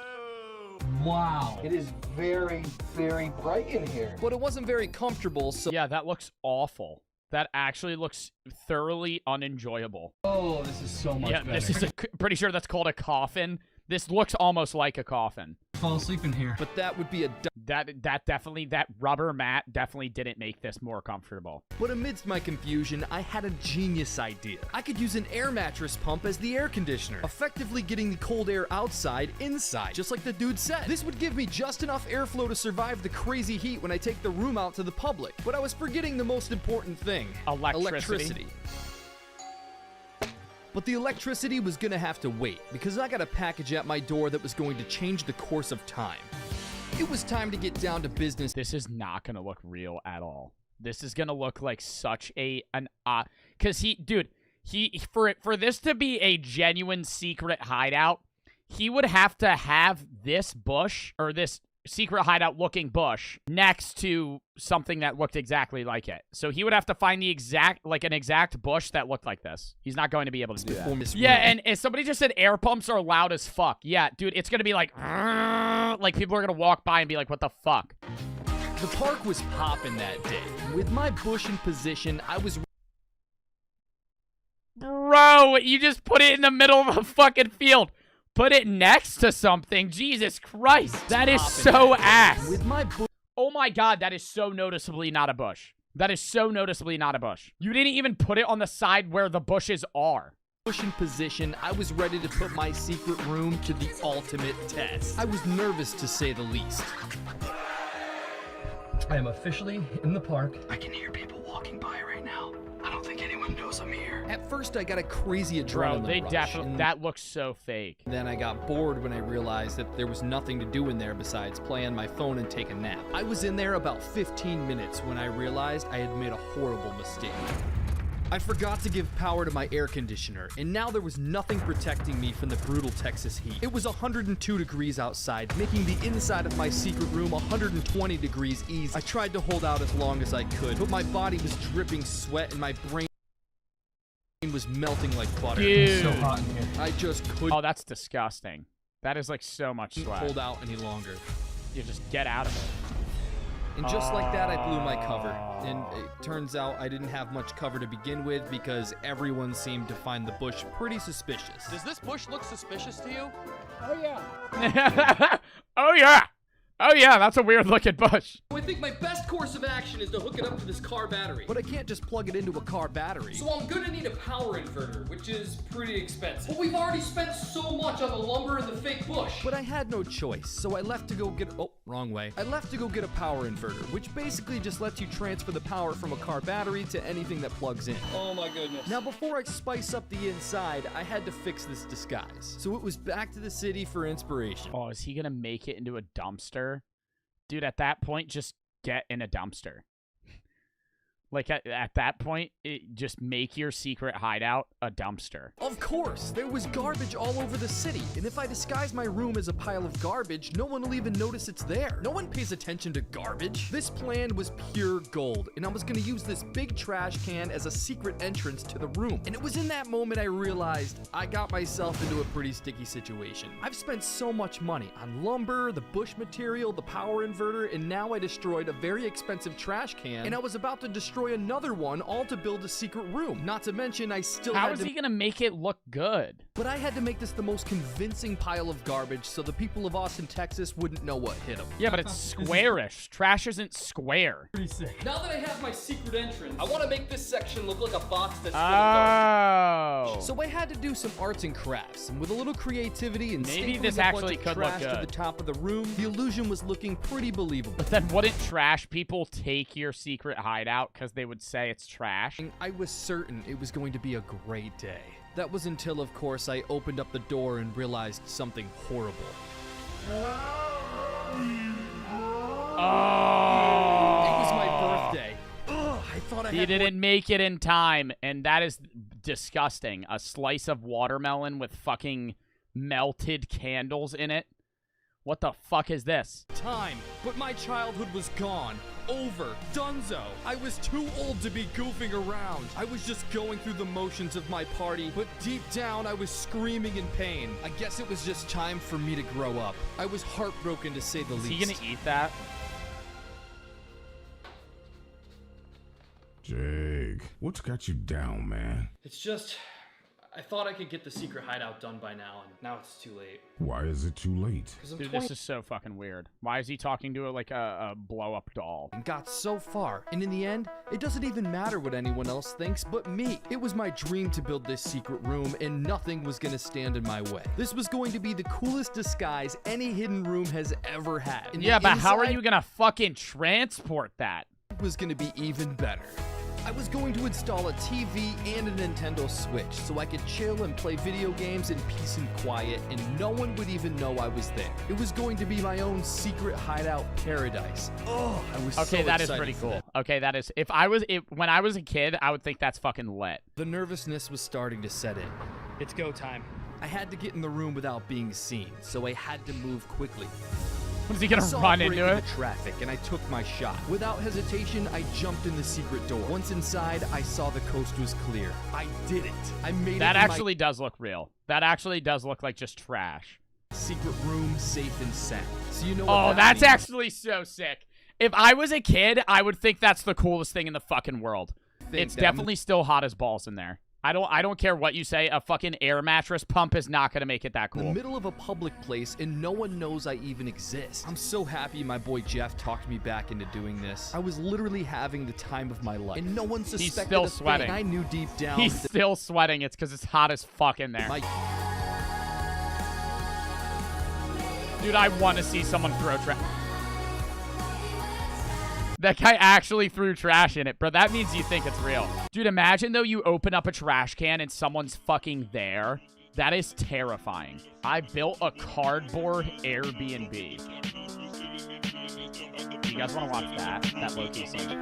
Wow. It is very, very bright in here. But it wasn't very comfortable, so— Yeah, that looks awful. That actually looks thoroughly unenjoyable. Oh, this is so much better. Yeah, this is pretty sure that's called a coffin. This looks almost like a coffin. Fall asleep in here. But that would be a— that rubber mat definitely didn't make this more comfortable. But amidst my confusion, I had a genius idea. I could use an air mattress pump as the air conditioner, effectively getting the cold air outside inside, just like the dude said. This would give me just enough airflow to survive the crazy heat when I take the room out to the public. But I was forgetting the most important thing. Electricity. But the electricity was gonna have to wait, because I got a package at my door that was going to change the course of time. It was time to get down to business. This is not gonna look real at all. This is gonna look like such cause for this to be a genuine secret hideout, he would have to have this bush, or this secret hideout looking bush, next to something that looked exactly like it. So he would have to find an exact bush that looked like this. He's not going to be able to do that. Yeah, and somebody just said air pumps are loud as fuck. Yeah, dude, it's gonna be like people are gonna walk by and be like, what the fuck? The park was popping that day. With my bush in position, I was— Bro, you just put it in the middle of a fucking field. Put it next to something. Jesus Christ. That is so ass. With my oh my God, that is so noticeably not a bush. That is so noticeably not a bush. You didn't even put it on the side where the bushes are. bush in position, I was ready to put my secret room to the ultimate test. I was nervous to say the least. I am officially in the park. I can hear people walking by right now. I don't think anyone knows I'm here. At first, I got a crazy adrenaline Bro, they rush, definitely, that looks so fake. Then I got bored when I realized that there was nothing to do in there besides play on my phone and take a nap. I was in there about 15 minutes when I realized I had made a horrible mistake. I forgot to give power to my air conditioner, and now there was nothing protecting me from the brutal Texas heat. It was 102 degrees outside, making the inside of my secret room 120 degrees easy. I tried to hold out as long as I could, but my body was dripping sweat and my brain was melting like butter. Dude. So hot in here. I just couldn't. Oh, that's disgusting. That is like so much sweat. Hold out any longer. You just get out of it. And just like that, I blew my cover. And it turns out I didn't have much cover to begin with because everyone seemed to find the bush pretty suspicious. Does this bush look suspicious to you? Oh, yeah. Oh, yeah. Oh, yeah, that's a weird looking bush. I think my best course of action is to hook it up to this car battery. But I can't just plug it into a car battery. So I'm gonna need a power inverter, which is pretty expensive. But we've already spent so much on the lumber and the fake bush. But I had no choice, so I left to go get... Oh, wrong way. I left to go get a power inverter, which basically just lets you transfer the power from a car battery to anything that plugs in. Oh my goodness. Now, before I spice up the inside, I had to fix this disguise. So it was back to the city for inspiration. Oh, is he gonna make it into a dumpster? Dude, at that point, just get in a dumpster. Like, at that point, just make your secret hideout a dumpster. Of course, there was garbage all over the city, and if I disguise my room as a pile of garbage, no one will even notice it's there. No one pays attention to garbage. This plan was pure gold, and I was gonna use this big trash can as a secret entrance to the room. And it was in that moment I realized I got myself into a pretty sticky situation. I've spent so much money on lumber, the bush material, the power inverter, and now I destroyed a very expensive trash can, and I was about to destroy another one, all to build a secret room. Not to mention, I still How is he gonna make it look good? But I had to make this the most convincing pile of garbage so the people of Austin, Texas wouldn't know what hit them. Yeah, but it's squarish. Trash isn't square. Pretty sick. Now that I have my secret entrance, I want to make this section look like a box that's full of Oh. So I had to do some arts and crafts, and with a little creativity and Maybe stapling this a actually bunch of could look trash to good. the top of the room, the illusion was looking pretty believable. But then wouldn't trash people take your secret hideout because they would say it's trash? I was certain it was going to be a great day. That was until, of course, I opened up the door and realized something horrible. Oh. It was my birthday. Ugh, I thought I He had didn't make it in time, and that is disgusting. A slice of watermelon with fucking melted candles in it. What the fuck is this? time, but my childhood was gone. Over. Dunzo. I was too old to be goofing around. I was just going through the motions of my party, but deep down I was screaming in pain. I guess it was just time for me to grow up. I was heartbroken to say the least. Is he gonna eat that? Jake, what's got you down, man? It's just, I thought I could get the secret hideout done by now, and now it's too late. Why is it too late? Dude, this is so fucking weird. Why is he talking to it like a blow-up doll? And got so far, and in the end, it doesn't even matter what anyone else thinks but me. It was my dream to build this secret room, and nothing was gonna stand in my way. This was going to be the coolest disguise any hidden room has ever had. And Yeah, the but how are inside you gonna fucking transport that? was gonna be even better. I was going to install a TV and a Nintendo Switch so I could chill and play video games in peace and quiet, and no one would even know I was there. It was going to be my own secret hideout paradise. Oh, I was so Okay, that is excited pretty for cool. that. Okay, that is. When I was a kid, I would think that's fucking lit. The nervousness was starting to set in. It's go time. I had to get in the room without being seen, so I had to move quickly. Was he gonna I saw run a break into in it? the traffic, and I took my shot. Without hesitation, I jumped in the secret door. Once inside, I saw the coast was clear. I did it. I made That it in actually does look real. That actually does look like just trash. my secret room, safe and sound. So you know what Oh, that that's means. actually so sick. If I was a kid, I would think that's the coolest thing in the fucking world. It's that- definitely still hot as balls in there. I don't care what you say. A fucking air mattress pump is not gonna make it that cool. In the middle of a public place and no one knows I even exist. I'm so happy my boy Jeff talked me back into doing this. I was literally having the time of my life, and no one suspected He's still a thing. sweating. I knew deep down. He's still sweating. It's because it's hot as fuck in there. Dude, I want to see someone throw trash. That guy actually threw trash in it, bro. That means you think it's real. Dude, imagine though you open up a trash can and someone's fucking there. That is terrifying. I built a cardboard Airbnb. You guys want to watch that? That low-key seems cool.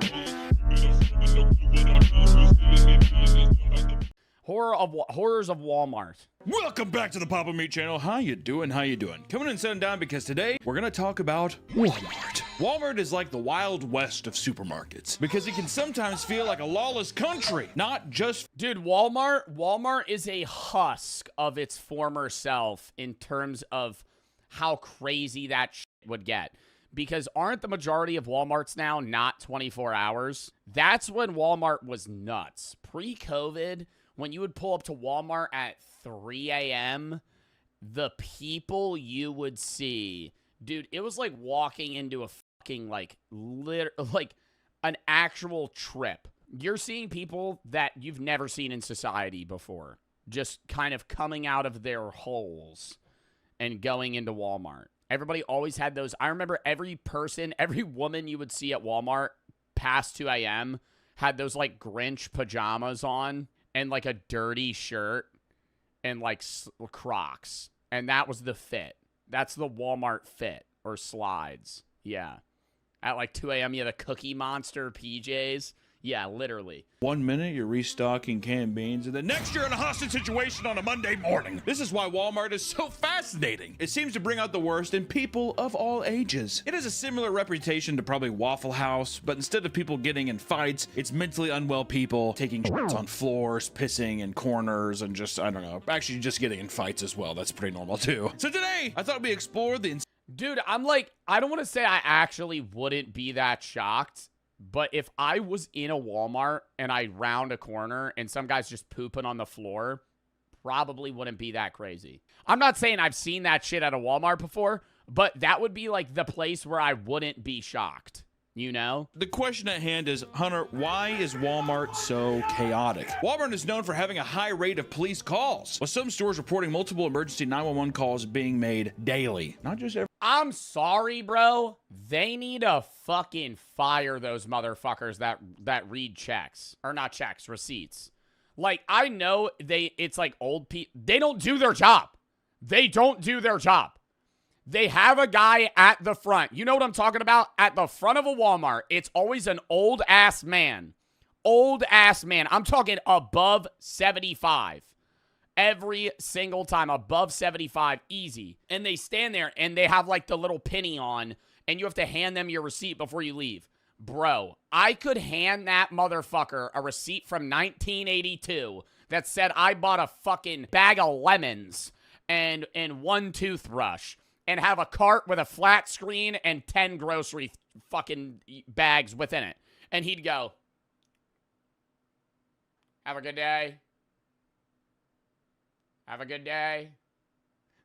Horrors of Walmart. Welcome back to the Papa Meat channel. How you doing? How you doing? Coming and sitting down because today we're gonna talk about Walmart. Walmart is like the Wild West of supermarkets because it can sometimes feel like a lawless country, not just. Dude, Walmart is a husk of its former self in terms of how crazy that shit would get. Because aren't the majority of Walmarts now not 24 hours? That's when Walmart was nuts. Pre-COVID, when you would pull up to Walmart at 3 a.m., the people you would see, dude, it was like walking into a fucking, like an actual trip. You're seeing people that you've never seen in society before, just kind of coming out of their holes and going into Walmart. Everybody always had those. I remember every woman you would see at Walmart past 2 a.m. had those, like, Grinch pajamas on and, like, a dirty shirt and, like, Crocs. And that was the fit. That's the Walmart fit or slides. Yeah. At, like, 2 a.m., you had the Cookie Monster PJs. Yeah, literally. 1 minute you're restocking canned beans, and the next you're in a hostage situation on a Monday morning. This is why Walmart is so fascinating. It seems to bring out the worst in people of all ages. It has a similar reputation to probably Waffle House, but instead of people getting in fights, it's mentally unwell people taking shits on floors, pissing in corners, and just, I don't know, actually just getting in fights as well. That's pretty normal too. So today, I thought we explored the... Dude, I'm like, I don't want to say I actually wouldn't be that shocked. But if I was in a Walmart and I round a corner and some guy's just pooping on the floor, probably wouldn't be that crazy. I'm not saying I've seen that shit at a Walmart before, but that would be like the place where I wouldn't be shocked. You know? The question at hand is, Hunter, why is Walmart so chaotic? Walmart is known for having a high rate of police calls, with some stores reporting multiple emergency 911 calls being made daily. Not just every... I'm sorry, bro. They need to fucking fire those motherfuckers that read checks. Or not checks, receipts. Like, I know it's like old people. They don't do their job. They don't do their job. They have a guy at the front. You know what I'm talking about? At the front of a Walmart, it's always an old-ass man. Old-ass man. I'm talking above 75. Every single time, above 75, easy. And they stand there, and they have, like, the little penny on, and you have to hand them your receipt before you leave. Bro, I could hand that motherfucker a receipt from 1982 that said I bought a fucking bag of lemons and one toothbrush, and have a cart with a flat screen and 10 grocery fucking bags within it. And he'd go, have a good day. Have a good day.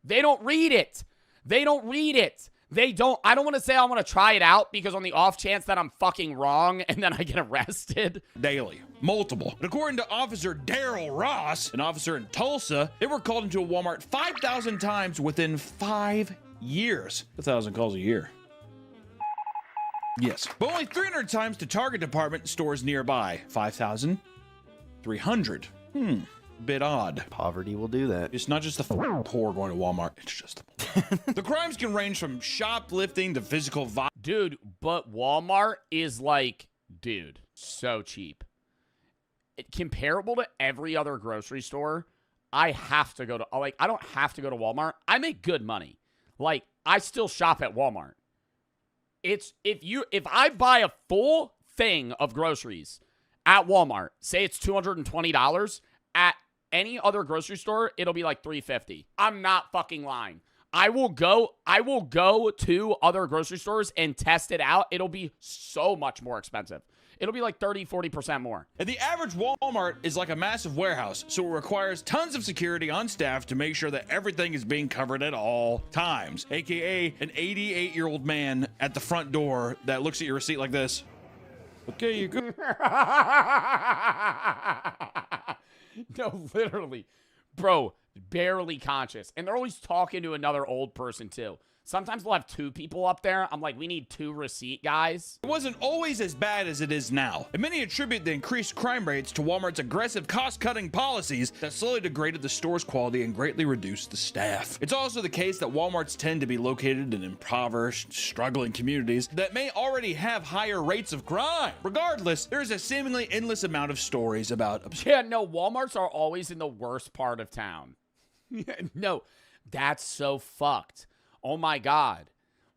They don't read it. They don't read it. They don't. I don't want to say I want to try it out because on the off chance that I'm fucking wrong and then I get arrested. Daily. Multiple. But according to Officer Daryl Ross, an officer in Tulsa, they were called into a Walmart 5,000 times within 5 years. 1,000 calls a year. Yes. But only 300 times to Target department stores nearby. 5,300. Bit odd. Poverty will do that. It's not just the poor going to Walmart. It's just the poor. The crimes can range from shoplifting to physical violence. Dude, but Walmart is like, dude, so cheap. Comparable to every other grocery store, I have to go to, like, I don't have to go to Walmart. I make good money. Like, I still shop at Walmart. It's, if I buy a full thing of groceries at Walmart, say it's $220, at any other grocery store, it'll be like $350. I'm not fucking lying. I will go to other grocery stores and test it out. It'll be so much more expensive. It'll be like 30, 40% more. And the average Walmart is like a massive warehouse, so it requires tons of security on staff to make sure that everything is being covered at all times. AKA an 88-year-old man at the front door that looks at your receipt like this. Okay, you go. No, literally. Bro, barely conscious. And they're always talking to another old person, too. Sometimes they'll have 2 people up there. I'm like, we need 2 receipt guys. It wasn't always as bad as it is now, and many attribute the increased crime rates to Walmart's aggressive cost-cutting policies that slowly degraded the store's quality and greatly reduced the staff. It's also the case that Walmarts tend to be located in impoverished, struggling communities that may already have higher rates of crime. Regardless, there is a seemingly endless amount of stories about... Yeah, no, Walmarts are always in the worst part of town. No, that's so fucked. Oh my God.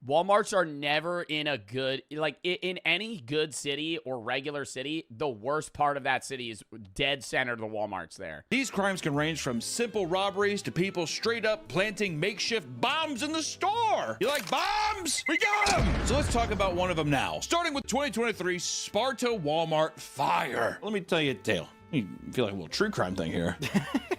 Walmarts are never in a good, like in any good city or regular city, the worst part of that city is dead center of the Walmarts there. These crimes can range from simple robberies to people straight up planting makeshift bombs in the store. You like bombs? We got them! So let's talk about one of them now. Starting with 2023 Sparta Walmart fire. Let me tell you a tale. You feel like a little true crime thing here.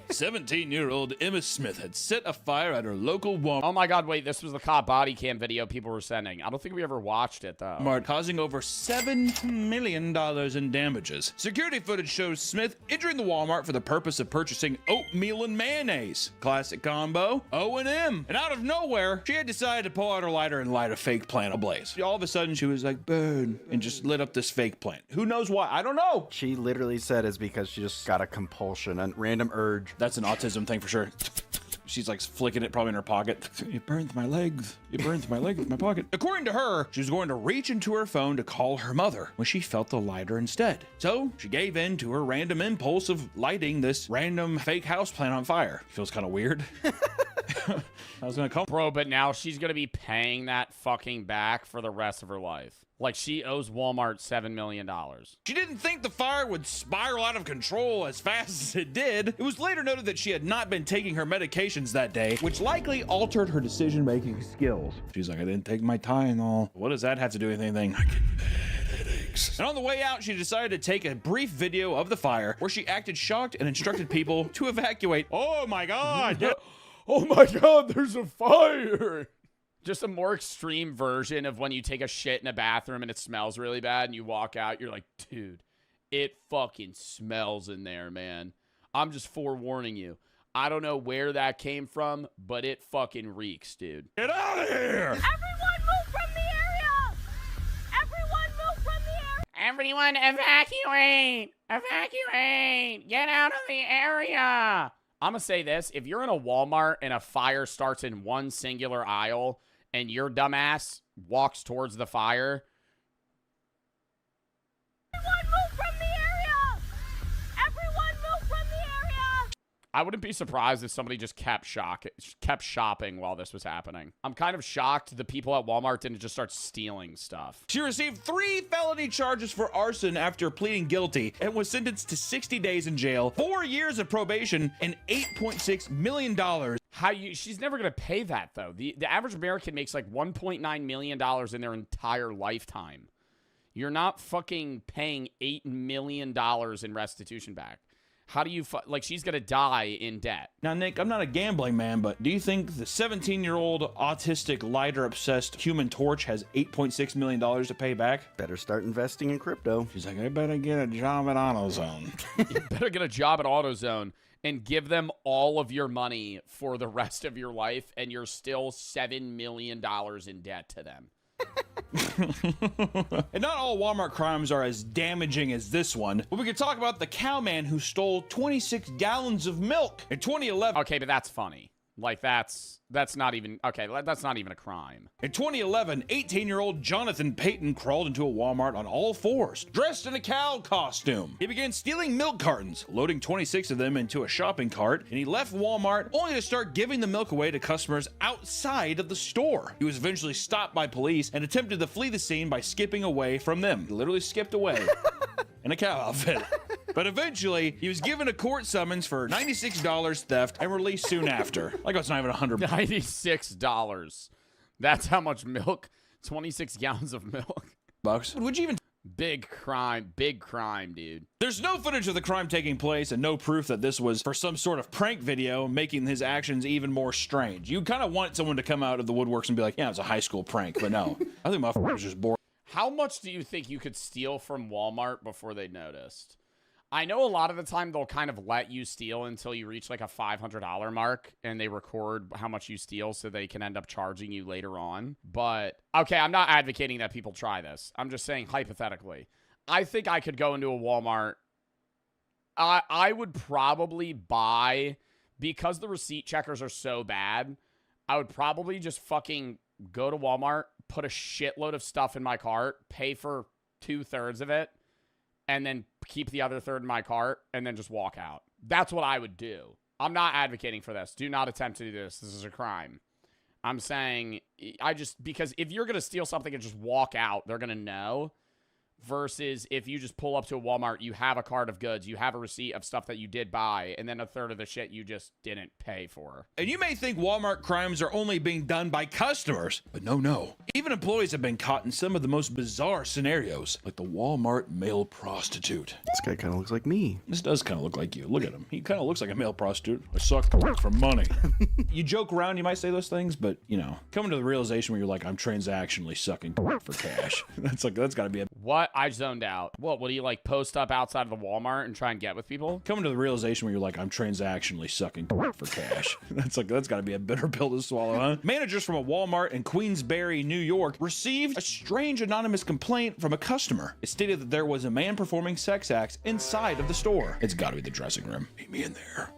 17-year-old Emma Smith had set a fire at her local Walmart. Oh my God, wait, this was the cop body cam video people were sending. I don't think we ever watched it, though. Causing over $7 million in damages. Security footage shows Smith entering the Walmart for the purpose of purchasing oatmeal and mayonnaise. Classic combo, O&M. And out of nowhere, she had decided to pull out her lighter and light a fake plant ablaze. All of a sudden, she was like, burn, and just lit up this fake plant. Who knows why? I don't know. She literally said it's because she just got a compulsion, a random urge. That's an autism thing for sure. She's like flicking it probably in her pocket. It burns my legs. It burns my legs with my pocket. According to her, she was going to reach into her phone to call her mother when she felt the lighter instead. So she gave in to her random impulse of lighting this random fake houseplant on fire. Feels kind of weird. I was gonna call. Bro, but now she's gonna be paying that fucking back for the rest of her life. Like, she owes Walmart $7 million. She didn't think the fire would spiral out of control as fast as it did. It was later noted that she had not been taking her medications that day, which likely altered her decision-making skills. She's like, I didn't take my Tylenol. What does that have to do with anything? I get headaches. And on the way out, she decided to take a brief video of the fire where she acted shocked and instructed people to evacuate. Oh my God. Oh my God, there's a fire. Just a more extreme version of when you take a shit in a bathroom and it smells really bad and you walk out, you're like, dude, it fucking smells in there, man. I'm just forewarning you. I don't know where that came from, but it fucking reeks, dude. Get out of here! Everyone move from the area! Everyone move from the area! Everyone evacuate! Evacuate! Get out of the area! I'm gonna say this. If you're in a Walmart and a fire starts in one singular aisle and your dumbass walks towards the fire... Everyone move from the area! Everyone move from the area! I wouldn't be surprised if somebody just kept shopping while this was happening. I'm kind of shocked the people at Walmart didn't just start stealing stuff. She received 3 felony charges for arson after pleading guilty and was sentenced to 60 days in jail, 4 years of probation, and $8.6 million. She's never gonna pay that though. The average American makes like $1.9 million in their entire lifetime. You're not fucking paying $8 million in restitution back. How do you, like, she's gonna die in debt. Now, Nick, I'm not a gambling man, but do you think the 17-year-old autistic lighter-obsessed Human Torch has $8.6 million to pay back? Better start investing in crypto. She's like, I better get a job at AutoZone. You better get a job at AutoZone and give them all of your money for the rest of your life, and you're still $7 million in debt to them. And not all Walmart crimes are as damaging as this one, but we could talk about the cowman who stole 26 gallons of milk in 2011. Okay, but that's funny. Like, that's not even, okay, that's not even a crime. In 2011, 18-year-old Jonathan Payton crawled into a Walmart on all fours, dressed in a cow costume. He began stealing milk cartons, loading 26 of them into a shopping cart, and he left Walmart only to start giving the milk away to customers outside of the store. He was eventually stopped by police and attempted to flee the scene by skipping away from them. He literally skipped away in a cow outfit. But eventually, he was given a court summons for $96 theft and released soon after. Like, it's not even $100. $96. That's how much milk? 26 gallons of milk. Bucks. Would you even... Big crime, dude. There's no footage of the crime taking place and no proof that this was for some sort of prank video, making his actions even more strange. You kind of want someone to come out of the woodworks and be like, yeah, it's a high school prank, but no. I think motherfuckers just bored. How much do you think you could steal from Walmart before they noticed? I know a lot of the time they'll kind of let you steal until you reach like a $500 mark and they record how much you steal so they can end up charging you later on. But, okay, I'm not advocating that people try this. I'm just saying hypothetically. I think I could go into a Walmart. I would probably buy, because the receipt checkers are so bad, I would probably just fucking go to Walmart, put a shitload of stuff in my cart, pay for 2/3 of it, and then keep the other third in my cart, and then just walk out. That's what I would do. I'm not advocating for this. Do not attempt to do this. This is a crime. I'm saying, because if you're going to steal something and just walk out, they're going to know. Versus if you just pull up to a Walmart, you have a cart of goods, you have a receipt of stuff that you did buy, and then a third of the shit you just didn't pay for. And you may think Walmart crimes are only being done by customers, but no. Even employees have been caught in some of the most bizarre scenarios, like the Walmart male prostitute. This guy kind of looks like me. This does kind of look like you. Look at him. He kind of looks like a male prostitute. I suck for money. You joke around, you might say those things, but, you know, coming to the realization where you're like, I'm transactionally sucking for cash. That's got to be a... What? I zoned out. What do you, like, post up outside of the Walmart and try and get with people? Coming to the realization where you're like, I'm transactionally sucking for cash. That's got to be a bitter pill to swallow, huh? Managers from a Walmart in Queensbury, New York, received a strange anonymous complaint from a customer. It stated that there was a man performing sex acts inside of the store. It's got to be the dressing room. Meet me in there.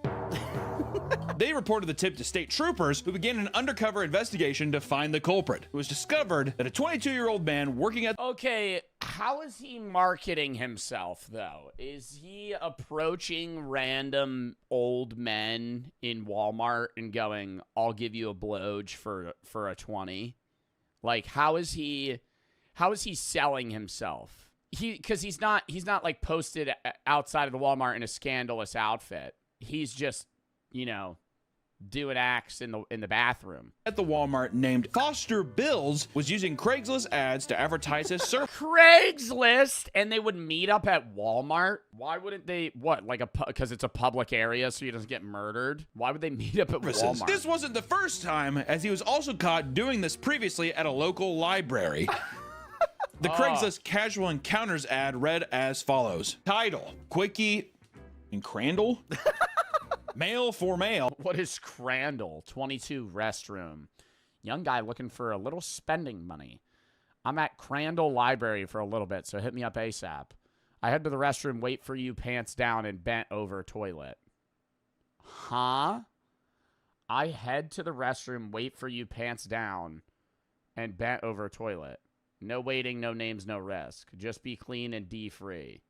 They reported the tip to state troopers, who began an undercover investigation to find the culprit. It was discovered that a 22-year-old man working at... Okay, how is he marketing himself, though? Is he approaching random old men in Walmart and going, I'll give you a blowj for a 20? Like, how is he selling himself? Because he's not like posted outside of the Walmart in a scandalous outfit. He's just, you know, doing acts in the bathroom. At the Walmart named Foster Bills was using Craigslist ads to advertise his service. Craigslist, and they would meet up at Walmart? Why wouldn't they? What, like because it's a public area so he doesn't get murdered? Why would they meet up at Walmart? This wasn't the first time, as he was also caught doing this previously at a local library. The Craigslist casual encounters ad read as follows. Title, Quickie and Crandall? Mail for mail. What is Crandall? 22 restroom. Young guy looking for a little spending money. I'm at Crandall Library for a little bit, so hit me up ASAP. I head to the restroom, wait for you, pants down, and bent over toilet. Huh? I head to the restroom, wait for you, pants down, and bent over toilet. No waiting, no names, no risk. Just be clean and D-free.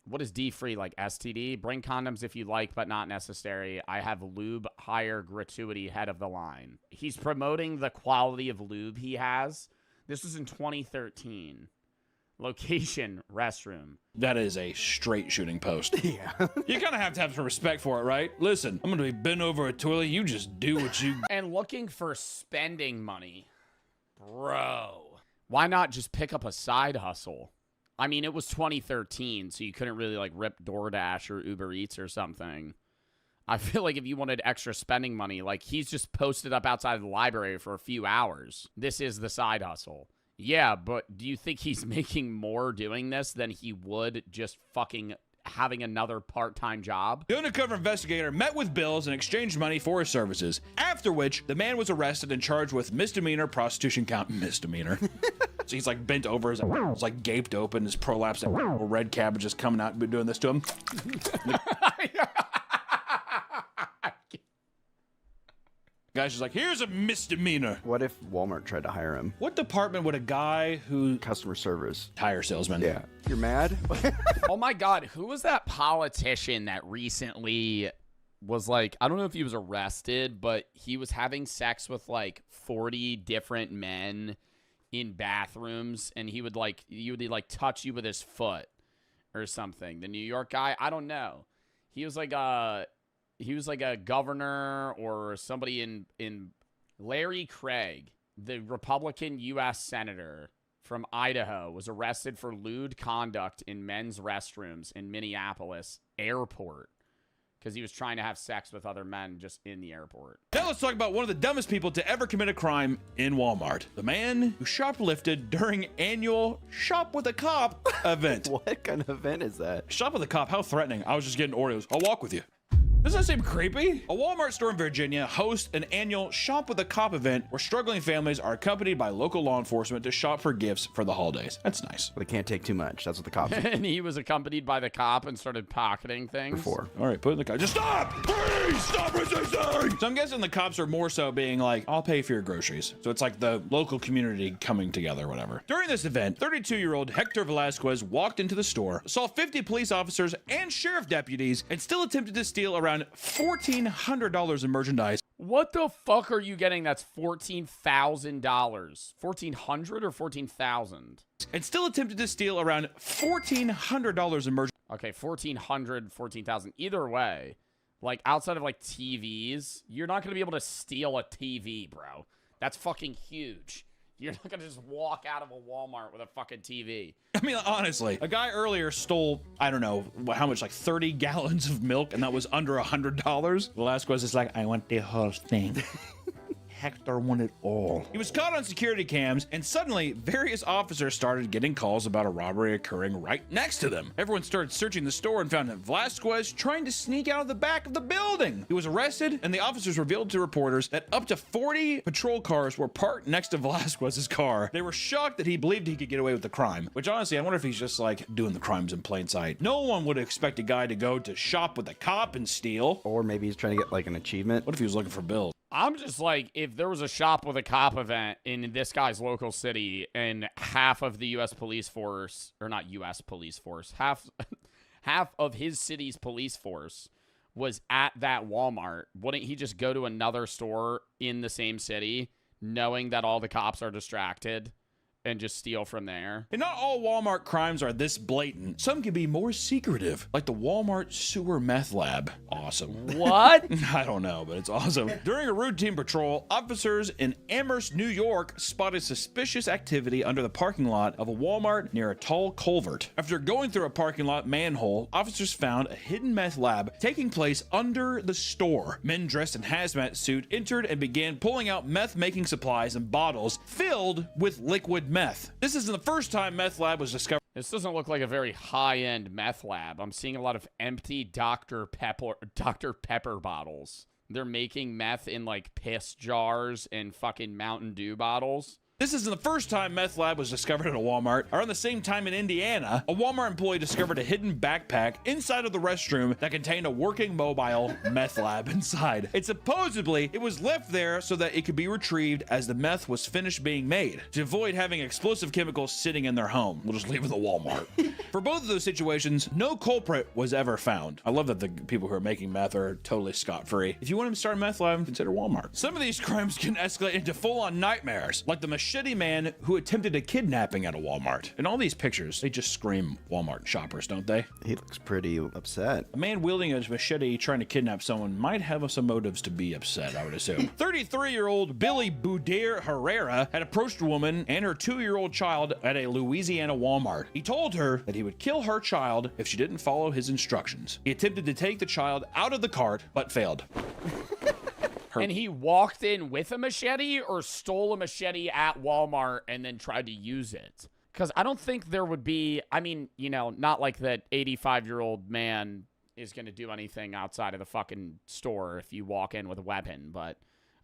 What is D-free, like STD? Bring condoms if you like, but not necessary. I have lube, higher gratuity, head of the line. He's promoting the quality of lube he has. This was in 2013. Location, restroom. That is a straight shooting post. Yeah. You kind of have to have some respect for it, right? Listen, I'm going to be bent over a toilet. You just do what you... And looking for spending money. Bro. Why not just pick up a side hustle? I mean, it was 2013, so you couldn't really, like, rip DoorDash or Uber Eats or something. I feel like if you wanted extra spending money, like, he's just posted up outside of the library for a few hours. This is the side hustle. Yeah, but do you think he's making more doing this than he would just fucking having another part-time job? The undercover investigator met with Bills and exchanged money for his services, after which the man was arrested and charged with misdemeanor prostitution count. Misdemeanor. So he's like bent over, his like gaped open, his prolapse, red cabbage is coming out and doing this to him. Guy's just like, here's a misdemeanor. What if Walmart tried to hire him? What department would a guy who... Customer service. Tire salesman. Yeah. You're mad? Oh my God, who was that politician that recently was like, I don't know if he was arrested, but he was having sex with like 40 different men in bathrooms, and he would like touch you with his foot or something. The New York guy, I don't know. He was like a governor or somebody in Larry Craig, the Republican U.S. senator from Idaho was arrested for lewd conduct in men's restrooms in Minneapolis airport because he was trying to have sex with other men just in the airport. Now let's talk about one of the dumbest people to ever commit a crime in Walmart. The man who shoplifted during annual Shop with a Cop event. What kind of event is that? Shop with a Cop, how threatening. I was just getting Oreos. I'll walk with you. Doesn't that seem creepy? A Walmart store in Virginia hosts an annual Shop with a Cop event where struggling families are accompanied by local law enforcement to shop for gifts for the holidays. That's nice. But they can't take too much. That's what the cops do. And he was accompanied by the cop and started pocketing things. Before. All right, put in the car. Just stop! Please stop resisting! So I'm guessing the cops are more so being like, I'll pay for your groceries. So it's like the local community coming together or whatever. During this event, 32-year-old Hector Velasquez walked into the store, saw 50 police officers and sheriff deputies, and still attempted to steal around $1,400 in merchandise. What the fuck are you getting that's $14,000? $1,400 or $14,000? And still attempted to steal around $1,400 in merchandise. Okay, 1,400, 14,000. Either way, like outside of like TVs, you're not going to be able to steal a TV, bro. That's fucking huge. You're not going to just walk out of a Walmart with a fucking TV. I mean, honestly, a guy earlier stole, I don't know, how much, like 30 gallons of milk, and that was under $100. Velasquez is like, I want the whole thing. Hector won it all. He was caught on security cams, and suddenly various officers started getting calls about a robbery occurring right next to them. Everyone started searching the store and found Velasquez trying to sneak out of the back of the building. He was arrested, and the officers revealed to reporters that up to 40 patrol cars were parked next to Velasquez's car. They were shocked that he believed he could get away with the crime, which honestly, I wonder if he's just like doing the crimes in plain sight. No one would expect a guy to go to Shop with a Cop and steal. Or maybe he's trying to get like an achievement. What if he was looking for bills? I'm just like, if there was a Shop with a Cop event in this guy's local city and half of the U.S. police force, or not U.S. police force, half of his city's police force was at that Walmart, wouldn't he just go to another store in the same city knowing that all the cops are distracted and just steal from there? And not all Walmart crimes are this blatant. Some can be more secretive, like the Walmart sewer meth lab. Awesome. What? I don't know, but it's awesome. During a routine patrol, officers in Amherst, New York spotted suspicious activity under the parking lot of a Walmart near a tall culvert. After going through a parking lot manhole, officers found a hidden meth lab taking place under the store. Men dressed in hazmat suit entered and began pulling out meth-making supplies and bottles filled with liquid meth. This isn't the first time meth lab was discovered. This doesn't look like a very high-end meth lab. I'm seeing a lot of empty Dr. Pepper bottles. They're making meth in like piss jars and fucking Mountain Dew bottles. This isn't the first time meth lab was discovered at a Walmart. Around the same time in Indiana, a Walmart employee discovered a hidden backpack inside of the restroom that contained a working mobile meth lab inside. It supposedly, it was left there so that it could be retrieved as the meth was finished being made to avoid having explosive chemicals sitting in their home. We'll just leave it at the Walmart. For both of those situations, no culprit was ever found. I love that the people who are making meth are totally scot-free. If you want to start a meth lab, consider Walmart. Some of these crimes can escalate into full-on nightmares, like the machete man who attempted a kidnapping at a Walmart. In all these pictures, they just scream Walmart shoppers, don't they? He looks pretty upset. A man wielding a machete trying to kidnap someone might have some motives to be upset, I would assume. 33-year-old Billy Boudier Herrera had approached a woman and her 2-year-old child at a Louisiana Walmart. He told her that he would kill her child if she didn't follow his instructions. He attempted to take the child out of the cart, but failed. And he walked in with a machete or stole a machete at Walmart and then tried to use it? Because I don't think there would be, I mean, you know, not like that 85-year-old man is going to do anything outside of the fucking store if you walk in with a weapon, but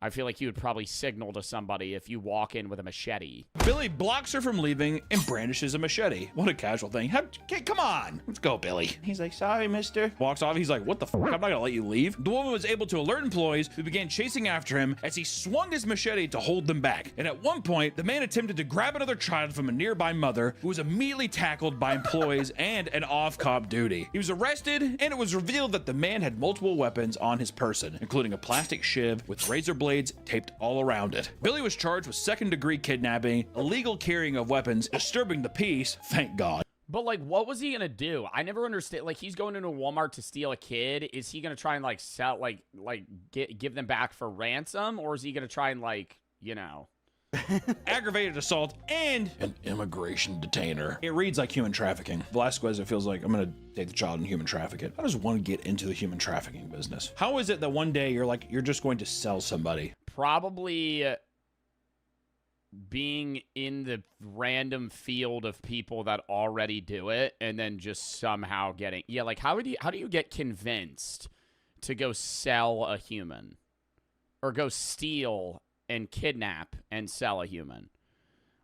I feel like you would probably signal to somebody if you walk in with a machete. Billy blocks her from leaving and brandishes a machete. What a casual thing. Come on. Let's go, Billy. He's like, sorry, mister. Walks off. He's like, what the fuck? I'm not gonna let you leave. The woman was able to alert employees who began chasing after him as he swung his machete to hold them back. And at one point, the man attempted to grab another child from a nearby mother who was immediately tackled by employees and an off-cop duty. He was arrested, and it was revealed that the man had multiple weapons on his person, including a plastic shiv with razor blades taped all around it. Billy was charged with second-degree kidnapping, illegal carrying of weapons, disturbing the peace, thank God. But, like, what was he gonna do? I never understand. Like, he's going into a Walmart to steal a kid. Is he gonna try and, like, sell, give them back for ransom? Or is he gonna try and, like, you know, aggravated assault, and an immigration detainer. It reads like human trafficking. Velasquez, it feels like I'm gonna take the child and human traffic it. How does one get into the human trafficking business? How is it that one day you're just going to sell somebody? Probably being in the random field of people that already do it and then just somehow getting, yeah, like how do you get convinced to go sell a human or go steal and kidnap and sell a human?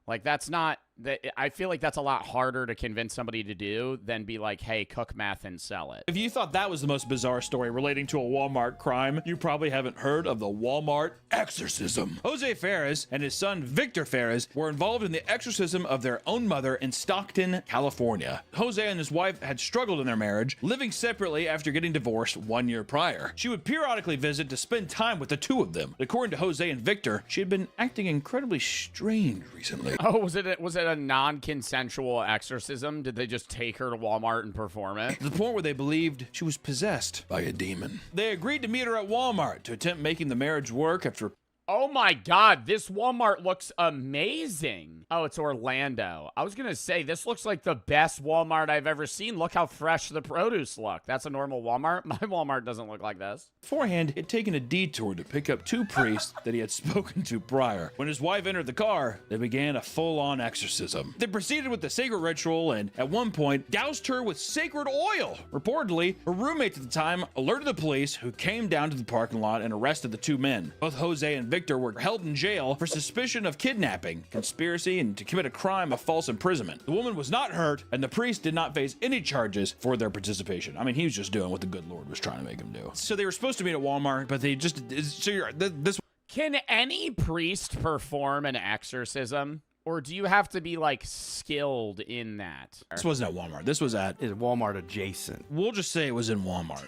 Like, that's not that. I feel like that's a lot harder to convince somebody to do than be like, hey, cook meth and sell it. If you thought that was the most bizarre story relating to a Walmart crime, you probably haven't heard of the Walmart exorcism. Jose Ferez and his son Victor Ferez were involved in the exorcism of their own mother in Stockton, California. Jose and his wife had struggled in their marriage, living separately after getting divorced 1 year prior. She would periodically visit to spend time with the two of them. According to Jose and Victor, she had been acting incredibly strange recently. Oh, was it a non-consensual exorcism? Did they just take her to Walmart and perform it? To the point where they believed she was possessed by a demon. They agreed to meet her at Walmart to attempt making the marriage work after... Oh my God, this Walmart looks amazing. Oh, it's Orlando. I was gonna say, this looks like the best Walmart I've ever seen. Look how fresh the produce look. That's a normal Walmart. My Walmart doesn't look like this. Beforehand, he'd taken a detour to pick up two priests that he had spoken to prior. When his wife entered the car, they began a full-on exorcism. They proceeded with the sacred ritual and, at one point, doused her with sacred oil. Reportedly, her roommates at the time alerted the police, who came down to the parking lot and arrested the two men. Both Jose and Victor were held in jail for suspicion of kidnapping, conspiracy, and to commit a crime of false imprisonment. The woman was not hurt, and the priest did not face any charges for their participation. I mean, he was just doing what the good Lord was trying to make him do. So they were supposed to meet at Walmart, but they just... this. Can any priest perform an exorcism? Or do you have to be, like, skilled in that? This wasn't at Walmart. This was at... It's Walmart adjacent. We'll just say it was in Walmart.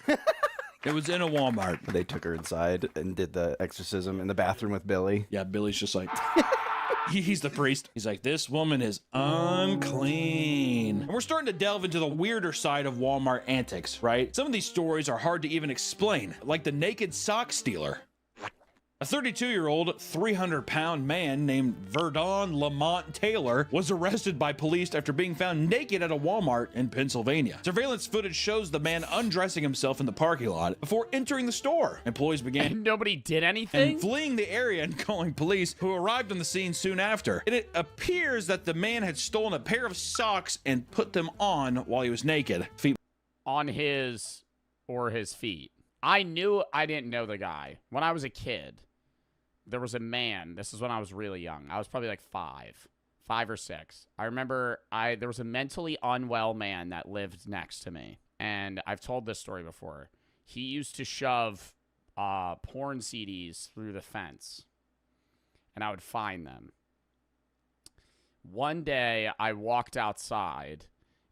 It was in a Walmart. They took her inside and did the exorcism in the bathroom with Billy. Yeah, Billy's just like... He's the priest. He's like, this woman is unclean. And we're starting to delve into the weirder side of Walmart antics, right? Some of these stories are hard to even explain, like the naked sock stealer. A 32-year-old, 300-pound man named Verdon Lamont Taylor was arrested by police after being found naked at a Walmart in Pennsylvania. Surveillance footage shows the man undressing himself in the parking lot before entering the store. Employees began... And nobody did anything? And fleeing the area and calling police, who arrived on the scene soon after. And it appears that the man had stolen a pair of socks and put them on while he was naked. Feet on his or his feet. I didn't know the guy. When I was a kid, there was a man. This is when I was really young. I was probably like 5 or 6. I remember there was a mentally unwell man that lived next to me. And I've told this story before. He used to shove porn CDs through the fence. And I would find them. One day, I walked outside.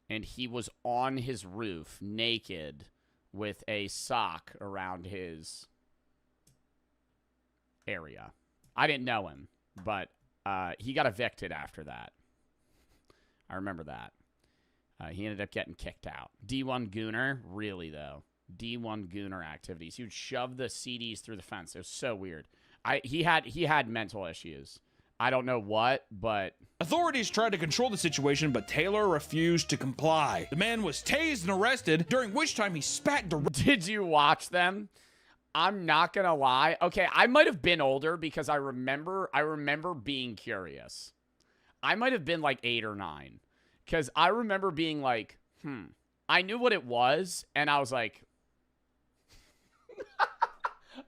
And he was on his roof, naked, with a sock around his area. I didn't know him, but he got evicted after that. I remember that. He ended up getting kicked out. D1 Gooner, really though. D1 Gooner activities. He would shove the CDs through the fence. It was so weird. He had mental issues. I don't know what, but... Authorities tried to control the situation, but Taylor refused to comply. The man was tased and arrested, during which time he spat... Did you watch them? I'm not gonna lie. Okay, I might have been older because I remember being curious. I might have been like 8 or 9. Because I remember being like, I knew what it was, and I was like...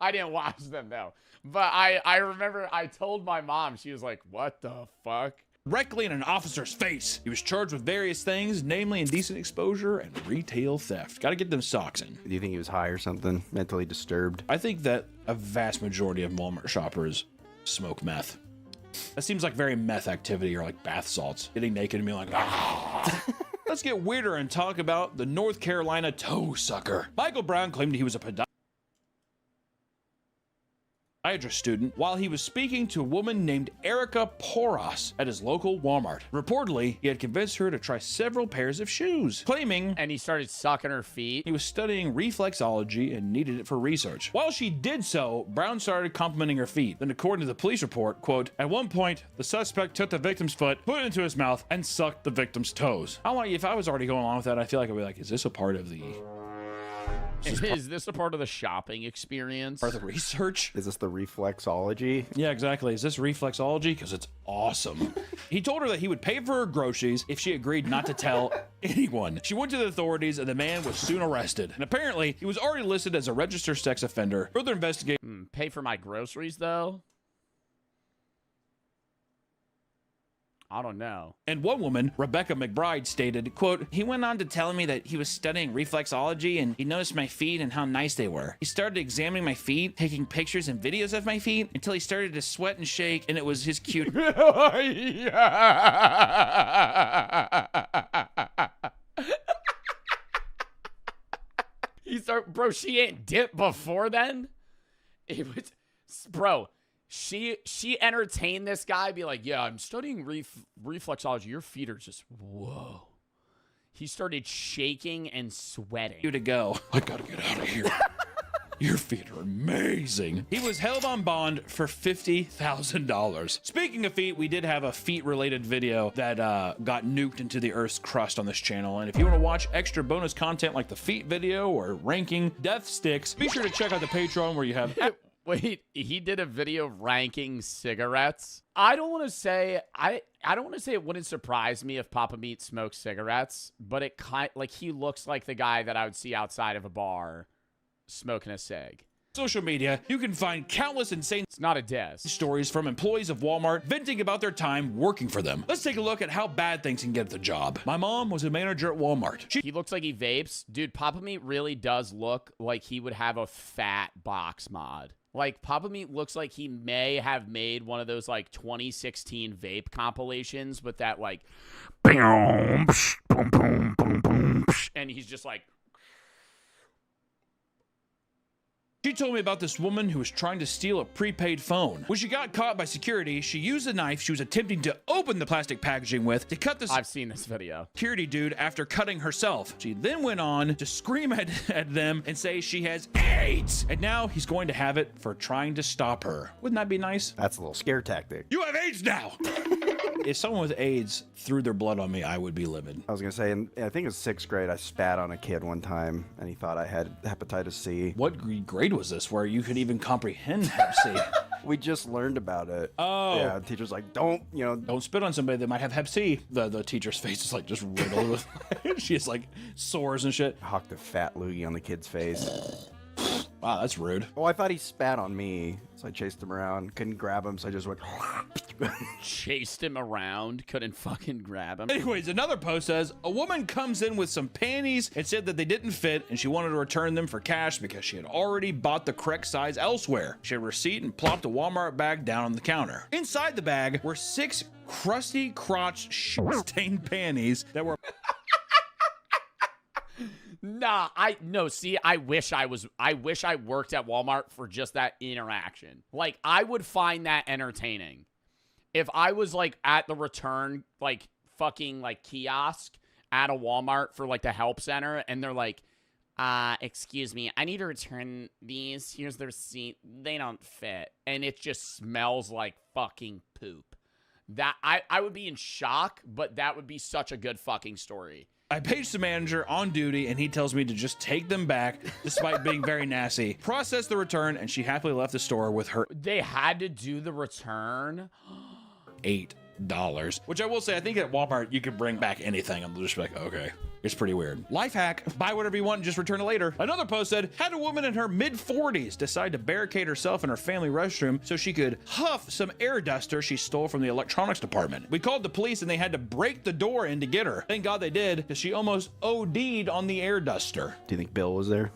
I didn't watch them, though. But I remember I told my mom, she was like, what the fuck? Directly in an officer's face. He was charged with various things, namely indecent exposure and retail theft. Gotta get them socks in. Do you think he was high or something? Mentally disturbed? I think that a vast majority of Walmart shoppers smoke meth. That seems like very meth activity, or like bath salts. Getting naked and being like, Let's get weirder and talk about the North Carolina toe sucker. Michael Brown claimed he was a psychiatrist student while he was speaking to a woman named Erica Poros at his local Walmart. Reportedly, he had convinced her to try several pairs of shoes, claiming, and he started sucking her feet. He was studying reflexology and needed it for research. While she did so, Brown started complimenting her feet. Then, according to the police report, quote, at one point, the suspect took the victim's foot, put it into his mouth, and sucked the victim's toes. I'm like, if I was already going along with that, I feel like I'd be like, is this a part of the... Is this a part of the shopping experience? Part of the research? Is this the reflexology? Yeah, exactly. Is this reflexology? Because it's awesome. He told her that he would pay for her groceries if she agreed not to tell anyone. She went to the authorities and the man was soon arrested. And apparently, he was already listed as a registered sex offender. Further investigation. Pay for my groceries, though? I don't know. And one woman, Rebecca McBride, stated, quote, he went on to tell me that he was studying reflexology and he noticed my feet and how nice they were. He started examining my feet, taking pictures and videos of my feet until he started to sweat and shake, and it was his cute. Bro, she ain't dipped before then? It was, bro. She entertained this guy, be like, yeah, I'm studying reflexology. Your feet are just, whoa. He started shaking and sweating. You to go. I gotta get out of here. Your feet are amazing. He was held on bond for $50,000. Speaking of feet, we did have a feet-related video that got nuked into the Earth's crust on this channel. And if you want to watch extra bonus content like the feet video or ranking death sticks, be sure to check out the Patreon where you have... Wait, he did a video ranking cigarettes. I don't want to say I don't want to say it wouldn't surprise me if Papa Meat smokes cigarettes, but it like he looks like the guy that I would see outside of a bar smoking a cig. Social media, you can find countless insane it's not a diss stories from employees of Walmart venting about their time working for them. Let's take a look at how bad things can get at the job. My mom was a manager at Walmart. He looks like he vapes. Dude, Papa Meat really does look like he would have a fat box mod. Like, Papa Meat looks like he may have made one of those, like, 2016 vape compilations with that, like, and he's just like... She told me about this woman who was trying to steal a prepaid phone. When she got caught by security, she used the knife she was attempting to open the plastic packaging with to cut the... I've seen this video. Security dude after cutting herself. She then went on to scream at them and say she has AIDS. And now he's going to have it for trying to stop her. Wouldn't that be nice? That's a little scare tactic. You have AIDS now! If someone with AIDS threw their blood on me, I would be livid. I was going to say, I think it was 6th grade, I spat on a kid one time, and he thought I had hepatitis C. What grade was this where you could even comprehend Hep C? We just learned about it. Oh. Yeah, the teacher's like, don't spit on somebody that might have Hep C. The teacher's face is like just riddled with, she has like sores and shit. Hawked a fat loogie on the kid's face. Wow, that's rude. Oh, I thought he spat on me, so I chased him around. Couldn't grab him, so I just went... Chased him around, couldn't fucking grab him. Anyways, another post says, a woman comes in with some panties and said that they didn't fit and she wanted to return them for cash because she had already bought the correct size elsewhere. She had a receipt and plopped a Walmart bag down on the counter. Inside the bag were 6 crusty crotch shit-stained panties that were... Nah, I wish I worked at Walmart for just that interaction. Like, I would find that entertaining. If I was, like, at the return, like, fucking, like, kiosk at a Walmart for, like, the help center, and they're like, excuse me, I need to return these. Here's the receipt. They don't fit. And it just smells like fucking poop. That, I would be in shock, but that would be such a good fucking story. I paged the manager on duty and he tells me to just take them back despite being very nasty. Process the return and she happily left the store with her. They had to do the return? $8. Which I will say, I think at Walmart you can bring back anything and they'll just be like, okay. It's pretty weird. Life hack, buy whatever you want and just return it later. Another post said, had a woman in her mid-40s decide to barricade herself in her family restroom so she could huff some air duster she stole from the electronics department. We called the police and they had to break the door in to get her. Thank God they did, because she almost OD'd on the air duster. Do you think Bill was there?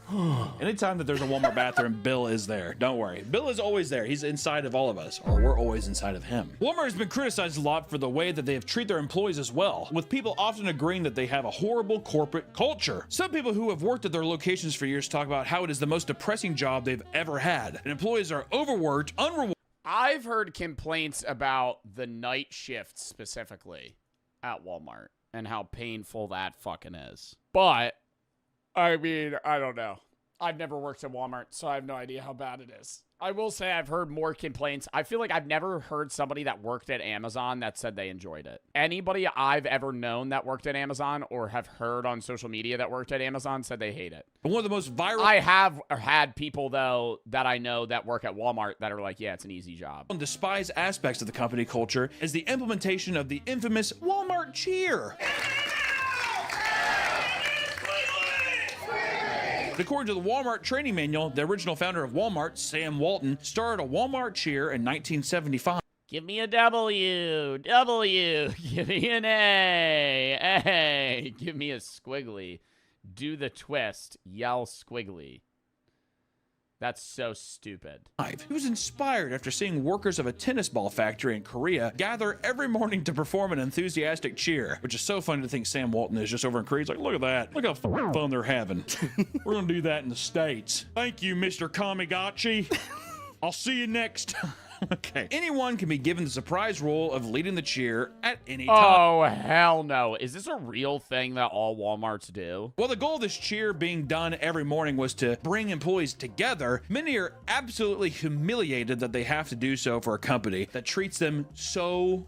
Anytime that there's a Walmart bathroom, Bill is there. Don't worry. Bill is always there. He's inside of all of us, or we're always inside of him. Walmart has been criticized a lot for the way that they have treated their employees as well, with people often agreeing that they have a horrible horrible corporate culture. Some people who have worked at their locations for years talk about how it is the most depressing job they've ever had, and employees are overworked, unrewarded. I've heard complaints about the night shift specifically at Walmart and how painful that fucking is. But, I mean, I don't know. I've never worked at Walmart, so I have no idea how bad it is. I will say I've heard more complaints. I feel like I've never heard somebody that worked at Amazon that said they enjoyed it. Anybody I've ever known that worked at Amazon or have heard on social media that worked at Amazon said they hate it. One of the most viral... I have had people, though, that I know that work at Walmart that are like, yeah, it's an easy job. ...and despise aspects of the company culture is the implementation of the infamous Walmart cheer. According to the Walmart training manual, the original founder of Walmart, Sam Walton, started a Walmart cheer in 1975. Give me a W, W, give me an A, A, give me a squiggly, do the twist, yell squiggly. That's so stupid. He was inspired after seeing workers of a tennis ball factory in Korea gather every morning to perform an enthusiastic cheer, which is so funny to think Sam Walton is just over in Korea. He's like, look at that. Look how fun they're having. We're going to do that in the States. Thank you, Mr. Kamigachi. I'll see you next time. Okay. Anyone can be given the surprise role of leading the cheer at any time. Oh, hell no. Is this a real thing that all Walmarts do? Well, the goal of this cheer being done every morning was to bring employees together. Many are absolutely humiliated that they have to do so for a company that treats them so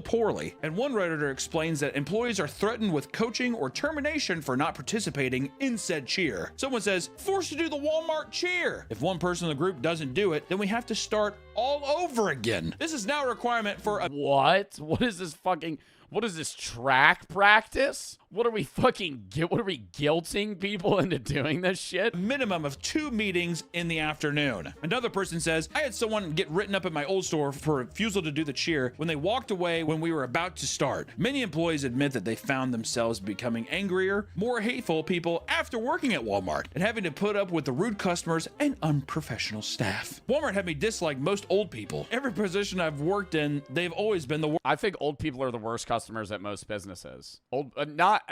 poorly. And one Redditor explains that employees are threatened with coaching or termination for not participating in said cheer. Someone says, forced to do the Walmart cheer. If one person in the group doesn't do it, then we have to start all over again. This is now a requirement for a— What? What is this fucking— What is this, track practice? What are we guilting people into doing this shit? Minimum of 2 meetings in the afternoon. Another person says, I had someone get written up at my old store for refusal to do the cheer when they walked away when we were about to start. Many employees admit that they found themselves becoming angrier, more hateful people after working at Walmart and having to put up with the rude customers and unprofessional staff. Walmart had me dislike most old people. Every position I've worked in, they've always been the worst. I think old people are the worst customers at most businesses.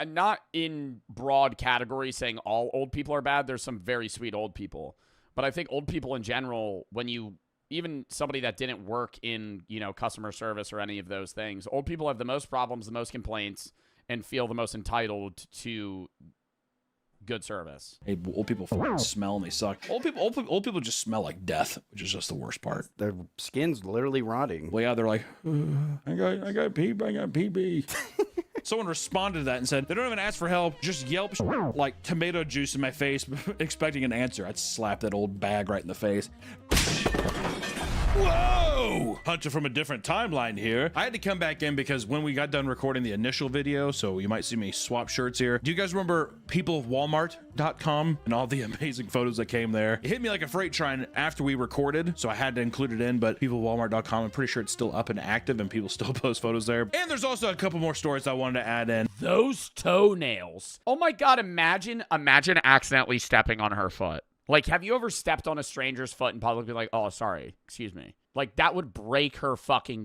Not in broad categories saying all old people are bad. There's some very sweet old people, but I think old people in general, even somebody that didn't work in, customer service or any of those things, old people have the most problems, the most complaints, and feel the most entitled to good service. Hey, old people smell and they suck. Old people just smell like death, which is just the worst part. Their skin's literally rotting. Well, yeah, they're like, I got PB. Someone responded to that and said, they don't even ask for help, just yelp like tomato juice in my face, expecting an answer. I'd slap that old bag right in the face. Whoa! Hunter from a different timeline here. I had to come back in because when we got done recording the initial video, so you might see me swap shirts here. Do you guys remember peopleofwalmart.com and all the amazing photos that came there? It hit me like a freight train after we recorded, so I had to include it in, but peopleofwalmart.com, I'm pretty sure it's still up and active and people still post photos there. And there's also a couple more stories I wanted to add in. Those toenails. Oh my God, imagine accidentally stepping on her foot. Like, have you ever stepped on a stranger's foot in public and be like, oh, sorry, excuse me? Like, that would break her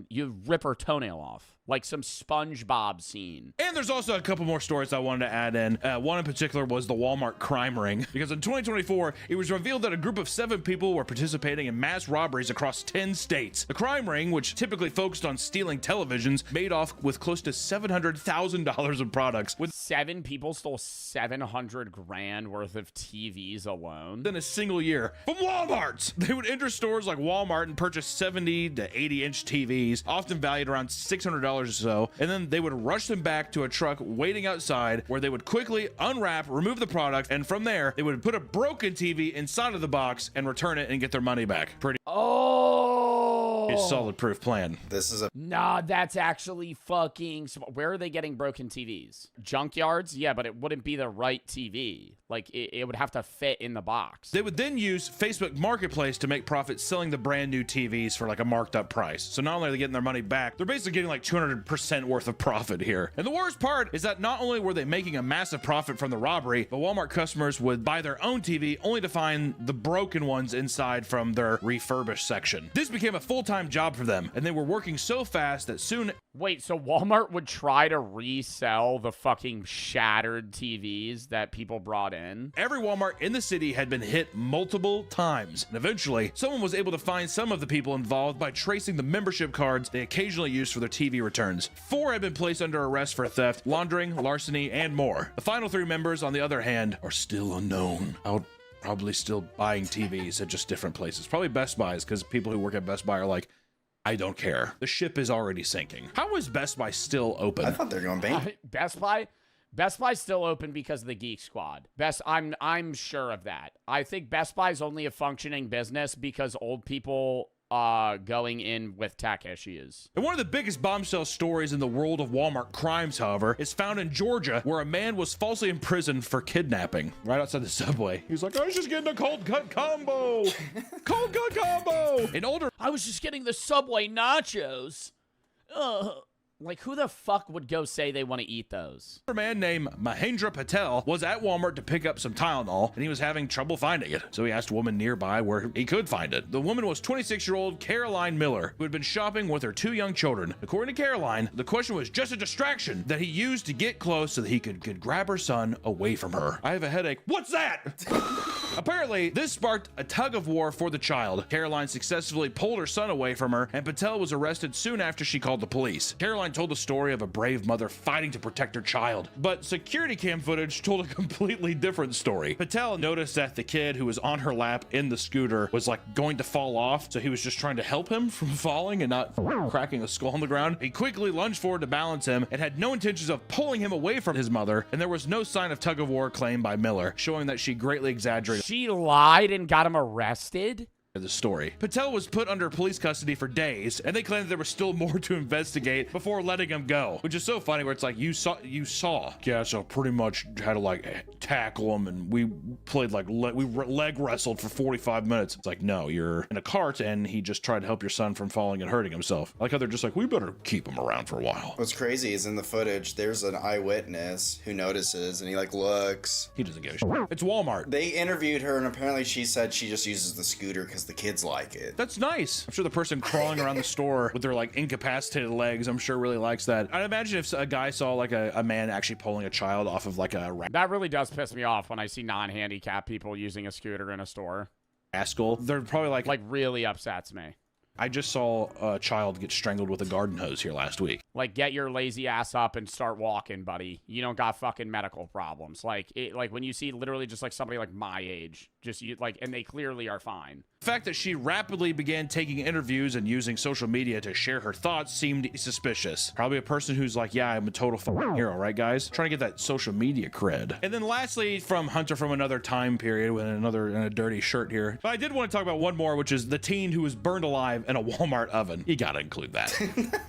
you'd rip her toenail off. Like some SpongeBob scene. And there's also a couple more stories I wanted to add in. One in particular was the Walmart crime ring. Because in 2024, it was revealed that a group of 7 people were participating in mass robberies across 10 states. The crime ring, which typically focused on stealing televisions, made off with close to $700,000 of products. With 7 people stole $700,000 worth of TVs alone. In a single year. From Walmart! They would enter stores like Walmart and purchase 70 to 80-inch TVs, often valued around $600 or so, and then they would rush them back to a truck waiting outside where they would quickly unwrap, remove the product, and from there, they would put a broken TV inside of the box and return it and get their money back. A solid proof plan. Nah, that's actually fucking... Where are they getting broken TVs? Junkyards? Yeah, but it wouldn't be the right TV. Like, it would have to fit in the box. They would then use Facebook Marketplace to make profit selling the brand new TVs for like a marked up price. So not only are they getting their money back, they're basically getting like 200% worth of profit here. And the worst part is that not only were they making a massive profit from the robbery, but Walmart customers would buy their own TV only to find the broken ones inside from their refurbished section. This became a full-time full-time job for them, and they were working so fast that soon... Wait, so Walmart would try to resell the fucking shattered TVs that people brought in? Every Walmart in the city had been hit multiple times, and eventually, someone was able to find some of the people involved by tracing the membership cards they occasionally used for their TV returns. 4 had been placed under arrest for theft, laundering, larceny, and more. The final 3 members, on the other hand, are still unknown. Out probably still buying TVs at just different places. Probably Best Buys, because people who work at Best Buy are like, I don't care. The ship is already sinking. How is Best Buy still open? I thought they were going bankrupt. Best Buy's still open because of the Geek Squad. I'm sure of that. I think Best Buy's only a functioning business because old people going in with tech issues. And one of the biggest bombshell stories in the world of Walmart crimes, however, is found in Georgia, where a man was falsely imprisoned for kidnapping right outside the subway. He was like, I was just getting a cold cut combo. Cold cut combo. I was just getting the Subway nachos. Like, who the fuck would go say they want to eat those? A man named Mahendra Patel was at Walmart to pick up some Tylenol, and he was having trouble finding it. So he asked a woman nearby where he could find it. The woman was 26-year-old Caroline Miller, who had been shopping with her 2 young children. According to Caroline, the question was just a distraction that he used to get close so that he could grab her son away from her. I have a headache. What's that? Apparently, this sparked a tug of war for the child. Caroline successfully pulled her son away from her, and Patel was arrested soon after she called the police. Caroline told the story of a brave mother fighting to protect her child, but security cam footage told a completely different story. Patel noticed that the kid who was on her lap in the scooter was like going to fall off, so he was just trying to help him from falling and not cracking a skull on the ground. He quickly lunged forward to balance him and had no intentions of pulling him away from his mother, and there was no sign of tug of war claimed by Miller, showing that she greatly exaggerated. She lied and got him arrested? The story. Patel was put under police custody for days, and they claimed that there was still more to investigate before letting him go, which is so funny where it's like, you saw. Yeah, so pretty much had to like tackle him, and we played like, we leg wrestled for 45 minutes. It's like, no, you're in a cart, and he just tried to help your son from falling and hurting himself. I like how they're just like, we better keep him around for a while. What's crazy is in the footage, there's an eyewitness who notices, and he like looks. He doesn't give a shit. It's Walmart. They interviewed her, and apparently she said she just uses the scooter because the kids like it. That's nice. I'm sure the person crawling around the store with their like incapacitated legs, I'm sure really likes that. I'd imagine if a guy saw like a man actually pulling a child off of like a that really does piss me off when I see non-handicapped people using a scooter in a store. Rascal. They're probably like really upsets me. I just saw a child get strangled with a garden hose here last week. Like, get your lazy ass up and start walking, buddy. You don't got fucking medical problems. Like when you see literally just like somebody like my age, and they clearly are fine. The fact that she rapidly began taking interviews and using social media to share her thoughts seemed suspicious. Probably a person who's like, yeah, I'm a total fucking hero, right, guys? Trying to get that social media cred. And then lastly, from Hunter from another time period with in a dirty shirt here. But I did want to talk about one more, which is the teen who was burned alive in a Walmart oven. You gotta include that.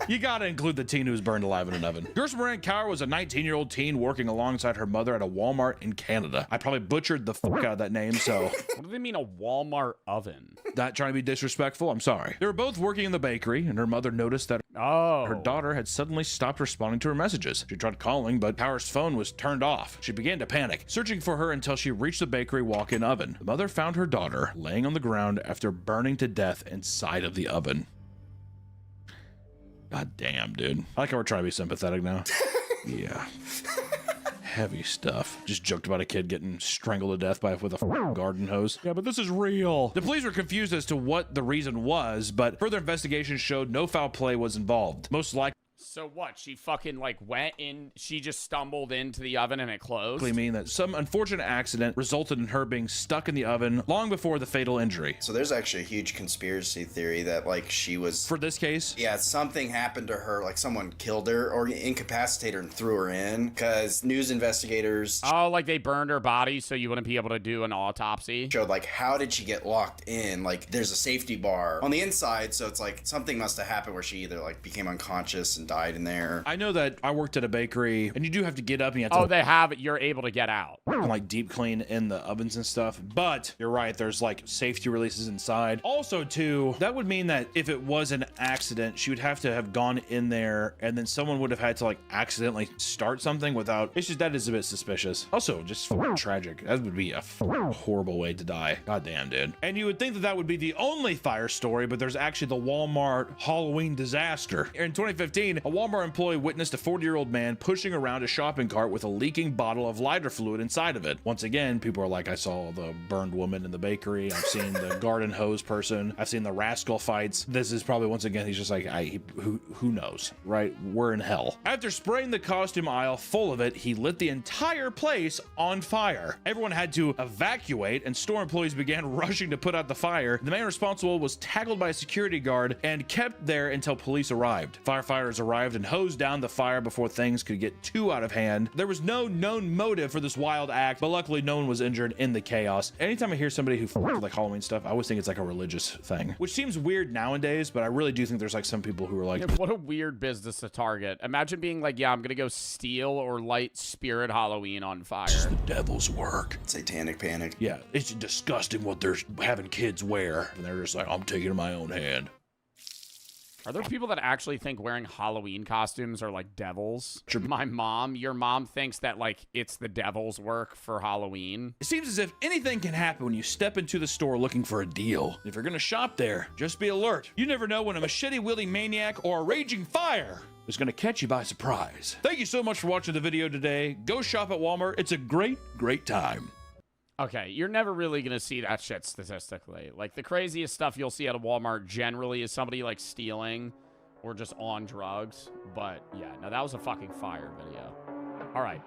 You gotta include the teen who was burned alive in an oven. Gershmaran Kaur was a 19-year-old teen working alongside her mother at a Walmart in Canada. I probably butchered the fuck out of that name, so. What do they mean a Walmart oven? Not trying to be disrespectful, I'm sorry. They were both working in the bakery, and her mother noticed that her daughter had suddenly stopped responding to her messages. She tried calling, but Kaur's phone was turned off. She began to panic, searching for her until she reached the bakery walk-in oven. The mother found her daughter laying on the ground after burning to death inside of the oven. God damn, dude. I like how we're trying to be sympathetic now. Yeah. Heavy stuff. Just joked about a kid getting strangled to death with a garden hose. Yeah, but this is real. The police were confused as to what the reason was, but further investigation showed no foul play was involved. Most likely. So what? She fucking went in, she just stumbled into the oven and it closed? Mean that some unfortunate accident resulted in her being stuck in the oven long before the fatal injury. So there's actually a huge conspiracy theory that she was... For this case? Yeah, something happened to her, like someone killed her or incapacitated her and threw her in, because news investigators... Oh, like they burned her body so you wouldn't be able to do an autopsy? Showed how did she get locked in? There's a safety bar on the inside, so it's something must have happened where she either became unconscious and died in there. I know that I worked at a bakery, and you do have to get up and you have to... Oh, they have it. You're able to get out. Like deep clean in the ovens and stuff. But you're right, there's like safety releases inside. Also, too, that would mean that if it was an accident, she would have to have gone in there, and then someone would have had to like accidentally start something without... It's just, that is a bit suspicious. Also, just tragic. That would be a horrible way to die. God damn, dude. And you would think that that would be the only fire story, but there's actually the Walmart Halloween disaster. In 2015, a Walmart employee witnessed a 40-year-old man pushing around a shopping cart with a leaking bottle of lighter fluid inside of it. Once again, people are like, I saw the burned woman in the bakery. I've seen the garden hose person. I've seen the rascal fights. This is probably, once again, he's just like, who knows, right? We're in hell. After spraying the costume aisle full of it, he lit the entire place on fire. Everyone had to evacuate, and store employees began rushing to put out the fire. The man responsible was tackled by a security guard and kept there until police arrived. Firefighters arrived and hosed down the fire before things could get too out of hand. There was no known motive for this wild act, but luckily no one was injured in the chaos. Anytime I hear somebody who with like Halloween stuff, I always think it's like a religious thing, which seems weird nowadays, but I really do think there's like some people who are like, yeah, what a weird business to target. Imagine being like, yeah, I'm gonna go steal or light Spirit Halloween on fire. It's the devil's work. Satanic panic. Yeah, it's disgusting what they're having kids wear, and they're just like, I'm taking it in my own hand. Are there people that actually think wearing Halloween costumes are like devils? My mom, your mom thinks that like it's the devil's work for Halloween. It seems as if anything can happen when you step into the store looking for a deal. If you're gonna shop there, just be alert. You never know when a machete-wielding maniac or a raging fire is gonna catch you by surprise. Thank you so much for watching the video today. Go shop at Walmart. It's a great, great time. Okay, you're never really gonna see that shit statistically. Like, the craziest stuff you'll see at a Walmart generally is somebody, like, stealing or just on drugs. But, yeah, no, that was a fucking fire video. All right.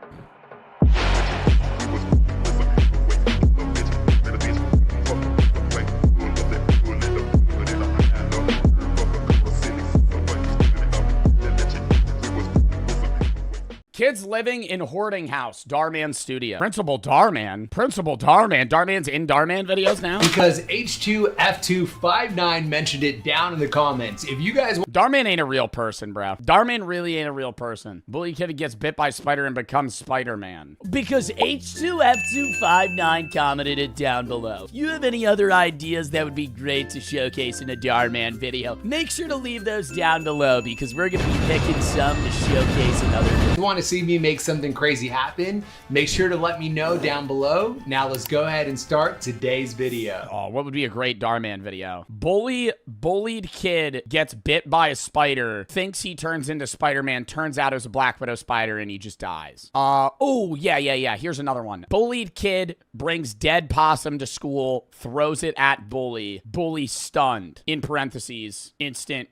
Kids living in hoarding house. Darman studio. Principal Darman. Principal Darman. Darman's in Darman videos now? Because H2F259 mentioned it down in the comments. If you guys... Darman ain't a real person, bro. Darman really ain't a real person. Bully kid gets bit by spider and becomes Spider-Man. Because H2F259 commented it down below. If you have any other ideas that would be great to showcase in a Darman video, make sure to leave those down below because we're going to be picking some to showcase in other videos. If you want to see me make something crazy happen, make sure to let me know down below. Now let's go ahead and start today's video. Oh, what would be a great Darman video? Bullied kid gets bit by a spider, thinks he turns into Spider-Man, turns out it was a Black Widow spider, and he just dies. Oh, yeah. Here's another one. Bullied kid brings dead possum to school, throws it at bully. Bully stunned. In parentheses, instant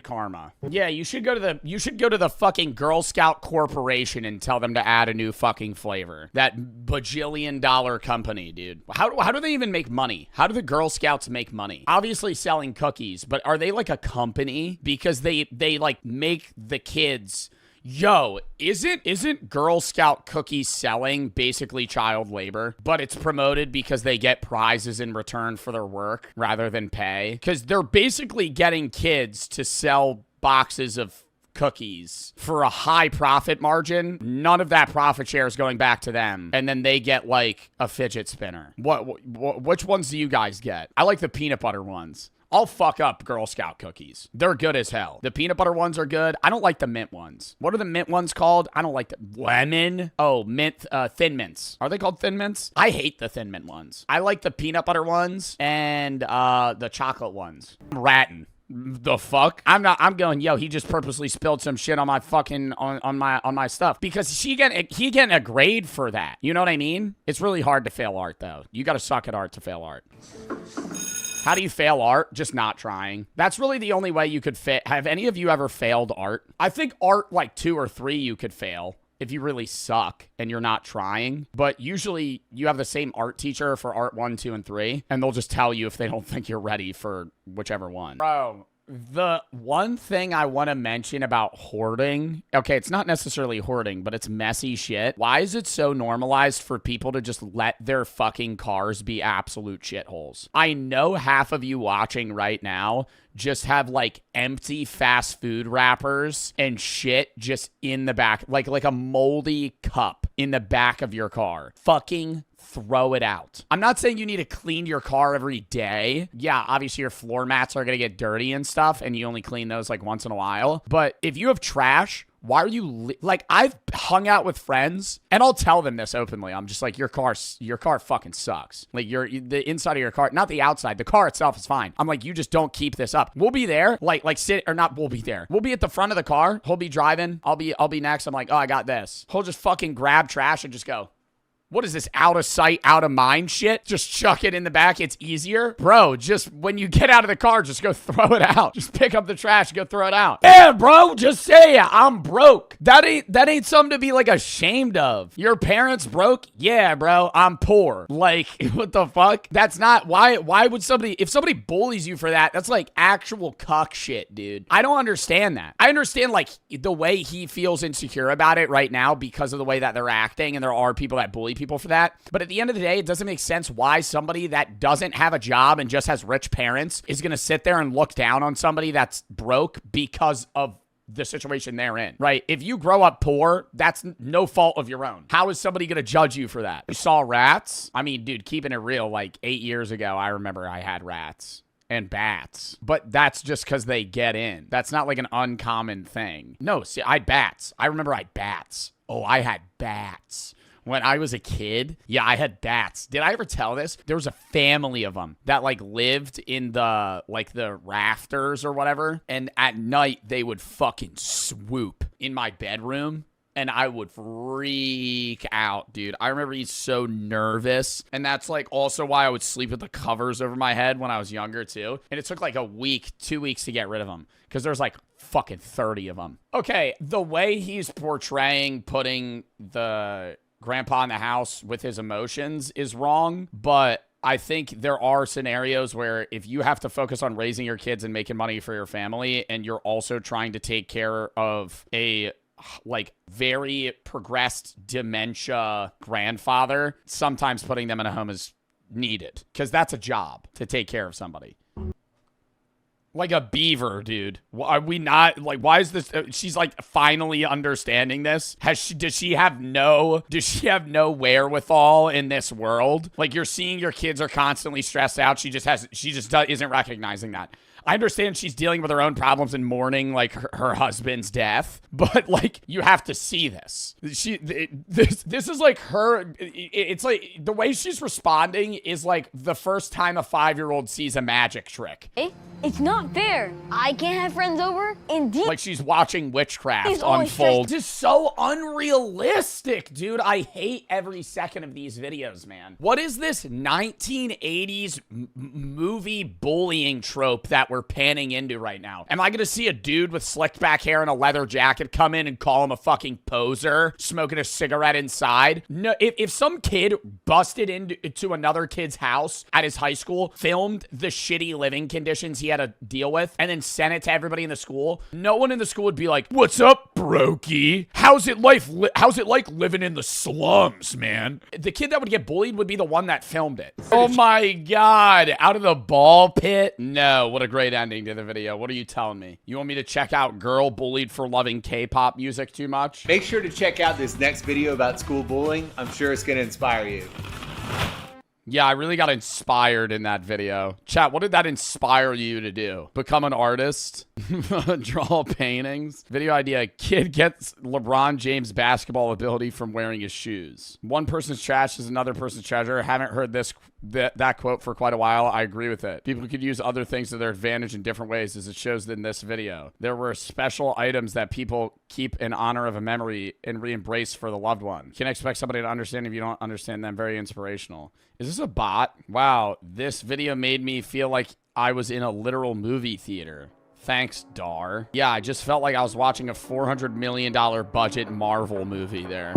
karma. Yeah, you should go to the fucking Girl Scout Corporation and tell them to add a new fucking flavor. That bajillion-dollar company, dude. How do they even make money? How do the Girl Scouts make money? Obviously selling cookies, but are they like a company? Because they like make the kids... Yo, isn't Girl Scout cookies selling basically child labor? But it's promoted because they get prizes in return for their work rather than pay. Because they're basically getting kids to sell boxes of cookies for a high profit margin. None of that profit share is going back to them. And then they get like a fidget spinner. Which ones do you guys get? I like the peanut butter ones. I'll fuck up Girl Scout cookies. They're good as hell. The peanut butter ones are good. I don't like the mint ones. What are the mint ones called? I don't like the lemon. Oh, mint, Thin Mints. Are they called Thin Mints? I hate the Thin Mint ones. I like the peanut butter ones and the chocolate ones. I'm ratting. The fuck? I'm going, yo, he just purposely spilled some shit on my fucking, on my stuff. Because he getting a grade for that. You know what I mean? It's really hard to fail art, though. You gotta suck at art to fail art. How do you fail art? Just not trying. That's really the only way you could fail. Have any of you ever failed art? I think art like 2 or 3 you could fail if you really suck and you're not trying. But usually you have the same art teacher for art 1, 2, and 3, and they'll just tell you if they don't think you're ready for whichever one. Bro, The one thing I want to mention about hoarding, okay, it's not necessarily hoarding, but it's messy shit. Why is it so normalized for people to just let their fucking cars be absolute shitholes? I know half of you watching right now just have like empty fast food wrappers and shit just in the back, like a moldy cup in the back of your car. Fucking throw it out. I'm not saying you need to clean your car every day. Yeah, obviously your floor mats are going to get dirty and stuff, and you only clean those like once in a while. But if you have trash, why are you like, I've hung out with friends and I'll tell them this openly. I'm just like, your car fucking sucks. Like the inside of your car, not the outside. The car itself is fine. I'm like, you just don't keep this up. We'll be there, we'll be there. We'll be at the front of the car. He'll be driving. I'll be next. I'm like, oh, I got this. He'll just fucking grab trash and just go, what is this out of sight, out of mind shit? Just chuck it in the back. It's easier. Bro, just when you get out of the car, just go throw it out. Just pick up the trash and go throw it out. Yeah, bro, just say it. I'm broke. That ain't something to be like ashamed of. Your parents broke? Yeah, bro, I'm poor. Like, what the fuck? That's not, why would somebody, if somebody bullies you for that, that's like actual cuck shit, dude. I don't understand that. I understand like the way he feels insecure about it right now because of the way that they're acting, and there are people that bully people for that. But at the end of the day, it doesn't make sense why somebody that doesn't have a job and just has rich parents is going to sit there and look down on somebody that's broke because of the situation they're in, right? If you grow up poor, that's no fault of your own. How is somebody going to judge you for that? You saw rats? I mean, dude, keeping it real, like 8 years ago, I remember I had rats and bats, but that's just because they get in. That's not like an uncommon thing. No, see, I had bats. I remember I had bats. Oh, I had bats. When I was a kid, yeah, I had bats. Did I ever tell this? There was a family of them that like lived in the rafters or whatever. And at night they would fucking swoop in my bedroom and I would freak out, dude. I remember being so nervous. And that's like also why I would sleep with the covers over my head when I was younger too. And it took like a week, 2 weeks to get rid of them because there's like fucking 30 of them. Okay, the way he's portraying putting the grandpa in the house with his emotions is wrong, but I think there are scenarios where if you have to focus on raising your kids and making money for your family, and you're also trying to take care of a like very progressed dementia grandfather, sometimes putting them in a home is needed because that's a job to take care of somebody. Like a beaver, dude. Are we not, like, why is this, she's like finally understanding this? Does she have no wherewithal in this world? Like, you're seeing your kids are constantly stressed out. She just isn't recognizing that. I understand she's dealing with her own problems and mourning like her husband's death, but like you have to see this. This is like her. It's like the way she's responding is like the first time a 5-year-old sees a magic trick. It's not fair. I can't have friends over. Indeed. Like she's watching witchcraft unfold. This is so unrealistic, dude. I hate every second of these videos, man. What is this 1980s movie bullying trope that we're panning into right now? Am I gonna see a dude with slicked back hair and a leather jacket come in and call him a fucking poser, smoking a cigarette inside? No, if some kid busted into another kid's house at his high school, filmed the shitty living conditions he had to deal with, and then sent it to everybody in the school, no one in the school would be like, "What's up, brokey? How's it like living in the slums, man?" The kid that would get bullied would be the one that filmed it. Oh my god, out of the ball pit? No, what a great ending to the video. What are you telling me? You want me to check out girl bullied for loving K-pop music too much? Make sure to check out this next video about school bullying. I'm sure it's gonna inspire you. Yeah, I really got inspired in that video. Chat, what did that inspire you to do? Become an artist? Draw paintings? Video idea, kid gets LeBron James basketball ability from wearing his shoes. One person's trash is another person's treasure. Haven't heard that quote for quite a while. I agree with it. People could use other things to their advantage in different ways, as it shows in this video. There were special items that people keep in honor of a memory and re-embrace for the loved one. You can't expect somebody to understand if you don't understand them. Very inspirational. Is this a bot? Wow, this video made me feel like I was in a literal movie theater. Thanks, Dar. Yeah, I just felt like I was watching a $400 million budget Marvel movie there.